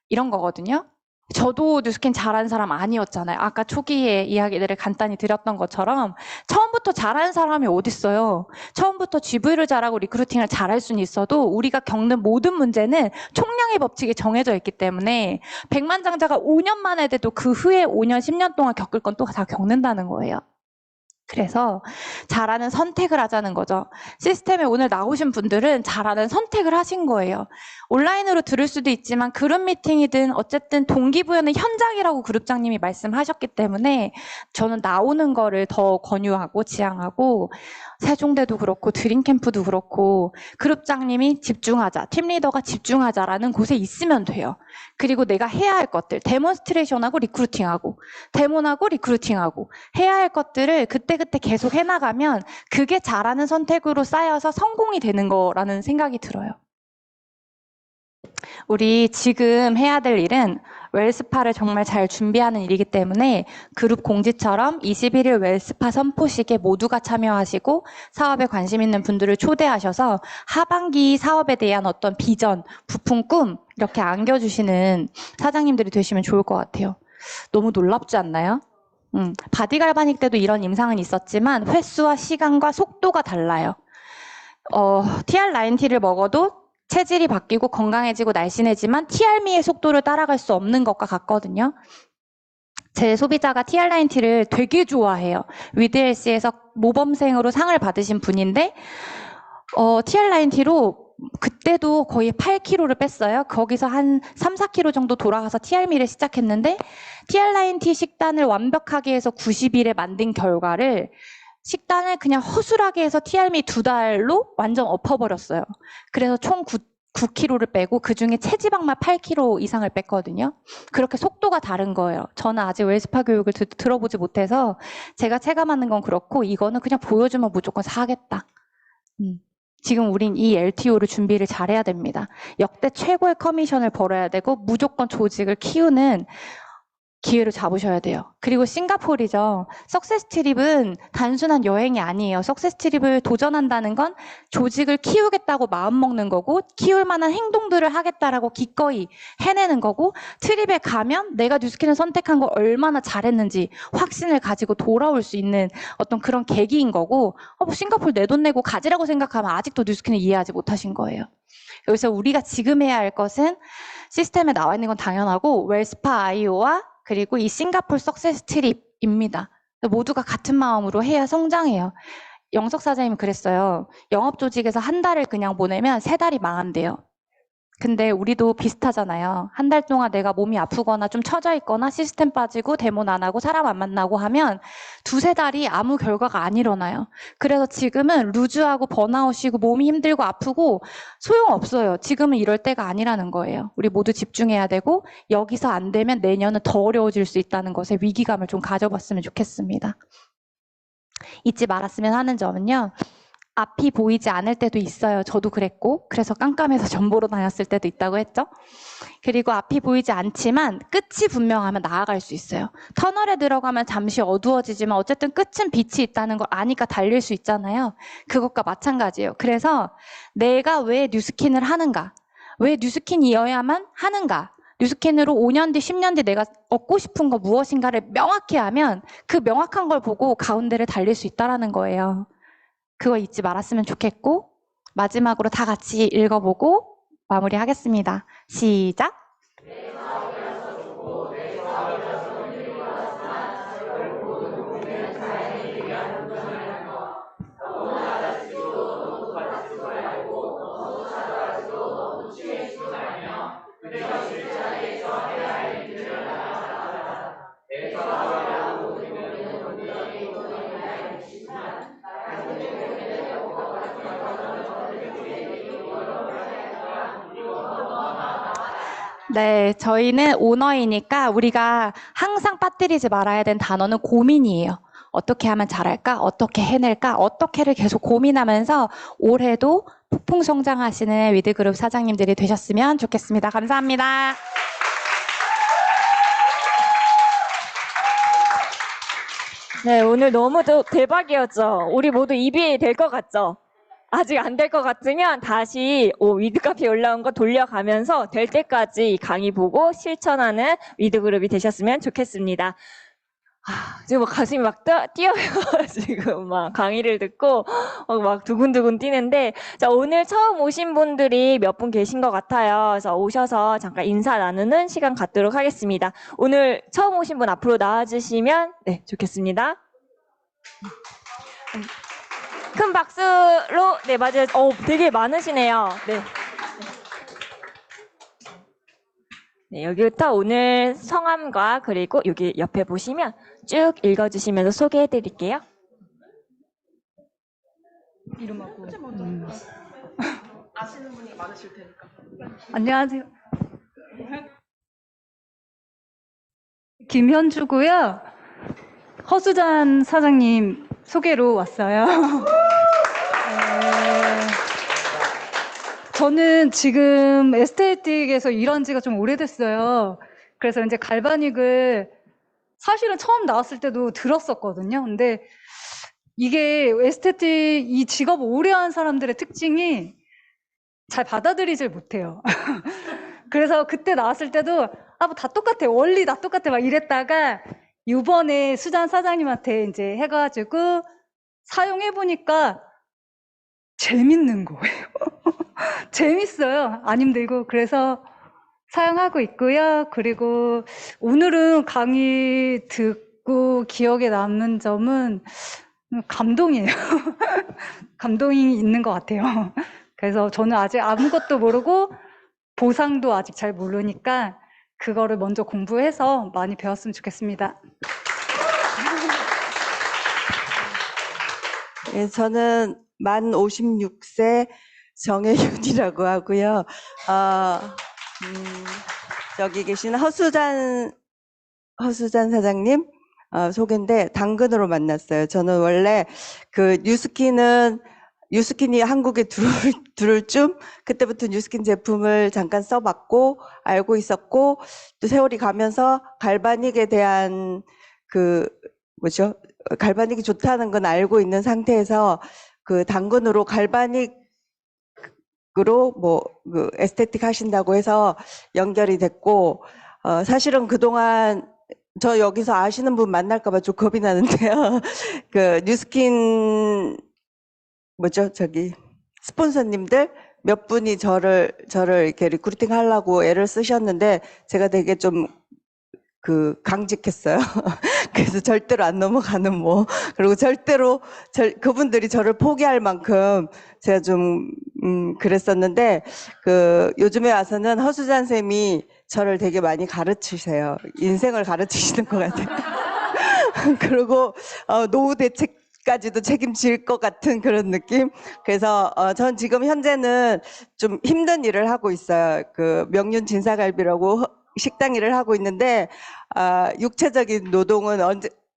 이런 거거든요. 저도 뉴스킨 잘하는 사람 아니었잖아요. 아까 초기에 이야기들을 간단히 드렸던 것처럼 처음부터 잘하는 사람이 어딨어요. 처음부터 GV를 잘하고 리크루팅을 잘할 수는 있어도 우리가 겪는 모든 문제는 총량의 법칙이 정해져 있기 때문에 백만장자가 5년 만에 돼도 그 후에 5년, 10년 동안 겪을 건 또 다 겪는다는 거예요. 그래서 잘하는 선택을 하자는 거죠. 시스템에 오늘 나오신 분들은 잘하는 선택을 하신 거예요. 온라인으로 들을 수도 있지만 그룹 미팅이든 어쨌든 동기부여는 현장이라고 그룹장님이 말씀하셨기 때문에 저는 나오는 거를 더 권유하고 지향하고 세종대도 그렇고 드림캠프도 그렇고 그룹장님이 집중하자, 팀리더가 집중하자라는 곳에 있으면 돼요. 그리고 내가 해야 할 것들, 데몬스트레이션하고 리크루팅하고 데몬하고 리크루팅하고 해야 할 것들을 그때그때 계속 해나가면 그게 잘하는 선택으로 쌓여서 성공이 되는 거라는 생각이 들어요. 우리 지금 해야 될 일은 웰스파를 정말 잘 준비하는 일이기 때문에 그룹 공지처럼 21일 웰스파 선포식에 모두가 참여하시고 사업에 관심 있는 분들을 초대하셔서 하반기 사업에 대한 어떤 비전, 부품, 꿈 이렇게 안겨주시는 사장님들이 되시면 좋을 것 같아요. 너무 놀랍지 않나요? 바디갈바닉 때도 이런 임상은 있었지만 횟수와 시간과 속도가 달라요. TR9T를 먹어도 체질이 바뀌고 건강해지고 날씬해지만 TR미의 속도를 따라갈 수 없는 것과 같거든요. 제 소비자가 TR9T를 되게 좋아해요. 위드헬스에서 모범생으로 상을 받으신 분인데 TR9T로 그때도 거의 8kg를 뺐어요. 거기서 한 3, 4kg 정도 돌아가서 TR미를 시작했는데 TR9T 식단을 완벽하게 해서 90일에 만든 결과를 식단을 그냥 허술하게 해서 TR미 2달로 완전 엎어버렸어요. 그래서 총 9kg를 빼고 그중에 체지방만 8kg 이상을 뺐거든요. 그렇게 속도가 다른 거예요. 저는 아직 웰스파 교육을 들어보지 못해서 제가 체감하는 건 그렇고 이거는 그냥 보여주면 무조건 사겠다. 지금 우린 이 LTO를 준비를 잘해야 됩니다. 역대 최고의 커미션을 벌어야 되고 무조건 조직을 키우는 기회를 잡으셔야 돼요. 그리고 싱가포르죠. 석세스 트립은 단순한 여행이 아니에요. 석세스 트립을 도전한다는 건 조직을 키우겠다고 마음먹는 거고 키울 만한 행동들을 하겠다라고 기꺼이 해내는 거고 트립에 가면 내가 뉴스킨을 선택한 걸 얼마나 잘했는지 확신을 가지고 돌아올 수 있는 어떤 그런 계기인 거고 뭐 싱가포르 내 돈 내고 가지라고 생각하면 아직도 뉴스킨을 이해하지 못하신 거예요. 여기서 우리가 지금 해야 할 것은 시스템에 나와 있는 건 당연하고 웰스파 IO와 그리고 이 싱가포르 석세스 트립입니다. 모두가 같은 마음으로 해야 성장해요. 영석 사장님이 그랬어요. 영업 조직에서 한 달을 그냥 보내면 3달이 망한대요. 근데 우리도 비슷하잖아요. 한 달 동안 내가 몸이 아프거나 좀 처져 있거나 시스템 빠지고 데모는 안 하고 사람 안 만나고 하면 2-3달이 아무 결과가 안 일어나요. 그래서 지금은 루즈하고 번아웃이고 몸이 힘들고 아프고 소용없어요. 지금은 이럴 때가 아니라는 거예요. 우리 모두 집중해야 되고 여기서 안 되면 내년은 더 어려워질 수 있다는 것에 위기감을 좀 가져봤으면 좋겠습니다. 잊지 말았으면 하는 점은요. 앞이 보이지 않을 때도 있어요. 저도 그랬고 그래서 깜깜해서 전보로 다녔을 때도 있다고 했죠. 그리고 앞이 보이지 않지만 끝이 분명하면 나아갈 수 있어요. 터널에 들어가면 잠시 어두워지지만 어쨌든 끝은 빛이 있다는 걸 아니까 달릴 수 있잖아요. 그것과 마찬가지예요. 그래서 내가 왜 뉴스킨을 하는가? 왜 뉴스킨이어야만 하는가? 뉴스킨으로 5년 뒤, 10년 뒤 내가 얻고 싶은 거 무엇인가를 명확히 하면 그 명확한 걸 보고 가운데를 달릴 수 있다는 거예요. 그거 잊지 말았으면 좋겠고 마지막으로 다 같이 읽어보고 마무리하겠습니다. 시작! 네, 저희는 오너이니까 우리가 항상 빠뜨리지 말아야 되는 단어는 고민이에요. 어떻게 하면 잘할까? 어떻게 해낼까? 어떻게를 계속 고민하면서 올해도 폭풍 성장하시는 위드그룹 사장님들이 되셨으면 좋겠습니다. 감사합니다. 네, 오늘 너무 대박이었죠? 우리 모두 EBA 될 것 같죠? 아직 안 될 것 같으면 다시 위드카페 올라온 거 돌려가면서 될 때까지 이 강의 보고 실천하는 위드그룹이 되셨으면 좋겠습니다. 지금 가슴이 막 뛰어요. 지금 막 강의를 듣고 막 두근두근 뛰는데 자, 오늘 처음 오신 분들이 몇 분 계신 것 같아요. 그래서 오셔서 잠깐 인사 나누는 시간 갖도록 하겠습니다. 오늘 처음 오신 분 앞으로 나와주시면 네, 좋겠습니다. 큰 박수로 네, 맞아요. 되게 많으시네요. 네. 네, 여기부터 오늘 성함과 그리고 여기 옆에 보시면 쭉 읽어주시면서 소개해드릴게요. 이름하고 아시는 분이 많으실 테니까. 안녕하세요. 김현주고요. 허수잔 사장님 소개로 왔어요. 저는 지금 에스테틱에서 일한 지가 좀 오래됐어요. 그래서 이제 갈바닉을 사실은 처음 나왔을 때도 들었었거든요. 근데 이게 에스테틱 이 직업 오래 한 사람들의 특징이 잘 받아들이질 못해요. 그래서 그때 나왔을 때도 뭐 다 똑같아. 원리 다 똑같아. 막 이랬다가 이번에 수잔 사장님한테 이제 해가지고 사용해보니까 재밌는 거예요. 재밌어요. 안 힘들고. 그래서 사용하고 있고요. 그리고 오늘은 강의 듣고 기억에 남는 점은 감동이에요. 감동이 있는 것 같아요. 그래서 저는 아직 아무것도 모르고 보상도 아직 잘 모르니까 그거를 먼저 공부해서 많이 배웠으면 좋겠습니다. 네, 저는 만 56세 정혜윤이라고 하고요. 저기 계신 허수잔 사장님 소개인데 당근으로 만났어요. 저는 원래 그 뉴스킨이 한국에 들어올 쯤 그때부터 뉴스킨 제품을 잠깐 써봤고 알고 있었고 또 세월이 가면서 갈바닉에 대한 갈바닉이 좋다는 건 알고 있는 상태에서 그 당근으로 갈바닉으로 그 에스테틱 하신다고 해서 연결이 됐고 사실은 그동안 저 여기서 아시는 분 만날까봐 좀 겁이 나는데요. 그 뉴스킨 스폰서님들 몇 분이 저를 이렇게 리크루팅 하려고 애를 쓰셨는데 제가 되게 좀 강직했어요. 그래서 절대로 안 넘어가는 그리고 절대로 그분들이 저를 포기할 만큼 제가 좀 그랬었는데 요즘에 와서는 허수잔 쌤이 저를 되게 많이 가르치세요. 인생을 가르치시는 것 같아요. 그리고 노후 대책까지도 책임질 것 같은 그런 느낌. 그래서 전 지금 현재는 좀 힘든 일을 하고 있어요. 명륜 진사갈비라고 식당 일을 하고 있는데 육체적인 노동은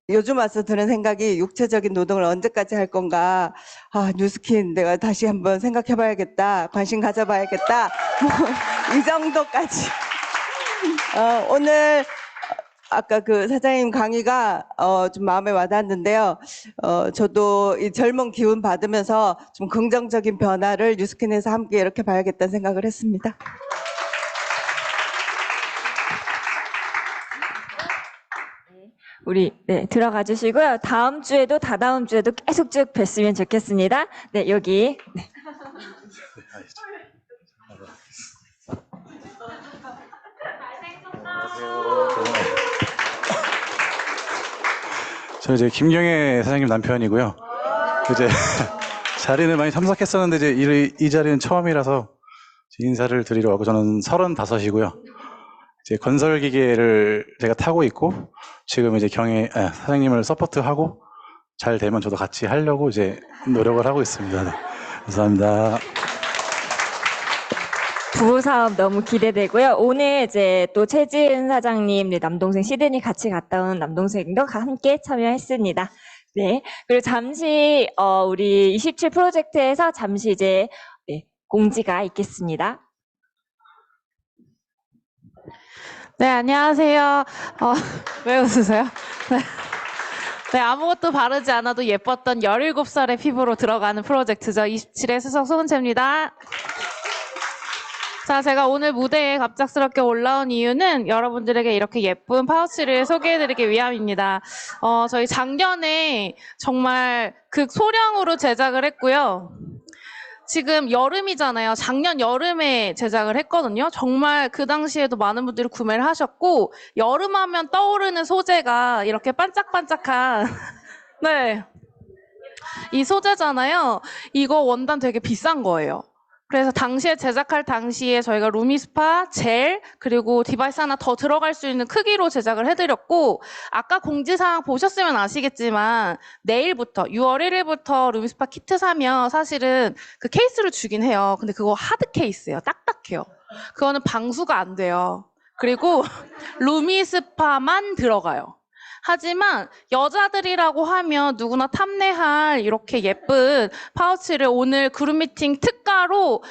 요즘 와서 드는 생각이 육체적인 노동을 언제까지 할 건가. 뉴스킨 내가 다시 한번 생각해 봐야겠다. 관심 가져 봐야겠다. 이 정도까지. 오늘 아까 그 사장님 강의가 좀 마음에 와닿았는데요. 저도 이 젊은 기운 받으면서 좀 긍정적인 변화를 뉴스킨에서 함께 이렇게 봐야겠다는 생각을 했습니다. 우리 들어가 주시고요. 다음 주에도 다다음 주에도 계속 쭉 뵀으면 좋겠습니다. 네, 여기. 네. 저 이제 김경애 사장님 남편이고요. 이제 자리는 많이 참석했었는데 이제 이 자리는 처음이라서 인사를 드리러 왔고 저는 35이고요. 이제 건설 기계를 제가 타고 있고 지금 이제 사장님을 서포트하고 잘 되면 저도 같이 하려고 이제 노력을 하고 있습니다. 네. 감사합니다. 부부사업 너무 기대되고요. 오늘 이제 또 최지은 사장님, 남동생 시드니 같이 갔다 온 남동생도 함께 참여했습니다. 네. 그리고 잠시, 우리 27 프로젝트에서 잠시 이제, 공지가 있겠습니다. 네, 안녕하세요. 왜 웃으세요? 네, 아무것도 바르지 않아도 예뻤던 17살의 피부로 들어가는 프로젝트죠. 27의 수석 소은채입니다. 자, 제가 오늘 무대에 갑작스럽게 올라온 이유는 여러분들에게 이렇게 예쁜 파우치를 소개해드리기 위함입니다. 저희 작년에 정말 극소량으로 제작을 했고요. 지금 여름이잖아요. 작년 여름에 제작을 했거든요. 정말 그 당시에도 많은 분들이 구매를 하셨고 여름하면 떠오르는 소재가 이렇게 반짝반짝한 네, 이 소재잖아요. 이거 원단 되게 비싼 거예요. 그래서 제작할 당시에 저희가 루미스파, 젤, 그리고 디바이스 하나 더 들어갈 수 있는 크기로 제작을 해드렸고, 아까 공지사항 보셨으면 아시겠지만, 내일부터, 6월 1일부터 루미스파 키트 사면 사실은 그 케이스를 주긴 해요. 근데 그거 하드 케이스예요. 딱딱해요. 그거는 방수가 안 돼요. 그리고 루미스파만 들어가요. 하지만 여자들이라고 하면 누구나 탐내할 이렇게 예쁜 파우치를 오늘 그룹미팅 특가로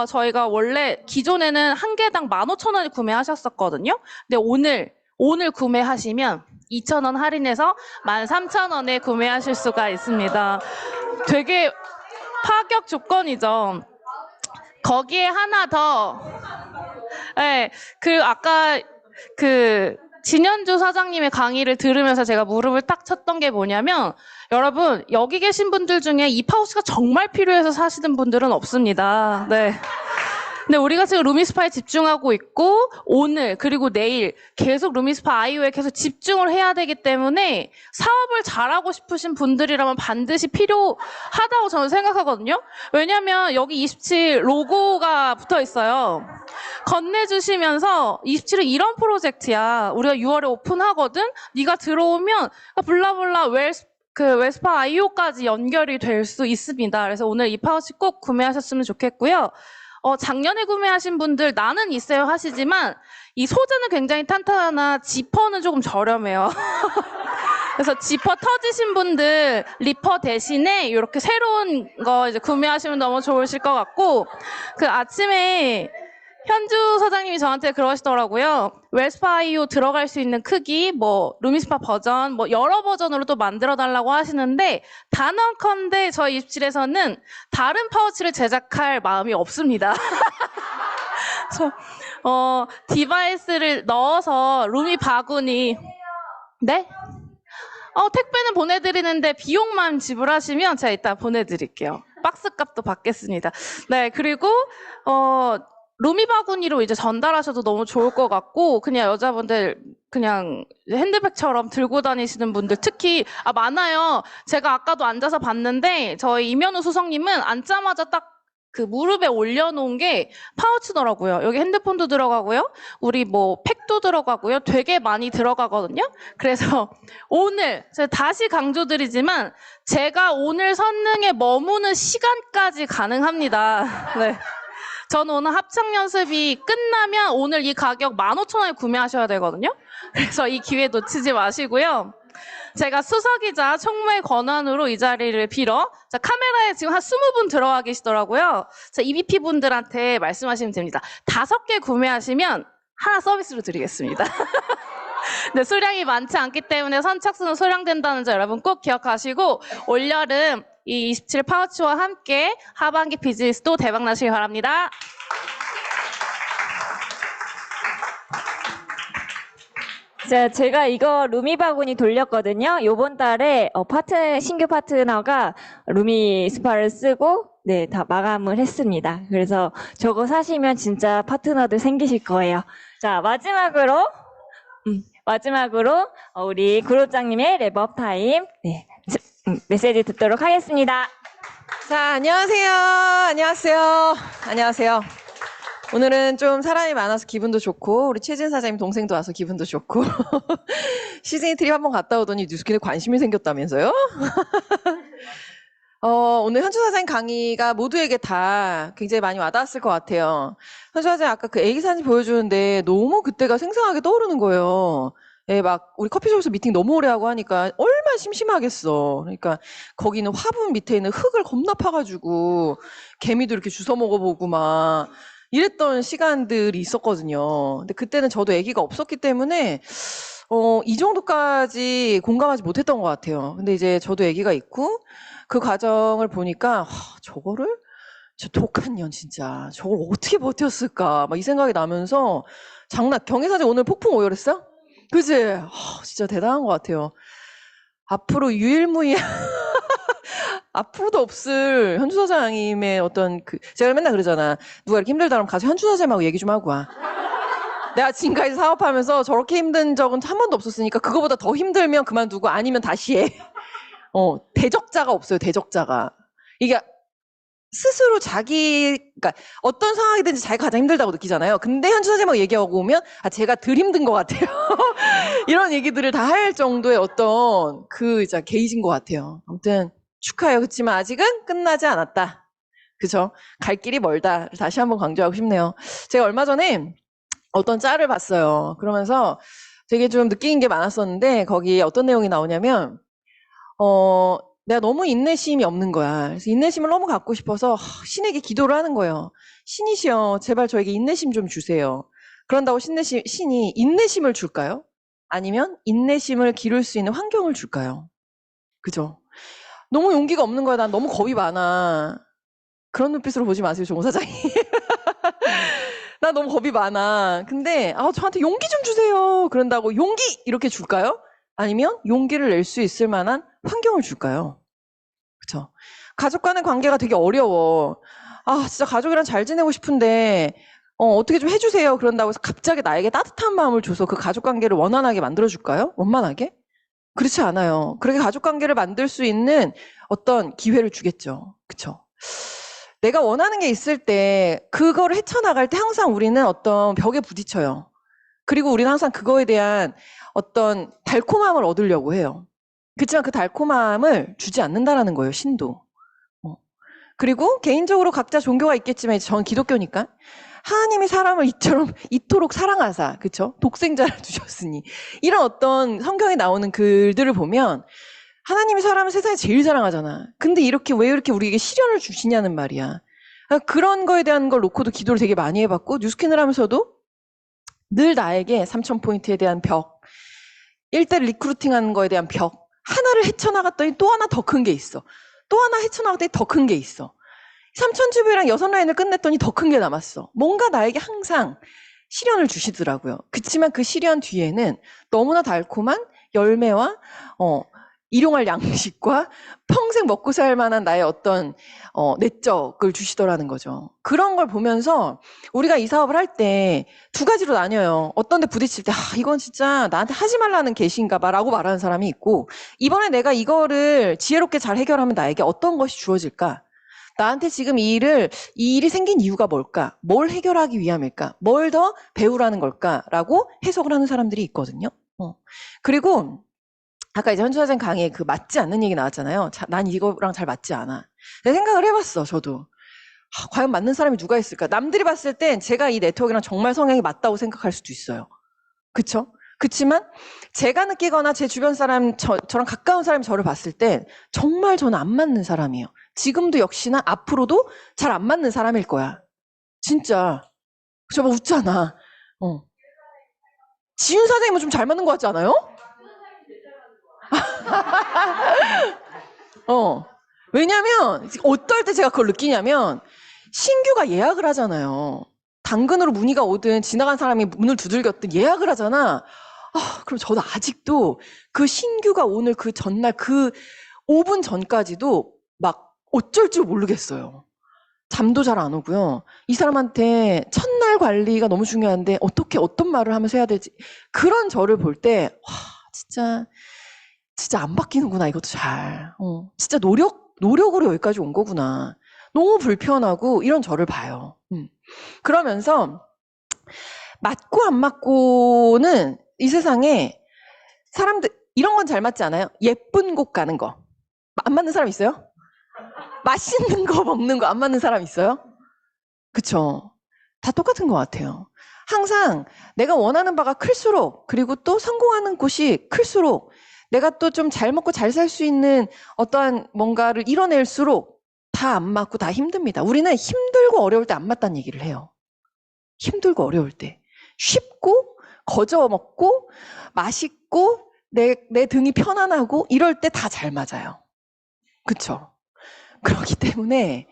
저희가 원래 기존에는 한 개당 15,000원에 구매하셨었거든요. 근데 오늘 구매하시면 2,000원 할인해서 13,000원에 구매하실 수가 있습니다. 되게 파격 조건이죠. 거기에 하나 더 아까 진현주 사장님의 강의를 들으면서 제가 무릎을 딱 쳤던 게 뭐냐면 여러분 여기 계신 분들 중에 이 파우치가 정말 필요해서 사시는 분들은 없습니다. 네. 근데 우리가 지금 루미스파에 집중하고 있고 오늘 그리고 내일 계속 루미스파 아이오에 계속 집중을 해야 되기 때문에 사업을 잘하고 싶으신 분들이라면 반드시 필요하다고 저는 생각하거든요. 왜냐하면 여기 27 로고가 붙어 있어요. 건네주시면서 27은 이런 프로젝트야. 우리가 6월에 오픈하거든. 네가 들어오면 블라블라 그 웨스파 IO까지 연결이 될 수 있습니다. 그래서 오늘 이 파우치 꼭 구매하셨으면 좋겠고요. 작년에 구매하신 분들 나는 있어요 하시지만 이 소재는 굉장히 탄탄하나 지퍼는 조금 저렴해요. 그래서 지퍼 터지신 분들 리퍼 대신에 이렇게 새로운 거 이제 구매하시면 너무 좋으실 것 같고, 그 아침에 현주 사장님이 저한테 그러시더라고요. 웨스파 IO 들어갈 수 있는 크기, 뭐 루미스파 버전, 뭐 여러 버전으로 또 만들어 달라고 하시는데, 단언컨대 저희 입실에서는 다른 파우치를 제작할 마음이 없습니다. 그래서 디바이스를 넣어서 루미 바구니, 네? 택배는 보내드리는데 비용만 지불하시면 제가 이따 보내드릴게요. 박스 값도 받겠습니다. 네, 그리고 루미 바구니로 이제 전달하셔도 너무 좋을 것 같고, 그냥 여자분들 그냥 핸드백처럼 들고 다니시는 분들 특히 많아요. 제가 아까도 앉아서 봤는데 저희 이면우 수석님은 앉자마자 딱 그 무릎에 올려놓은 게 파우치더라고요. 여기 핸드폰도 들어가고요. 우리 뭐 팩도 들어가고요. 되게 많이 들어가거든요. 그래서 오늘 제가 다시 강조드리지만 제가 오늘 선능에 머무는 시간까지 가능합니다. 네. 저는 오늘 합창 연습이 끝나면 오늘 이 가격 15,000원에 구매하셔야 되거든요. 그래서 이 기회 놓치지 마시고요. 제가 수석이자 총무의 권한으로 이 자리를 빌어, 자, 카메라에 지금 한 20분 들어와 계시더라고요. 자, EVP 분들한테 말씀하시면 됩니다. 5개 구매하시면 하나 서비스로 드리겠습니다. 네, 수량이 많지 않기 때문에 선착순은 소량된다는 점 여러분 꼭 기억하시고, 올여름 이 27 파우치와 함께 하반기 비즈니스도 대박 나시길 바랍니다. 제가 이거 루미 바구니 돌렸거든요. 요번 달에 신규 파트너가 루미 스파를 쓰고 네, 다 마감을 했습니다. 그래서 저거 사시면 진짜 파트너들 생기실 거예요. 자, 마지막으로 우리 그룹장님의 랩업 타임 네, 메시지 듣도록 하겠습니다. 자, 안녕하세요. 오늘은 좀 사람이 많아서 기분도 좋고, 우리 최진 사장님 동생도 와서 기분도 좋고, 시즈니 트립 한번 갔다 오더니 뉴스킨에 관심이 생겼다면서요? 오늘 현주 사장님 강의가 모두에게 다 굉장히 많이 와닿았을 것 같아요. 현주 사장님 아까 그 애기 사진 보여주는데 너무 그때가 생생하게 떠오르는 거예요. 예, 막 우리 커피숍에서 미팅 너무 오래 하고 하니까 얼마나 심심하겠어. 그러니까 거기는 화분 밑에 있는 흙을 겁나 파가지고 개미도 이렇게 주워 먹어보고 막 이랬던 시간들이 있었거든요. 근데 그때는 저도 아기가 없었기 때문에 이 정도까지 공감하지 못했던 것 같아요. 근데 이제 저도 아기가 있고 그 과정을 보니까 저거를 저 독한 년 진짜 저걸 어떻게 버텼을까 막 이 생각이 나면서 경혜사장 오늘 폭풍 오열했어? 그치? 진짜 대단한 것 같아요. 앞으로 유일무이한 앞으로도 없을 현주 사장님의 어떤 제가 맨날 그러잖아. 누가 이렇게 힘들다 그러면 가서 현주 사장님하고 얘기 좀 하고 와. 내가 지금까지 사업하면서 저렇게 힘든 적은 한 번도 없었으니까 그거보다 더 힘들면 그만두고 아니면 다시 해. 대적자가 없어요, 대적자가. 이게 스스로 그러니까 어떤 상황이든지 자기가 가장 힘들다고 느끼잖아요. 근데 현주 사장님하고 얘기하고 오면 제가 덜 힘든 것 같아요. 이런 얘기들을 다 할 정도의 어떤 이제 게이지인 것 같아요. 아무튼 축하해요. 그렇지만 아직은 끝나지 않았다. 그죠? 갈 길이 멀다. 다시 한번 강조하고 싶네요. 제가 얼마 전에 어떤 짤을 봤어요. 그러면서 되게 좀 느낀 게 많았었는데 거기 어떤 내용이 나오냐면 내가 너무 인내심이 없는 거야. 그래서 인내심을 너무 갖고 싶어서 신에게 기도를 하는 거예요. 신이시여, 제발 저에게 인내심 좀 주세요. 그런다고 신이 인내심을 줄까요? 아니면 인내심을 기를 수 있는 환경을 줄까요? 그죠? 너무 용기가 없는 거야. 난 너무 겁이 많아. 그런 눈빛으로 보지 마세요, 종 사장님. 나 너무 겁이 많아. 근데 저한테 용기 좀 주세요. 그런다고 용기 이렇게 줄까요? 아니면 용기를 낼 수 있을 만한 환경을 줄까요? 그쵸? 가족과는 관계가 되게 어려워. 진짜 가족이랑 잘 지내고 싶은데 어떻게 좀 해주세요. 그런다고 해서 갑자기 나에게 따뜻한 마음을 줘서 그 가족 관계를 원만하게 만들어줄까요? 원만하게? 그렇지 않아요. 그렇게 가족 관계를 만들 수 있는 어떤 기회를 주겠죠. 그쵸? 내가 원하는 게 있을 때 그거를 헤쳐나갈 때 항상 우리는 어떤 벽에 부딪혀요. 그리고 우리는 항상 그거에 대한 어떤 달콤함을 얻으려고 해요. 그렇지만 그 달콤함을 주지 않는다라는 거예요, 신도. 그리고 개인적으로 각자 종교가 있겠지만 전 기독교니까 하나님이 사람을 이토록 사랑하사, 그쵸? 독생자를 두셨으니 이런 어떤 성경에 나오는 글들을 보면 하나님이 사람을 세상에 제일 사랑하잖아. 근데 왜 이렇게 우리에게 시련을 주시냐는 말이야. 그런 거에 대한 걸 놓고도 기도를 되게 많이 해봤고 뉴스캔을 하면서도 늘 나에게 3,000포인트에 대한 벽, 1대를 리크루팅하는 거에 대한 벽 하나를 헤쳐나갔더니 또 하나 더 큰 게 있어. 또 하나 헤쳐나갔더니 더 큰 게 있어. 3,000주부랑 6라인을 끝냈더니 더 큰 게 남았어. 뭔가 나에게 항상 시련을 주시더라고요. 그치만 그 시련 뒤에는 너무나 달콤한 열매와 일용할 양식과 평생 먹고 살 만한 나의 어떤 내적을 주시더라는 거죠. 그런 걸 보면서 우리가 이 사업을 할 때 두 가지로 나뉘어요. 어떤 데 부딪힐 때 이건 진짜 나한테 하지 말라는 계시인가 봐 라고 말하는 사람이 있고 이번에 내가 이거를 지혜롭게 잘 해결하면 나에게 어떤 것이 주어질까? 나한테 지금 이 일이 생긴 이유가 뭘까? 뭘 해결하기 위함일까? 뭘 더 배우라는 걸까? 라고 해석을 하는 사람들이 있거든요. 그리고 아까 이제 현주사장 강의에 그 맞지 않는 얘기 나왔잖아요. 난 이거랑 잘 맞지 않아. 내가 생각을 해봤어, 저도. 과연 맞는 사람이 누가 있을까? 남들이 봤을 땐 제가 이 네트워크랑 정말 성향이 맞다고 생각할 수도 있어요. 그쵸? 그치만 제가 느끼거나 제 주변 사람, 저랑 가까운 사람이 저를 봤을 땐 정말 저는 안 맞는 사람이에요. 지금도 역시나 앞으로도 잘 안 맞는 사람일 거야. 진짜. 저 막 웃잖아. 지윤 사장님은 좀 잘 맞는 것 같지 않아요? 왜냐면 어떨 때 제가 그걸 느끼냐면 신규가 예약을 하잖아요. 당근으로 문의가 오든 지나간 사람이 문을 두들겼든 예약을 하잖아. 그럼 저도 아직도 그 신규가 오늘 그 전날 그 5분 전까지도 막 어쩔 줄 모르겠어요. 잠도 잘 안 오고요. 이 사람한테 첫날 관리가 너무 중요한데 어떻게 어떤 말을 하면서 해야 될지 그런 저를 볼 때 진짜 안 바뀌는구나 이것도 잘. 진짜 노력으로 여기까지 온 거구나. 너무 불편하고 이런 저를 봐요. 그러면서 맞고 안 맞고는 이 세상에 사람들 이런 건 잘 맞지 않아요? 예쁜 곳 가는 거. 안 맞는 사람 있어요? 맛있는 거 먹는 거 안 맞는 사람 있어요? 그쵸? 다 똑같은 것 같아요. 항상 내가 원하는 바가 클수록 그리고 또 성공하는 곳이 클수록 내가 또 좀 잘 먹고 잘 살 수 있는 어떠한 뭔가를 이뤄낼수록 다 안 맞고 다 힘듭니다. 우리는 힘들고 어려울 때 안 맞다는 얘기를 해요. 힘들고 어려울 때. 쉽고 거저 먹고 맛있고 내 등이 편안하고 이럴 때 다 잘 맞아요. 그쵸? 그렇기 때문에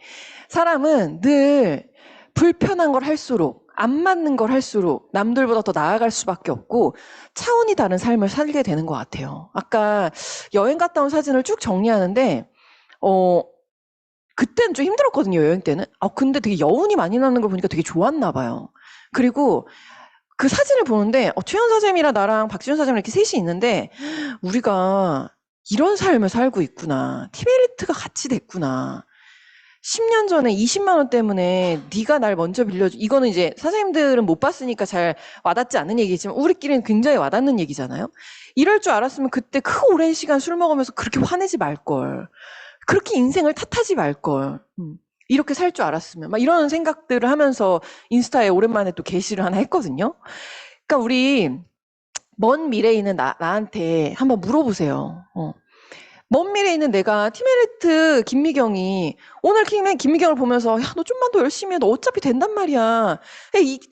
사람은 늘 불편한 걸 할수록 안 맞는 걸 할수록 남들보다 더 나아갈 수밖에 없고 차원이 다른 삶을 살게 되는 것 같아요. 아까 여행 갔다 온 사진을 쭉 정리하는데 그때는 좀 힘들었거든요. 여행 때는. 근데 되게 여운이 많이 남는 걸 보니까 되게 좋았나 봐요. 그리고 그 사진을 보는데 최현 사장님이랑 나랑 박지훈 사장님 이렇게 셋이 있는데 우리가 이런 삶을 살고 있구나. 티베리트가 같이 됐구나. 10년 전에 20만 원 때문에 네가 날 먼저 빌려줘. 이거는 이제 사장님들은 못 봤으니까 잘 와닿지 않는 얘기지만 우리끼리는 굉장히 와닿는 얘기잖아요. 이럴 줄 알았으면 그때 그 오랜 시간 술 먹으면서 그렇게 화내지 말걸. 그렇게 인생을 탓하지 말걸. 이렇게 살 줄 알았으면. 막 이런 생각들을 하면서 인스타에 오랜만에 또 게시를 하나 했거든요. 그러니까 우리 먼 미래에 있는 나한테 한번 물어보세요. 먼 미래에 있는 내가 티메리트 김미경이 오늘 김미경을 보면서 야, 너 좀만 더 열심히 해. 너 어차피 된단 말이야.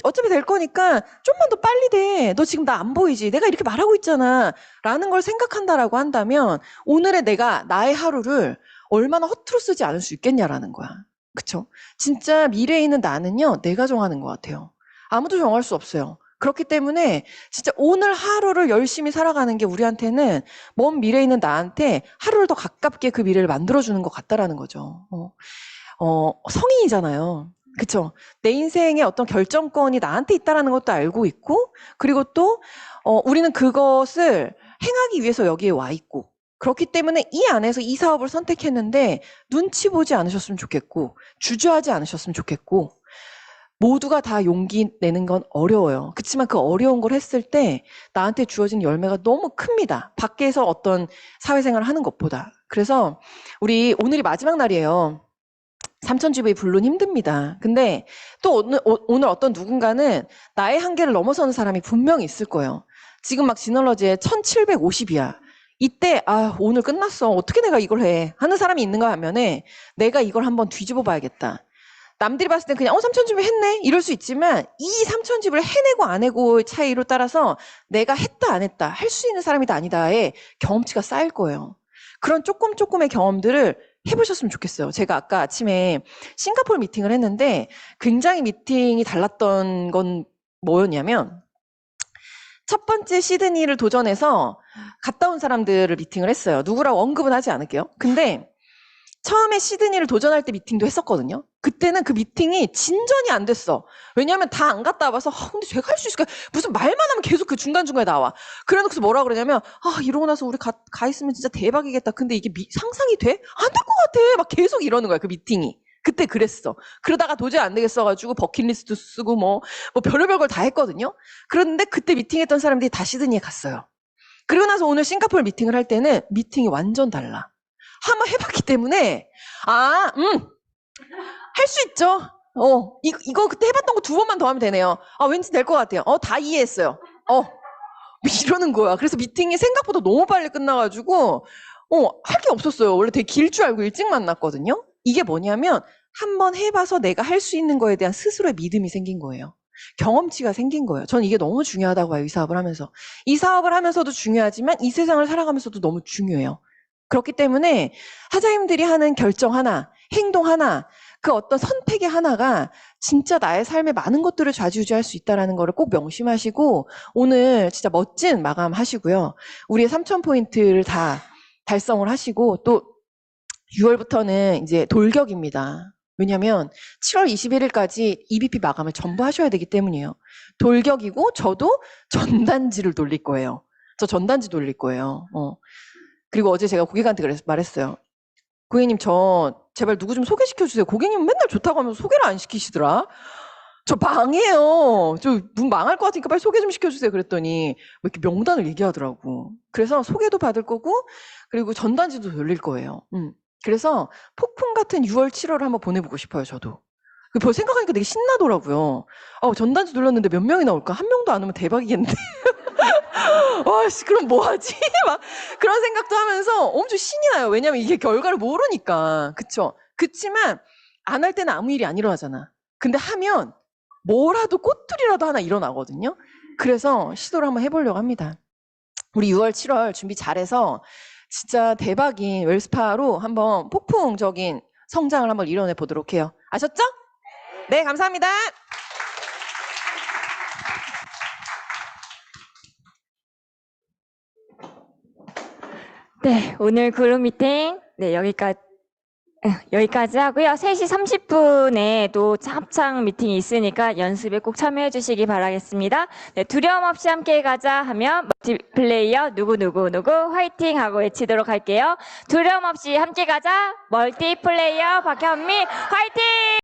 어차피 될 거니까 좀만 더 빨리 돼. 너 지금 나 안 보이지? 내가 이렇게 말하고 있잖아. 라는 걸 생각한다라고 한다면 오늘의 나의 하루를 얼마나 허투루 쓰지 않을 수 있겠냐라는 거야. 그쵸? 진짜 미래에 있는 나는요. 내가 정하는 것 같아요. 아무도 정할 수 없어요. 그렇기 때문에 진짜 오늘 하루를 열심히 살아가는 게 우리한테는 먼 미래에 있는 나한테 하루를 더 가깝게 그 미래를 만들어주는 것 같다라는 거죠. 성인이잖아요. 그쵸? 내 인생의 어떤 결정권이 나한테 있다라는 것도 알고 있고, 그리고 또, 우리는 그것을 행하기 위해서 여기에 와 있고, 그렇기 때문에 이 안에서 이 사업을 선택했는데, 눈치 보지 않으셨으면 좋겠고, 주저하지 않으셨으면 좋겠고, 모두가 다 용기 내는 건 어려워요. 그렇지만 그 어려운 걸 했을 때 나한테 주어진 열매가 너무 큽니다. 밖에서 어떤 사회생활을 하는 것보다. 그래서 우리 오늘이 마지막 날이에요. 삼천주부의 불론 힘듭니다. 근데 또 오늘 어떤 누군가는 나의 한계를 넘어서는 사람이 분명히 있을 거예요. 지금 막 지널러지에 1750이야. 이때 오늘 끝났어. 어떻게 내가 이걸 해? 하는 사람이 있는가 하면은 내가 이걸 한번 뒤집어 봐야겠다. 남들이 봤을 땐 그냥 삼천집을 했네 이럴 수 있지만 이 삼천집을 해내고 안 해고의 차이로 따라서 내가 했다 안 했다 할 수 있는 사람이다 아니다의 경험치가 쌓일 거예요. 그런 조금의 경험들을 해보셨으면 좋겠어요. 제가 아까 아침에 싱가포르 미팅을 했는데 굉장히 미팅이 달랐던 건 뭐였냐면 첫 번째 시드니를 도전해서 갔다 온 사람들을 미팅을 했어요. 누구라고 언급은 하지 않을게요. 근데 처음에 시드니를 도전할 때 미팅도 했었거든요. 그때는 그 미팅이 진전이 안 됐어. 왜냐하면 다 안 갔다 와봐서 근데 제가 할 수 있을까? 무슨 말만 하면 계속 그 중간중간에 나와. 그래놓고서 뭐라 그러냐면 이러고 나서 우리 가 있으면 진짜 대박이겠다. 근데 이게 상상이 돼? 안 될 것 같아. 막 계속 이러는 거야. 그 미팅이. 그때 그랬어. 그러다가 도저히 안 되겠어가지고 버킷리스트 쓰고 뭐 별의별 걸 다 했거든요. 그런데 그때 미팅했던 사람들이 다 시드니에 갔어요. 그리고 나서 오늘 싱가포르 미팅을 할 때는 미팅이 완전 달라. 한번 해봤기 때문에 할 수 있죠. 이거 그때 해봤던 거 2번만 더 하면 되네요. 왠지 될 것 같아요. 다 이해했어요. 이러는 거야. 그래서 미팅이 생각보다 너무 빨리 끝나가지고 할 게 없었어요. 원래 되게 길 줄 알고 일찍 만났거든요. 이게 뭐냐면 한번 해봐서 내가 할 수 있는 거에 대한 스스로의 믿음이 생긴 거예요. 경험치가 생긴 거예요. 저는 이게 너무 중요하다고 봐요. 이 사업을 하면서. 이 사업을 하면서도 중요하지만 이 세상을 살아가면서도 너무 중요해요. 그렇기 때문에 사장님들이 하는 결정 하나, 행동 하나, 그 어떤 선택의 하나가 진짜 나의 삶의 많은 것들을 좌지우지할 수 있다는 거를 꼭 명심하시고 오늘 진짜 멋진 마감 하시고요. 우리의 3,000포인트를 다 달성을 하시고 또 6월부터는 이제 돌격입니다. 왜냐면 7월 21일까지 EBP 마감을 전부 하셔야 되기 때문이에요. 돌격이고 저도 전단지를 돌릴 거예요. 저 전단지 돌릴 거예요. 그리고 어제 제가 고객한테 말했어요. 고객님 저 제발 누구 좀 소개시켜주세요. 고객님은 맨날 좋다고 하면서 소개를 안 시키시더라. 저 망해요. 저 문 망할 것 같으니까 빨리 소개 좀 시켜주세요. 그랬더니 뭐 이렇게 명단을 얘기하더라고. 그래서 소개도 받을 거고 그리고 전단지도 돌릴 거예요. 그래서 폭풍 같은 6월, 7월을 한번 보내보고 싶어요. 저도. 생각하니까 되게 신나더라고요. 전단지 돌렸는데 몇 명이 나올까? 1명도 안 오면 대박이겠는데. 그럼 뭐하지? 막 그런 생각도 하면서 엄청 신이 나요. 왜냐면 이게 결과를 모르니까. 그쵸? 그치만 안 할 때는 아무 일이 안 일어나잖아. 근데 하면 뭐라도 꽃들이라도 하나 일어나거든요. 그래서 시도를 한번 해보려고 합니다. 우리 6월, 7월 준비 잘해서 진짜 대박인 웰스파로 한번 폭풍적인 성장을 한번 이뤄내 보도록 해요. 아셨죠? 네, 감사합니다. 네, 오늘 그룹 미팅 여기까지 하고요. 3시 30분에 또 합창 미팅이 있으니까 연습에 꼭 참여해 주시기 바라겠습니다. 네, 두려움 없이 함께 가자 하면 멀티플레이어 누구 화이팅 하고 외치도록 할게요. 두려움 없이 함께 가자 멀티플레이어 박현미 화이팅!